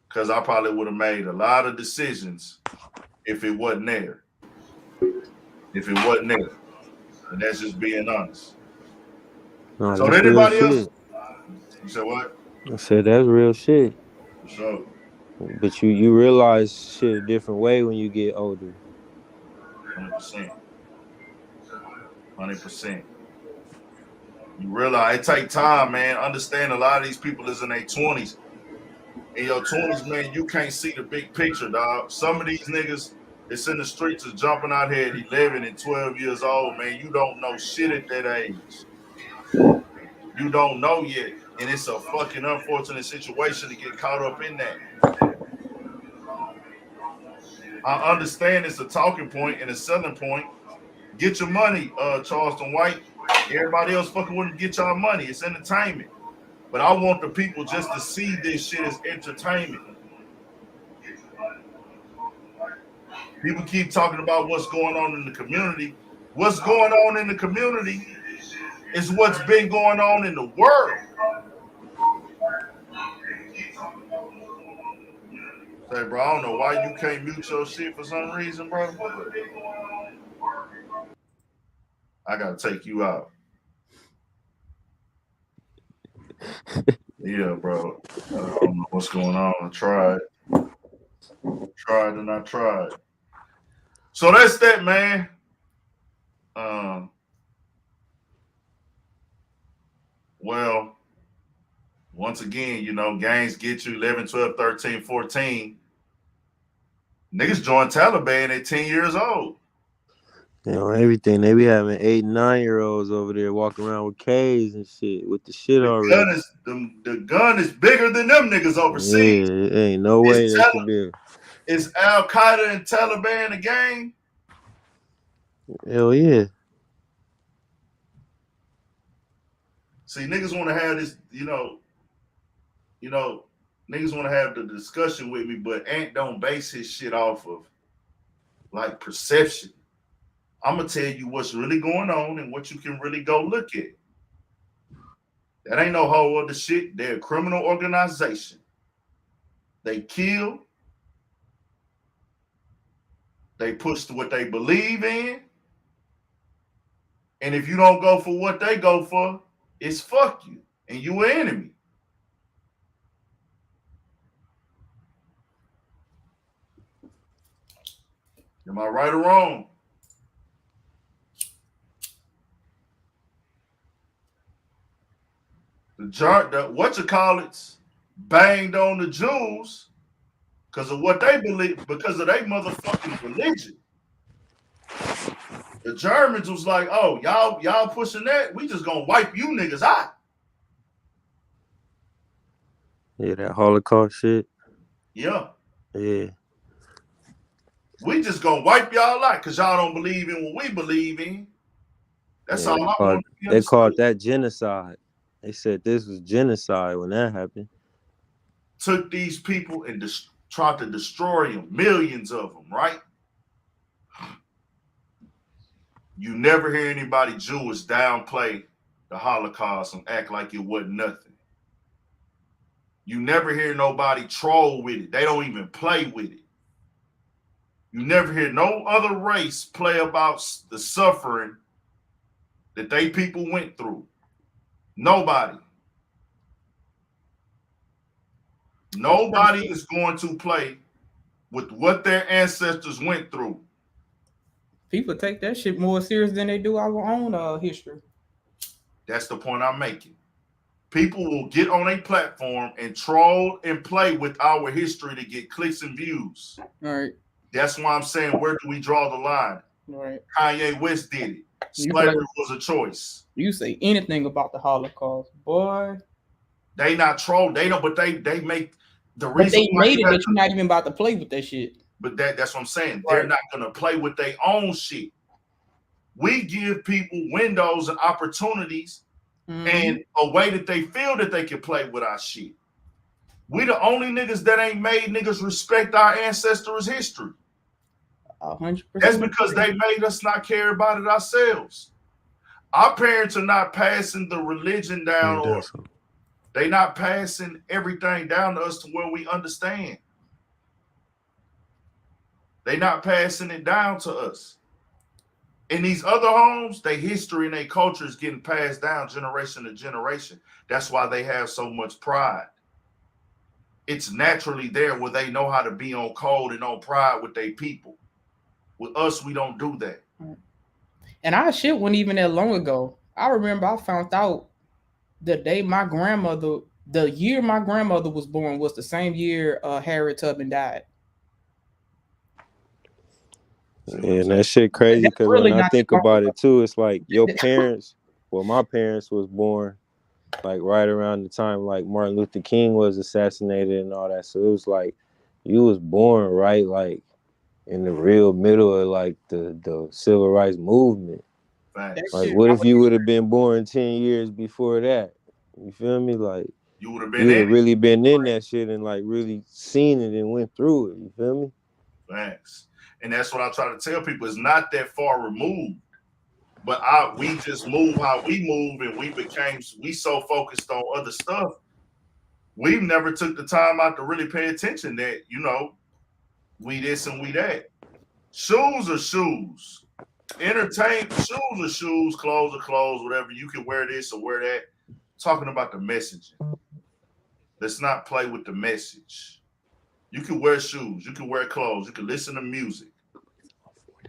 Because I probably would have made a lot of decisions if it wasn't there. If it wasn't there. And that's just being honest. No, so anybody else? You said what? I said that's real shit. For sure. But you realize shit a different way when you get older. 100%. 100%. You realize it take time, man. Understand a lot of these people is in their 20s. In your 20s, man, you can't see the big picture, dog. Some of these niggas that's in the streets is jumping out here at 11 and 12 years old, man. You don't know shit at that age. You don't know yet. And it's a fucking unfortunate situation to get caught up in that. I understand it's a talking point and a selling point. Get your money, Charleston White. Everybody else fucking wouldn't get y'all money. It's entertainment. But I want the people just to see this shit as entertainment. People keep talking about what's going on in the community. What's going on in the community is what's been going on in the world. Say, bro, I don't know why you can't mute your shit for some reason, bro. I gotta take you out. Yeah, bro. I don't know what's going on. I tried and I tried. So that's that, man. Well, once again, you know, gangs get you 11, 12, 13, 14. Niggas joined Taliban at 10 years old. You know, everything. They be having 8, 9-year-olds over there walking around with K's and shit with the shit already. The gun is bigger than them niggas overseas. Yeah, ain't no way they could be. Is Al Qaeda and Taliban a gang? Hell yeah. See, niggas want to have this, you know, niggas want to have the discussion with me, but Ant don't base his shit off of like perception. I'm gonna tell you what's really going on and what you can really go look at. That ain't no whole other shit. They're a criminal organization. They kill. They push to what they believe in. And if you don't go for what they go for, it's fuck you and you an enemy. Am I right or wrong? The whatchamacallits banged on the Jews because of what they believe, because of their motherfucking religion. The Germans was like, oh, y'all pushing that, we just gonna wipe you niggas out. Yeah, that Holocaust shit. Yeah. Yeah. We just gonna wipe y'all out because y'all don't believe in what we believe in. That's all I want. They called that genocide. They said this was genocide when that happened. Took these people and tried to destroy them, millions of them, right? You never hear anybody Jewish downplay the Holocaust and act like it wasn't nothing. You never hear nobody troll with it. They don't even play with it. You never hear no other race play about the suffering that they people went through. Nobody. Nobody is going to play with what their ancestors went through. People take that shit more serious than they do our own history. That's the point I'm making. People will get on a platform and troll and play with our history to get clicks and views. All right. That's why I'm saying, where do we draw the line? Right. Kanye West did it. Slavery was a choice. You say anything about the Holocaust, boy. They not troll. They don't, but they make the But reason they made it that you're not even about to play with that shit. But that's what I'm saying. Right. They're not gonna play with their own shit. We give people windows and opportunities and a way that they feel that they can play with our shit. We the only niggas that ain't made niggas respect our ancestors' history. 100%. That's because they made us not care about it ourselves. Our parents are not passing the religion down, or they not passing everything down to us to where we understand. They not passing it down to us. In these other homes, their history and their culture is getting passed down generation to generation. That's why they have so much pride. It's naturally there where they know how to be on code and on pride with their people. With us, we don't do that. And our shit wasn't even that long ago. I remember I found out the day the year my grandmother was born was the same year Harriet Tubman died. Yeah, and that shit crazy because really when I think about it too, it's like your parents, well, my parents was born like right around the time like Martin Luther King was assassinated and all that. So it was like you was born right like in the real middle of like the civil rights movement. Facts. Like what if you would have been born 10 years before that? You feel me? Like you would have been you would have in really been in that shit and like really seen it and went through it. You feel me? Thanks. And that's what I try to tell people. It's not that far removed, but we just move how we move, and we so focused on other stuff. We never took the time out to really pay attention that, you know, we this and we that. Shoes are shoes. Shoes are shoes, clothes are clothes, whatever. You can wear this or wear that. Talking about the messaging. Let's not play with the message. You can wear shoes, you can wear clothes, you can listen to music,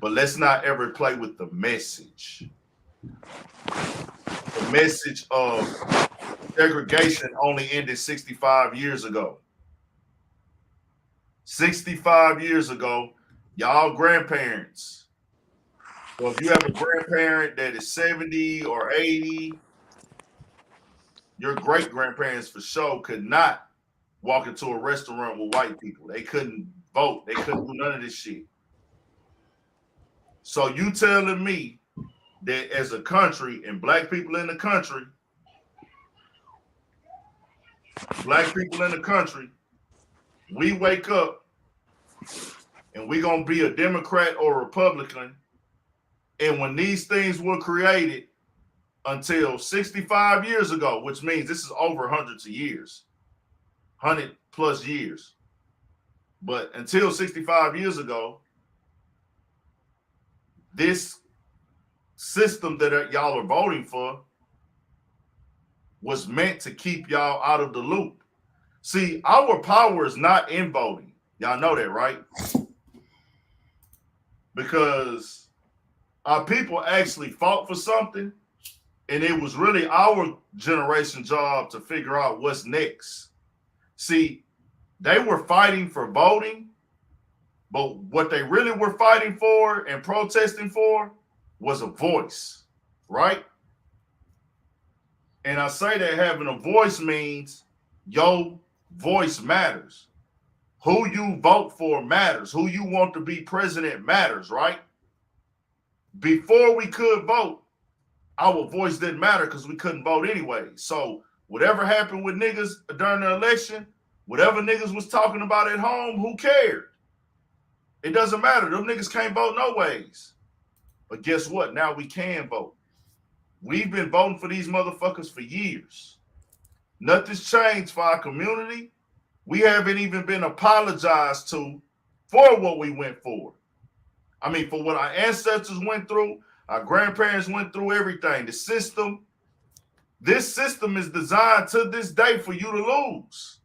but let's not ever play with the message. The message of segregation only ended 65 years ago. 65 years ago, y'all grandparents. So if you have a grandparent that is 70 or 80, your great grandparents for sure could not walk into a restaurant with white people. They couldn't vote. They couldn't do none of this shit. So you telling me that as a country and black people in the country, we wake up and we gonna be a Democrat or Republican, and when these things were created until 65 years ago, which means this is over hundreds of years, 100 plus years. But until 65 years ago, this system that y'all are voting for was meant to keep y'all out of the loop. See, our power is not in voting. Y'all know that, right? Because our people actually fought for something, and it was really our generation's job to figure out what's next. See, they were fighting for voting, but what they really were fighting for and protesting for was a voice, right? And I say that having a voice means your voice matters. Who you vote for matters. Who you want to be president matters, right? Before we could vote, our voice didn't matter because we couldn't vote anyway. So whatever happened with niggas during the election, whatever niggas was talking about at home, who cared? It doesn't matter. Them niggas can't vote no ways. But guess what? Now we can vote. We've been voting for these motherfuckers for years. Nothing's changed for our community. We haven't even been apologized to for what we went for. I mean, for what our ancestors went through, our grandparents went through, everything. The system, this system is designed to this day for you to lose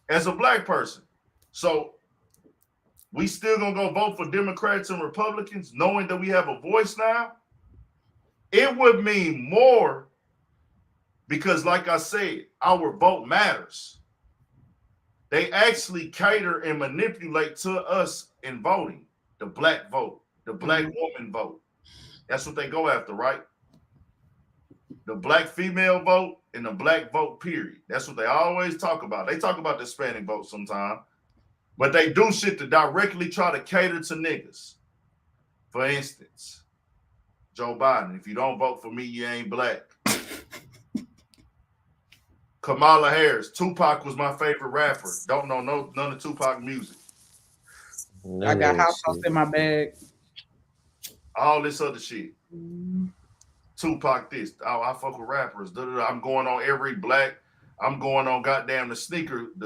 as a black person. So we still gonna go vote for Democrats and Republicans knowing that we have a voice now? It would mean more because, like I said, our vote matters. They actually cater and manipulate to us in voting. The black vote, the black woman vote. That's what they go after, right? The black female vote and the black vote, period. That's what they always talk about. They talk about the Hispanic vote sometimes, but they do shit to directly try to cater to niggas. For instance, Joe Biden, if you don't vote for me, you ain't black. Kamala Harris, Tupac was my favorite rapper. Don't know none of Tupac music. I got house sauce in my bag. All this other shit. Tupac this. Oh, I fuck with rappers. I'm going on every black. I'm going on goddamn the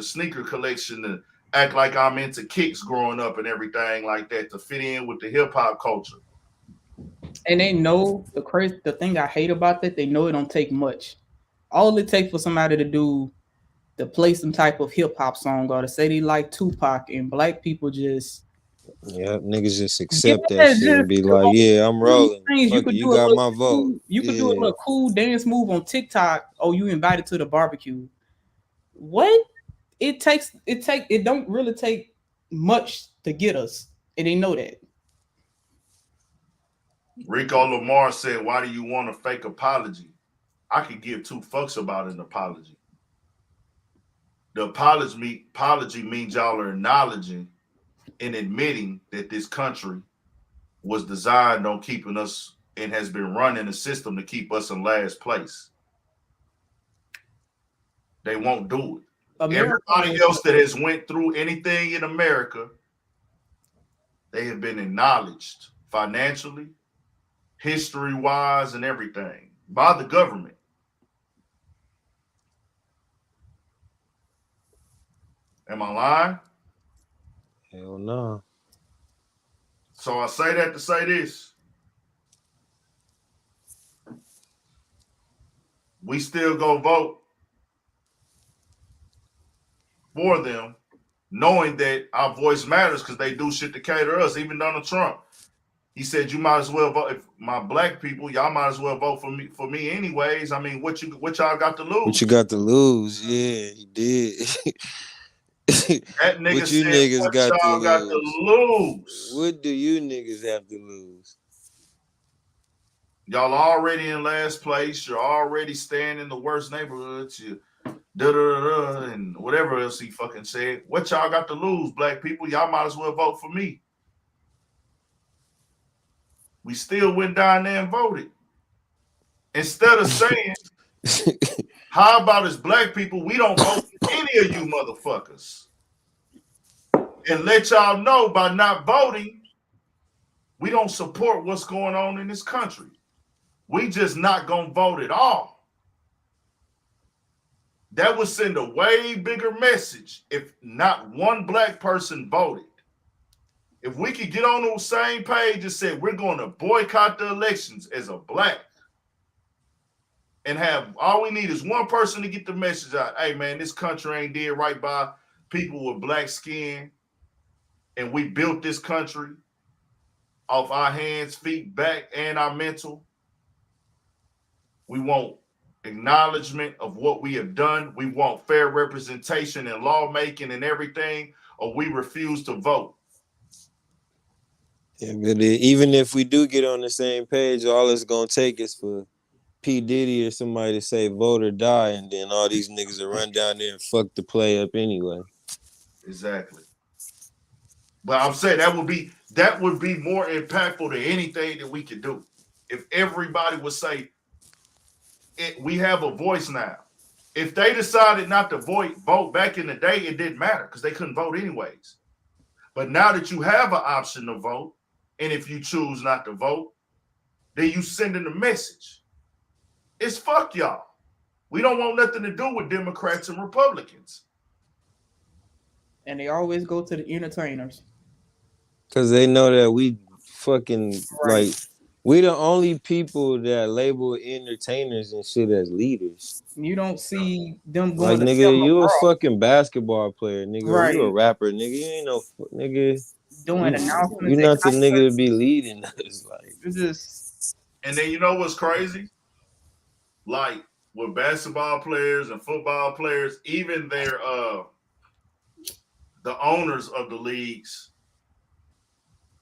sneaker collection to act like I'm into kicks growing up and everything like that to fit in with the hip hop culture. And they know the thing I hate about that, they know it don't take much. All it takes for somebody to play some type of hip hop song or to say they like Tupac, and black people just niggas just accept that shit and be like, yeah, I'm rolling. You got my vote. You could do a little cool dance move on TikTok. Oh, you invited to the barbecue. What? It don't really take much to get us, and they know that. Rico Lamar said, why do you want a fake apology? I could give two fucks about an apology. The apology means y'all are acknowledging and admitting that this country was designed on keeping us and has been running a system to keep us in last place. They won't do it. Everybody else that has went through anything in America, they have been acknowledged financially, history-wise, and everything by the government. Am I lying? Hell no. So I say that to say this. We still go vote for them, knowing that our voice matters because they do shit to cater us. Even Donald Trump, he said, "You might as well vote. If my black people, y'all might as well vote for me anyways. I mean, what y'all got to lose? What you got to lose? Yeah, he did. That nigga what you said, niggas what got y'all to got to lose? What do you niggas have to lose? Y'all already in last place. You're already staying in the worst neighborhoods. You da-da-da-da, and whatever else he fucking said. What y'all got to lose, black people? Y'all might as well vote for me." We still went down there and voted. Instead of saying, how about as black people, we don't vote for any of you motherfuckers. And let y'all know by not voting, we don't support what's going on in this country. We just not gonna vote at all. That would send a way bigger message if not one black person voted. If we could get on the same page and say we're going to boycott the elections as a black and have all we need is one person to get the message out. Hey man, this country ain't did right by people with black skin, and we built this country off our hands, feet, back, and our mental. We want acknowledgement of what we have done. We want fair representation in lawmaking and everything, or we refuse to vote. Yeah, but even if we do get on the same page, all it's gonna take is for P. Diddy or somebody to say vote or die, and then all these niggas will run down there and fuck the play up anyway. Exactly. But I'm saying that would be more impactful than anything that we could do. If everybody would say, we have a voice now. If they decided not to vote back in the day, it didn't matter because they couldn't vote anyways. But now that you have an option to vote, and if you choose not to vote, then you sending a message. It's fuck y'all. We don't want nothing to do with Democrats and Republicans. And they always go to the entertainers. Because they know that we fucking, like, we the only people that label entertainers and shit as leaders. You don't see them going like, to nigga, you a fucking basketball player, nigga. Right. You a rapper, nigga. You ain't no, nigga. Doing announcements. You're not the nigga to be leading us. Like, it's just. And then you know what's crazy? Like, with basketball players and football players, even their the owners of the leagues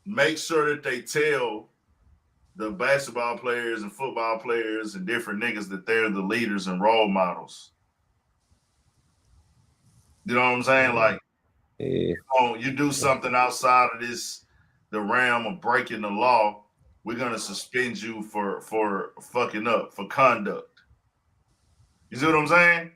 make sure that they tell the basketball players and football players and different niggas that they're the leaders and role models. You know what I'm saying? Like, you do something outside of the realm of breaking the law, we're gonna suspend you for fucking up, for conduct. You see what I'm saying?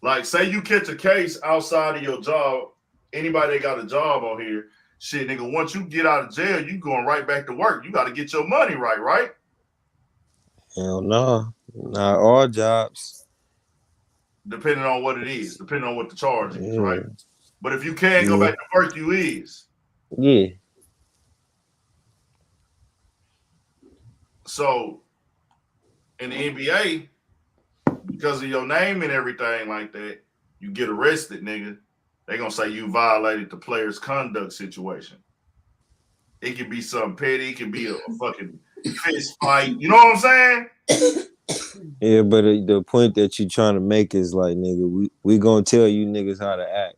Like, say you catch a case outside of your job, anybody that got a job on here, shit, nigga, once you get out of jail, you going right back to work. You got to get your money right? Hell no. Not all jobs. Depending on what it is, depending on what the charge is, right? But if you can't go back to work, you is. Yeah. So, in the NBA, because of your name and everything like that, you get arrested, nigga. They're going to say you violated the player's conduct situation. It could be something petty. It could be a fucking fist fight. You know what I'm saying? Yeah, but the point that you're trying to make is like, nigga, we going to tell you niggas how to act.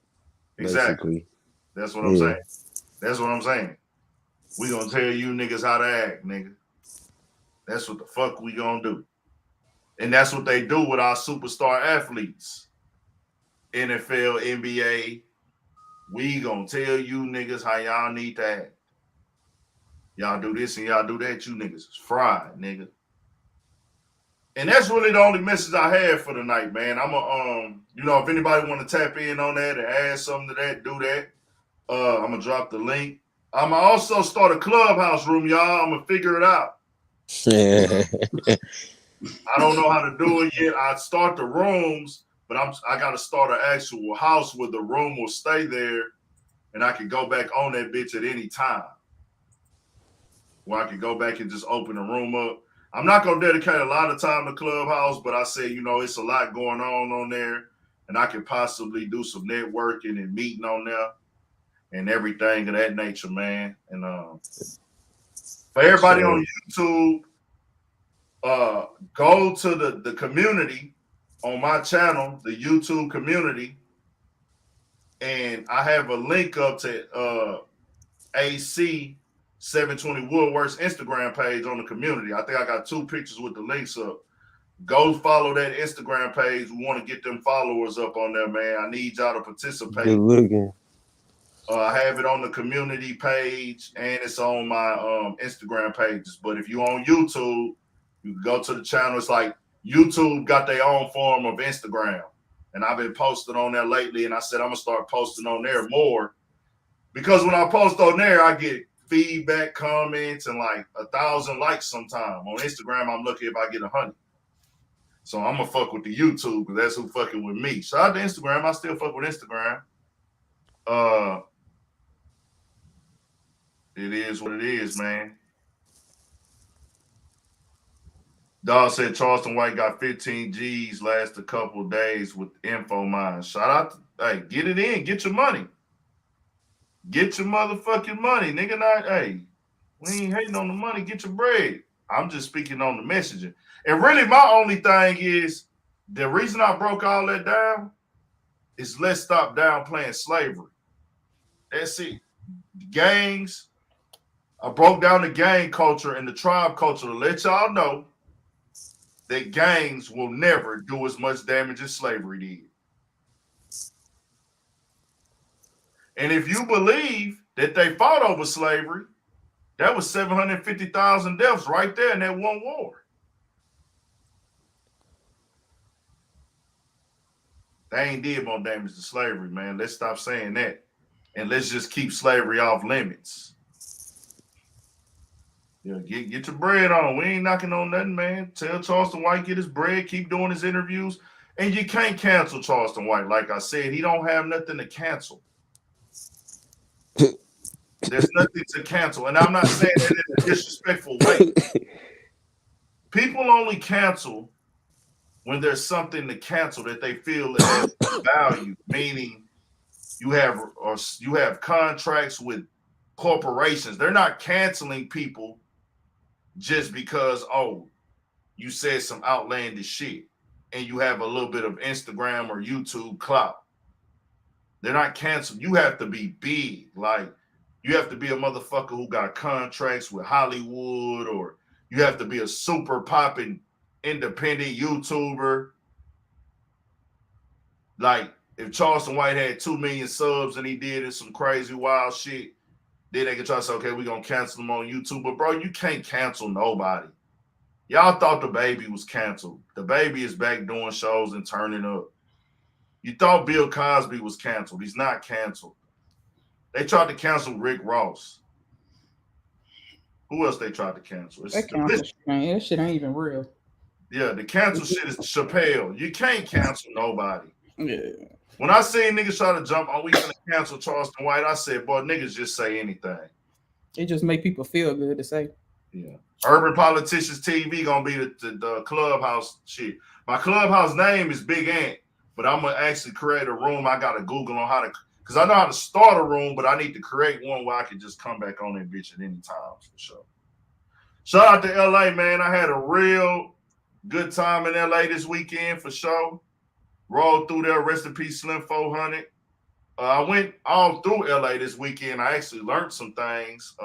Exactly. Basically. That's what I'm saying. That's what I'm saying. We going to tell you niggas how to act, nigga. That's what the fuck we going to do. And that's what they do with our superstar athletes. NFL, NBA. We gonna tell you niggas how y'all need to act. Y'all do this and y'all do that, you niggas is fried, nigga. And that's really the only message I have for tonight, man. I'm if anybody want to tap in on that and add something to that, do that. I'm gonna drop the link. I'm gonna also start a clubhouse room, y'all. I'm gonna figure it out. I don't know how to do it yet. I start the rooms, but I gotta start an actual house where the room will stay there, and I can go back on that bitch at any time. Where I can go back and just open the room up. I'm not gonna dedicate a lot of time to Clubhouse, but I say, it's a lot going on there, and I can possibly do some networking and meeting on there and everything of that nature, man. And for everybody on YouTube, go to the community on my channel, the YouTube community, and I have a link up to AC 720 Woodworks Instagram page on the community. I think I got 2 pictures with the links up. Go follow that Instagram page. We want to get them followers up on there, man. I need y'all to participate. Good looking. I have it on the community page and it's on my Instagram pages. But if you're on YouTube, you can go to the channel. It's like YouTube got their own form of Instagram. And I've been posting on there lately. And I said I'm going to start posting on there more. Because when I post on there, I get feedback, comments, and like 1,000 likes sometime. On Instagram, I'm lucky if I get 100. So I'm going to fuck with the YouTube because that's who fucking with me. Shout out to Instagram. I still fuck with Instagram. It is what it is, man. Dawg said Charleston White got 15 G's last a couple of days with Info Mine. Shout out hey, get it in. Get your money. Get your motherfucking money, nigga. We ain't hating on the money. Get your bread. I'm just speaking on the messaging. And really, my only thing is the reason I broke all that down is let's stop downplaying slavery. That's it. The gangs. I broke down the gang culture and the tribe culture to let y'all know that gangs will never do as much damage as slavery did. And if you believe that they fought over slavery, that was 750,000 deaths right there in that one war. They ain't did more damage to slavery, man. Let's stop saying that. And let's just keep slavery off limits. Yeah, get your bread on. We ain't knocking on nothing, man. Tell Charleston White get his bread, keep doing his interviews. And you can't cancel Charleston White. Like I said, he don't have nothing to cancel. There's nothing to cancel. And I'm not saying that in a disrespectful way. People only cancel when there's something to cancel that they feel has value, meaning you have contracts with corporations. They're not canceling people just because, you said some outlandish shit and you have a little bit of Instagram or YouTube clout. They're not canceled. You have to be big. Like, you have to be a motherfucker who got contracts with Hollywood, or you have to be a super popping independent YouTuber. Like, if Charleston White had 2 million subs and he did some crazy wild shit, then they can try to say, okay, we're going to cancel him on YouTube. But, bro, you can't cancel nobody. Y'all thought the baby was canceled. The baby is back doing shows and turning up. You thought Bill Cosby was canceled. He's not canceled. They tried to cancel Rick Ross. Who else they tried to cancel? That shit ain't even real. Yeah, the cancel shit is Chappelle. You can't cancel nobody. Yeah. When I seen niggas try to jump on, we gonna cancel Charleston White, I said, boy, niggas just say anything. It just make people feel good to say. Yeah. Urban Politicians TV gonna be the clubhouse shit. My clubhouse name is Big Ant, but I'm gonna actually create a room. I gotta Google on how to, because I know how to start a room, but I need to create one where I can just come back on that bitch at any time for sure. Shout out to LA, man. I had a real good time in LA this weekend for sure. Rolled through there. Rest in peace, Slim 400. I went all through LA this weekend. I actually learned some things.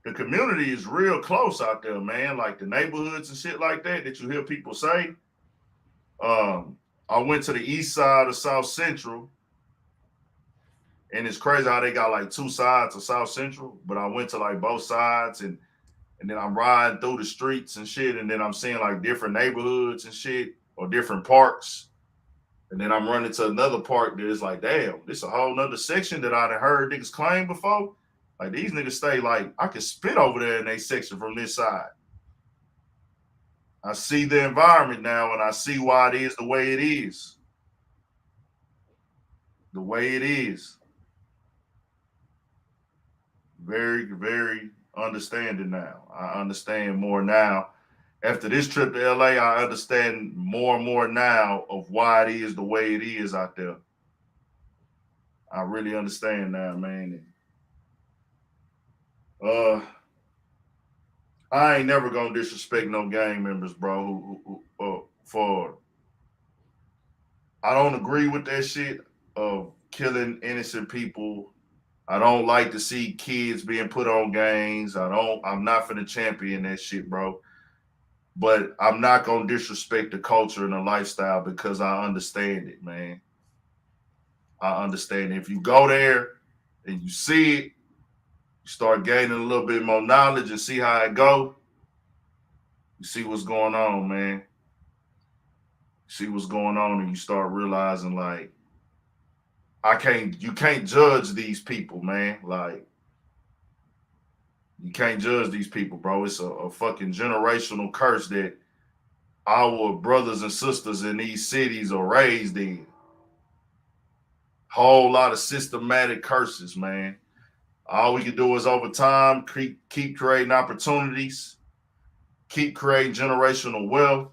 the community is real close out there, man. Like the neighborhoods and shit like that you hear people say. I went to the east side of South Central, and it's crazy how they got like two sides of South Central, but I went to like both sides, and then I'm riding through the streets and shit, and then I'm seeing like different neighborhoods and shit, or different parks. And then I'm running to another park that is like, damn, this a whole nother section that I'd heard niggas claim before. Like these niggas stay like, I could spit over there in their section from this side. I see the environment now, and I see why it is the way it is. The way it is. Very, very understanding now. I understand more now. After this trip to LA, I understand more and more now of why it is the way it is out there. I really understand now, man. I ain't never gonna disrespect no gang members, bro. I don't agree with that shit of killing innocent people. I don't like to see kids being put on gangs. I'm not finna champion that shit, bro. But I'm not gonna disrespect the culture and the lifestyle because I understand it, man. I understand it. If you go there and you see it, you start gaining a little bit more knowledge and see how it go. You see what's going on, man. You see what's going on, and you start realizing like, you can't judge these people, man. Like, you can't judge these people, bro. It's a fucking generational curse that our brothers and sisters in these cities are raised in. Whole lot of systematic curses, man. All we can do is over time keep creating opportunities, keep creating generational wealth,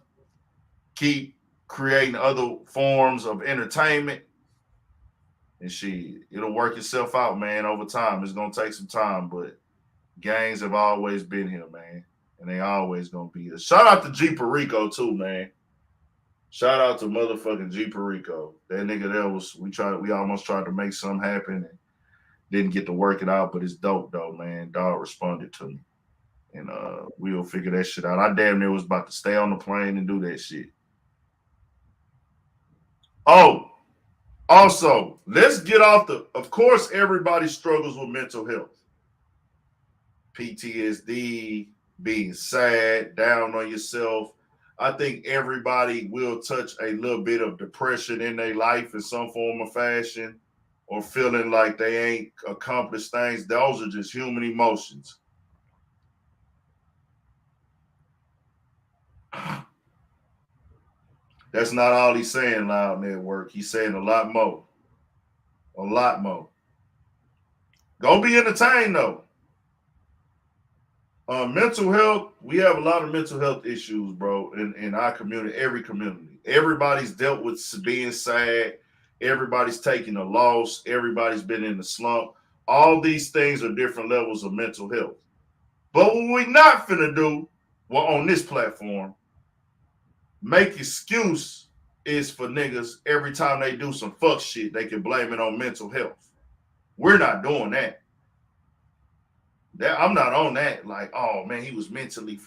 keep creating other forms of entertainment, and shit, it'll work itself out, man, over time. It's gonna take some time, but gangs have always been here, man, and they always gonna be here. Shout out to G Perico too, man. Shout out to motherfucking G Perico. That nigga there we almost tried to make something happen and didn't get to work it out, but it's dope though, man. Dog responded to me, and we'll figure that shit out. I damn near was about to stay on the plane and do that shit. Oh, also, let's get off of course, everybody struggles with mental health. PTSD, being sad, down on yourself. I think everybody will touch a little bit of depression in their life in some form or fashion, or feeling like they ain't accomplished things. Those are just human emotions. That's not all he's saying loud network. He's saying a lot more. A lot more. Go be entertained though. Mental health, we have a lot of mental health issues, bro, in our community, every community. Everybody's dealt with being sad. Everybody's taking a loss. Everybody's been in the slump. All these things are different levels of mental health. But what we're not finna do, well, on this platform, make excuse is for niggas every time they do some fuck shit, they can blame it on mental health. We're not doing that. I'm not on that. Like, oh man, he was mentally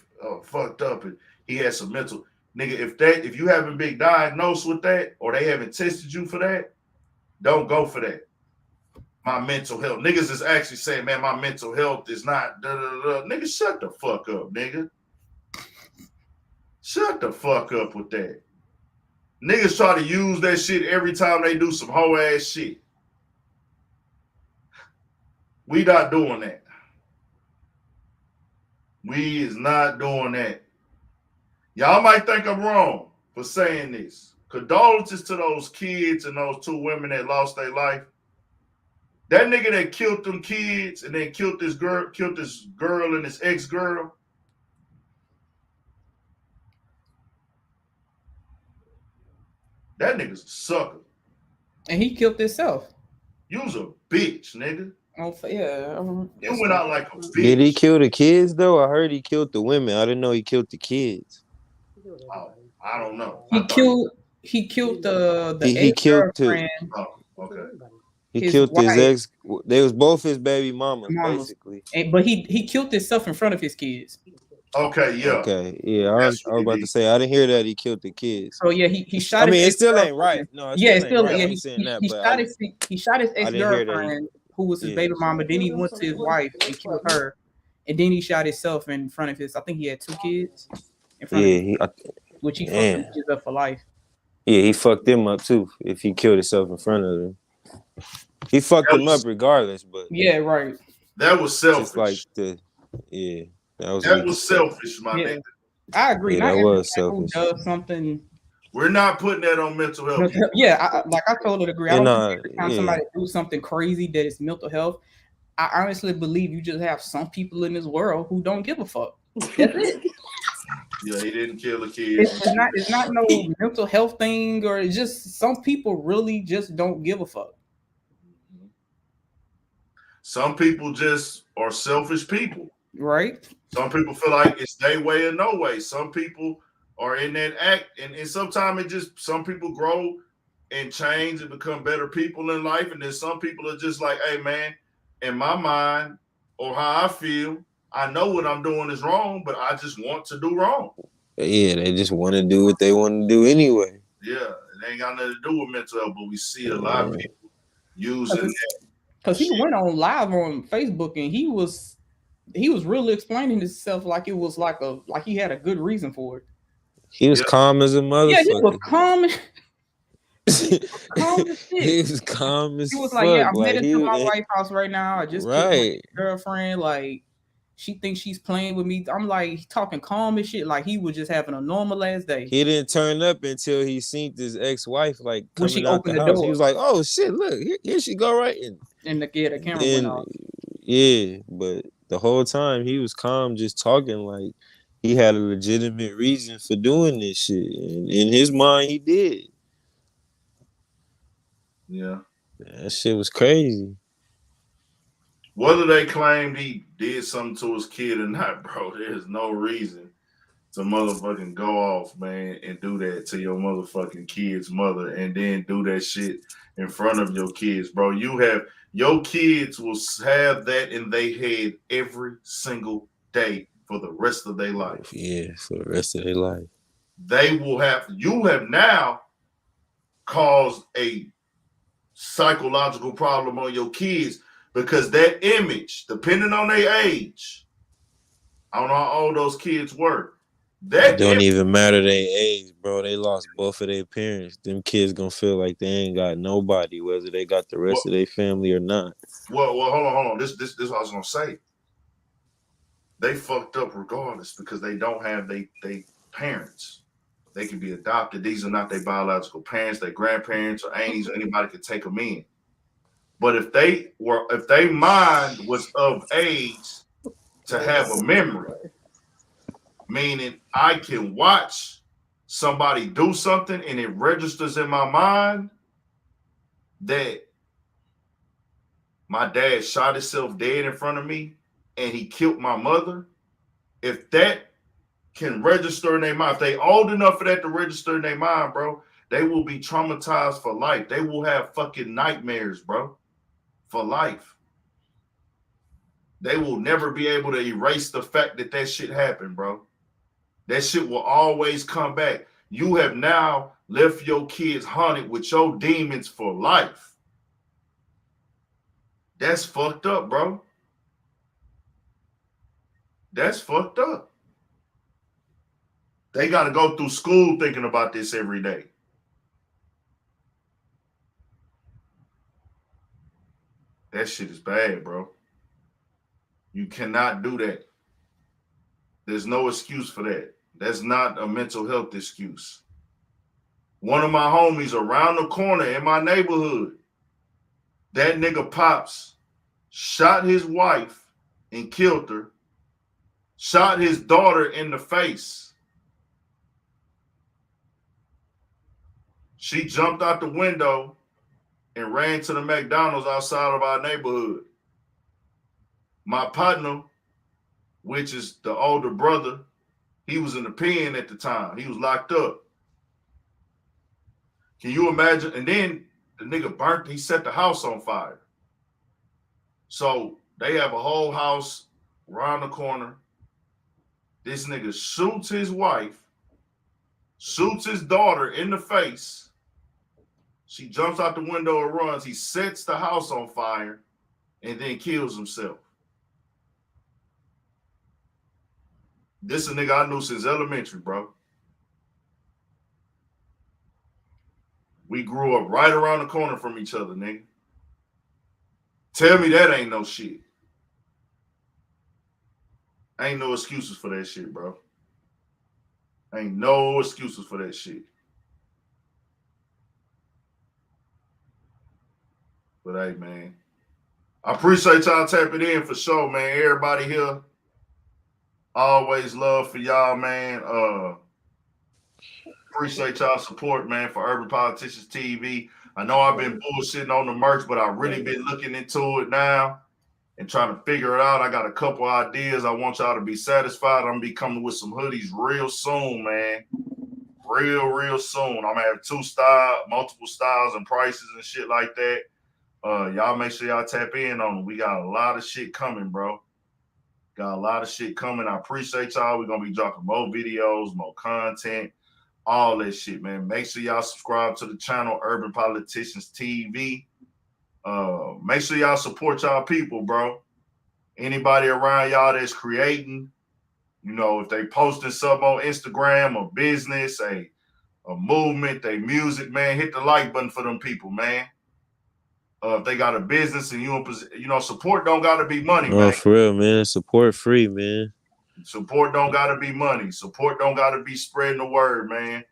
fucked up and he had some mental. Nigga, if you haven't been diagnosed with that or they haven't tested you for that, don't go for that. My mental health. Niggas is actually saying, man, my mental health is not da da da. Nigga, shut the fuck up, nigga. Shut the fuck up with that. Niggas try to use that shit every time they do some hoe ass shit. We not doing that. We is not doing that. Y'all might think I'm wrong for saying this. Condolences to those kids and those two women that lost their life. That nigga that killed them kids and then killed this girl and his ex-girl. That nigga's a sucker. And he killed himself. You was a bitch, nigga. Oh, yeah. You went out like a bitch. Did he kill the kids though? I heard he killed the women. I didn't know he killed the kids. Oh, I don't know. He killed the he killed two. Oh, okay. He his killed his wife, ex. They was both his baby mamas, mamas, basically. but he killed himself in front of his kids. Okay, yeah. Okay, yeah. I That's was what he about to did. say I didn't hear that he killed the kids. So yeah, he shot. I mean, his it still ain't ex-girlfriend. right. No, it Yeah, still it's ain't still right. yeah. I ain't saying that, He but shot his I didn't hear that. ex-girlfriend, who was his Yeah. baby mama. Then he went to his wife and killed her, and then he shot himself in front of his. I think he had 2 kids in front of him, which he fucked them kids up for life. Yeah, he fucked them up too. If he killed himself in front of them, he fucked them up regardless. But yeah, right. That was selfish. Just like that was selfish, my nigga. I agree. Yeah, Not that was everybody who selfish. does something. We're not putting that on mental health. Yeah, I totally agree. I And, don't think every time somebody do something crazy that is mental health. I honestly believe you just have some people in this world who don't give a fuck. That's it. Yeah, he didn't kill the kids. It's not no mental health thing, or it's just some people really just don't give a fuck. Some people just are selfish people. Right. Some people feel like it's their way or no way. Some people are in that act, and sometimes it just some people grow and change and become better people in life, and then some people are just like, hey man, in my mind or how I feel, I know what I'm doing is wrong, but I just want to do wrong. Yeah, they just want to do what they want to do anyway. Yeah, it ain't got nothing to do with mental health, but we see a lot of people using that. Because he went on live on Facebook and he was really explaining himself like it was like he had a good reason for it. He was calm as a motherfucker. Yeah, he was calm. He was calm as fuck. He was like, yeah, I'm headed to my wife's house right now. I just killed my girlfriend. Like, she thinks she's playing with me. I'm like talking calm and shit. Like he was just having a normal ass day. He didn't turn up until he seen his ex-wife like when she coming out opened the the house. door. He was like, "Oh shit, look, here she go right in." And the camera went off. Yeah, but the whole time he was calm, just talking like he had a legitimate reason for doing this shit. And in his mind, he did. Yeah. That shit was crazy. Whether they claimed he did something to his kid or not, bro, there's no reason to motherfucking go off, man, and do that to your motherfucking kid's mother and then do that shit in front of your kids, bro. Your kids will have that in their head every single day for the rest of their life. Yeah, for the rest of their life. You have now caused a psychological problem on your kids because that image, depending on their age, I don't know how old those kids were. It don't even matter their age, bro. They lost both of their parents. Them kids gonna feel like they ain't got nobody, whether they got the rest of their family or not. Well, hold on. This is what I was gonna say. They fucked up regardless because they don't have they parents. They can be adopted. These are not their biological parents, their grandparents or aunties or anybody could take them in. But if they mind was of age to have a memory, meaning I can watch somebody do something and it registers in my mind that my dad shot himself dead in front of me and he killed my mother. If that can register in their mind, if they old enough for that to register in their mind, bro, they will be traumatized for life. They will have fucking nightmares, bro, for life. They will never be able to erase the fact that that shit happened, bro. That shit will always come back. You have now left your kids haunted with your demons for life. That's fucked up, bro. That's fucked up. They got to go through school thinking about this every day. That shit is bad, bro. You cannot do that. There's no excuse for that. That's not a mental health excuse. One of my homies around the corner in my neighborhood, that nigga Pops shot his wife and killed her, shot his daughter in the face. She jumped out the window and ran to the McDonald's outside of our neighborhood. My partner, which is the older brother, he was in the pen at the time. He was locked up. Can you imagine? And then the nigga he set the house on fire. So they have a whole house around the corner. This nigga shoots his wife, shoots his daughter in the face. She jumps out the window and runs. He sets the house on fire and then kills himself. This is a nigga I knew since elementary, bro. We grew up right around the corner from each other, nigga. Tell me that ain't no shit. Ain't no excuses for that shit, bro. Ain't no excuses for that shit. But hey, man, I appreciate y'all tapping in for sure, man. Everybody here, always love for y'all, man. Appreciate y'all support, man, for Urban Politicians TV. I know I've been bullshitting on the merch, but I've really been looking into it now and trying to figure it out. I got a couple ideas. I want y'all to be satisfied. I'm gonna be coming with some hoodies real soon, man. Real soon. I'm gonna have multiple styles and prices and shit like that. Y'all make sure y'all tap in on them. We got a lot of shit coming, bro. Got a lot of shit coming. I appreciate y'all. We're gonna be dropping more videos, more content, all that shit, man. Make sure y'all subscribe to the channel, Urban Politicians TV. Make sure y'all support y'all people, bro. Anybody around y'all that's creating, you know, if they posting something on Instagram, a business, a movement, they music, man, hit the like button for them people, man. If they got a business and you know, support don't gotta be money, man. Oh, for real, man. Support free, man. Support don't gotta be money. Support don't gotta be spreading the word, man.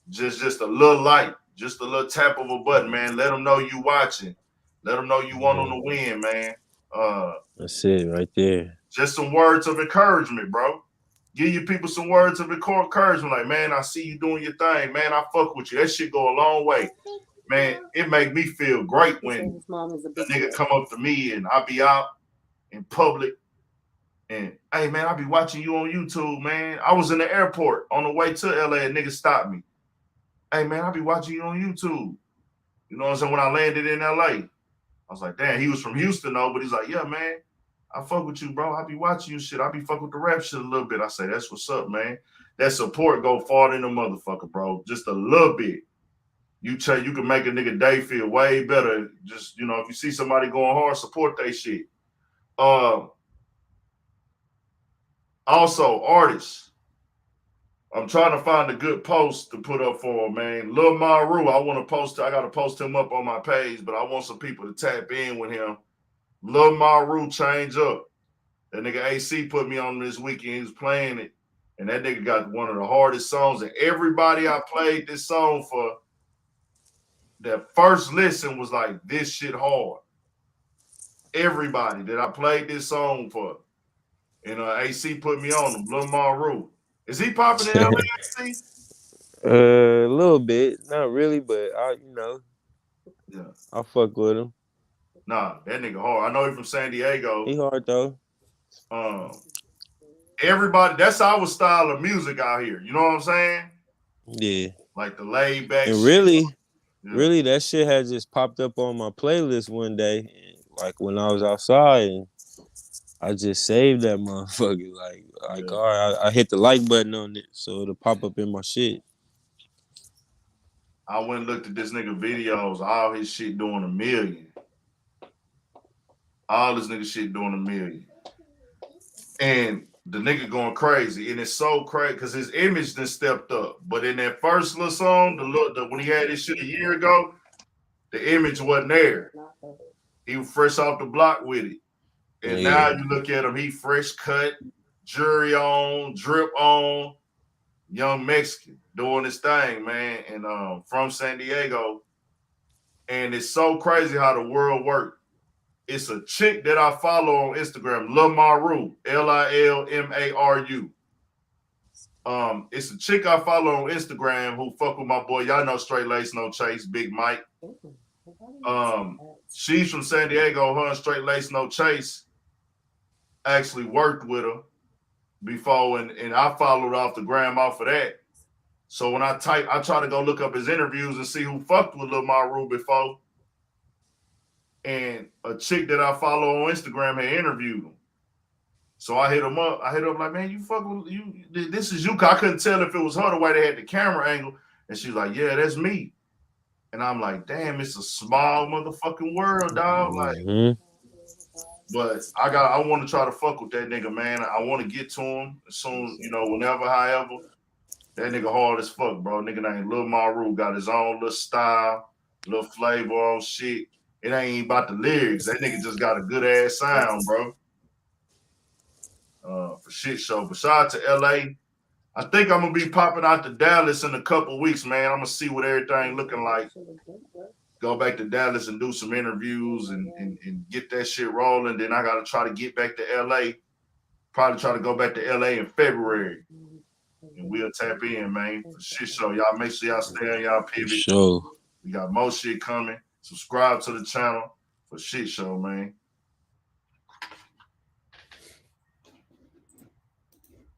Just a little light, just a little tap of a button, man. Let them know you watching. Let them know you want them to win, man. That's it right there. Just some words of encouragement, bro. Give your people some words of encouragement. Like, man, I see you doing your thing, man. I fuck with you. That shit go a long way. Man, it make me feel great when a nigga come up to me and I be out in public and, hey, man, I be watching you on YouTube, man. I was in the airport on the way to LA and nigga stopped me. Hey, man, I be watching you on YouTube. You know what I'm saying? When I landed in LA, I was like, damn, he was from Houston, though, but he's like, yeah, man, I fuck with you, bro. I be watching you shit. I be fucking with the rap shit a little bit. I say, that's what's up, man. That support go far in the motherfucker, bro. Just a little bit. You can make a nigga day feel way better. Just, you know, if you see somebody going hard, support that shit. Also, artists. I'm trying to find a good post to put up for him, man. Lil Maru, I gotta post him up on my page, but I want some people to tap in with him. Lil Maru, Change Up. That nigga AC put me on this weekend. He was playing it, and that nigga got one of the hardest songs. And everybody I played this song for, that first listen was like, this shit hard. Everybody that I played this song for. And AC put me on him, Lil Maru. Is he popping in LA, AC? A little bit. Not really, but Yeah. I fuck with him. Nah, that nigga hard. I know he from San Diego. He hard though. Everybody, that's our style of music out here. You know what I'm saying? Yeah. Like the laid back and shit. Really, that shit had just popped up on my playlist one day, like when I was outside, and I just saved that motherfucker. Like, all right, I hit the like button on it, so it'll pop up in my shit. I went and looked at this nigga videos, all his shit doing 1 million. All this nigga shit doing 1 million. And the nigga going crazy. And it's so crazy because his image done stepped up. But in that first little song, when he had this shit a year ago, the image wasn't there. He was fresh off the block with it. And now you look at him, he fresh cut, jury on, drip on, young Mexican doing his thing, man. And from San Diego. And it's so crazy how the world works. It's a chick that I follow on Instagram, Lil Maru, Lilmaru. It's a chick I follow on Instagram who fuck with my boy. Y'all know Straight Lace No Chase, Big Mike. She's from San Diego. Her and Straight Lace No Chase actually worked with her before, and I followed off the gram off of that. So when I try to go look up his interviews and see who fucked with Lil Maru before. and a chick that I follow on Instagram had interviewed him. So I hit him up. I hit him like, man, you fuck with you. This is you. I couldn't tell if it was her the way they had the camera angle. And she's like, yeah, that's me. And I'm like, damn, it's a small motherfucking world, dog. Like, but I want to try to fuck with that nigga, man. I want to get to him as soon, whenever, however. That nigga hard as fuck, bro. Nigga named Lil Maru got his own little style, little flavor on shit. It ain't about the lyrics. That nigga just got a good ass sound, bro. For shit show. But shout out to LA. I think I'm gonna be popping out to Dallas in a couple weeks, man. I'm gonna see what everything looking like. Go back to Dallas and do some interviews and get that shit rolling. Then I gotta try to get back to LA. Probably try to go back to LA in February. And we'll tap in, man. For shit show. Y'all make sure y'all stay on y'all pivot. Sure. We got more shit coming. Subscribe to the channel for shit show, man.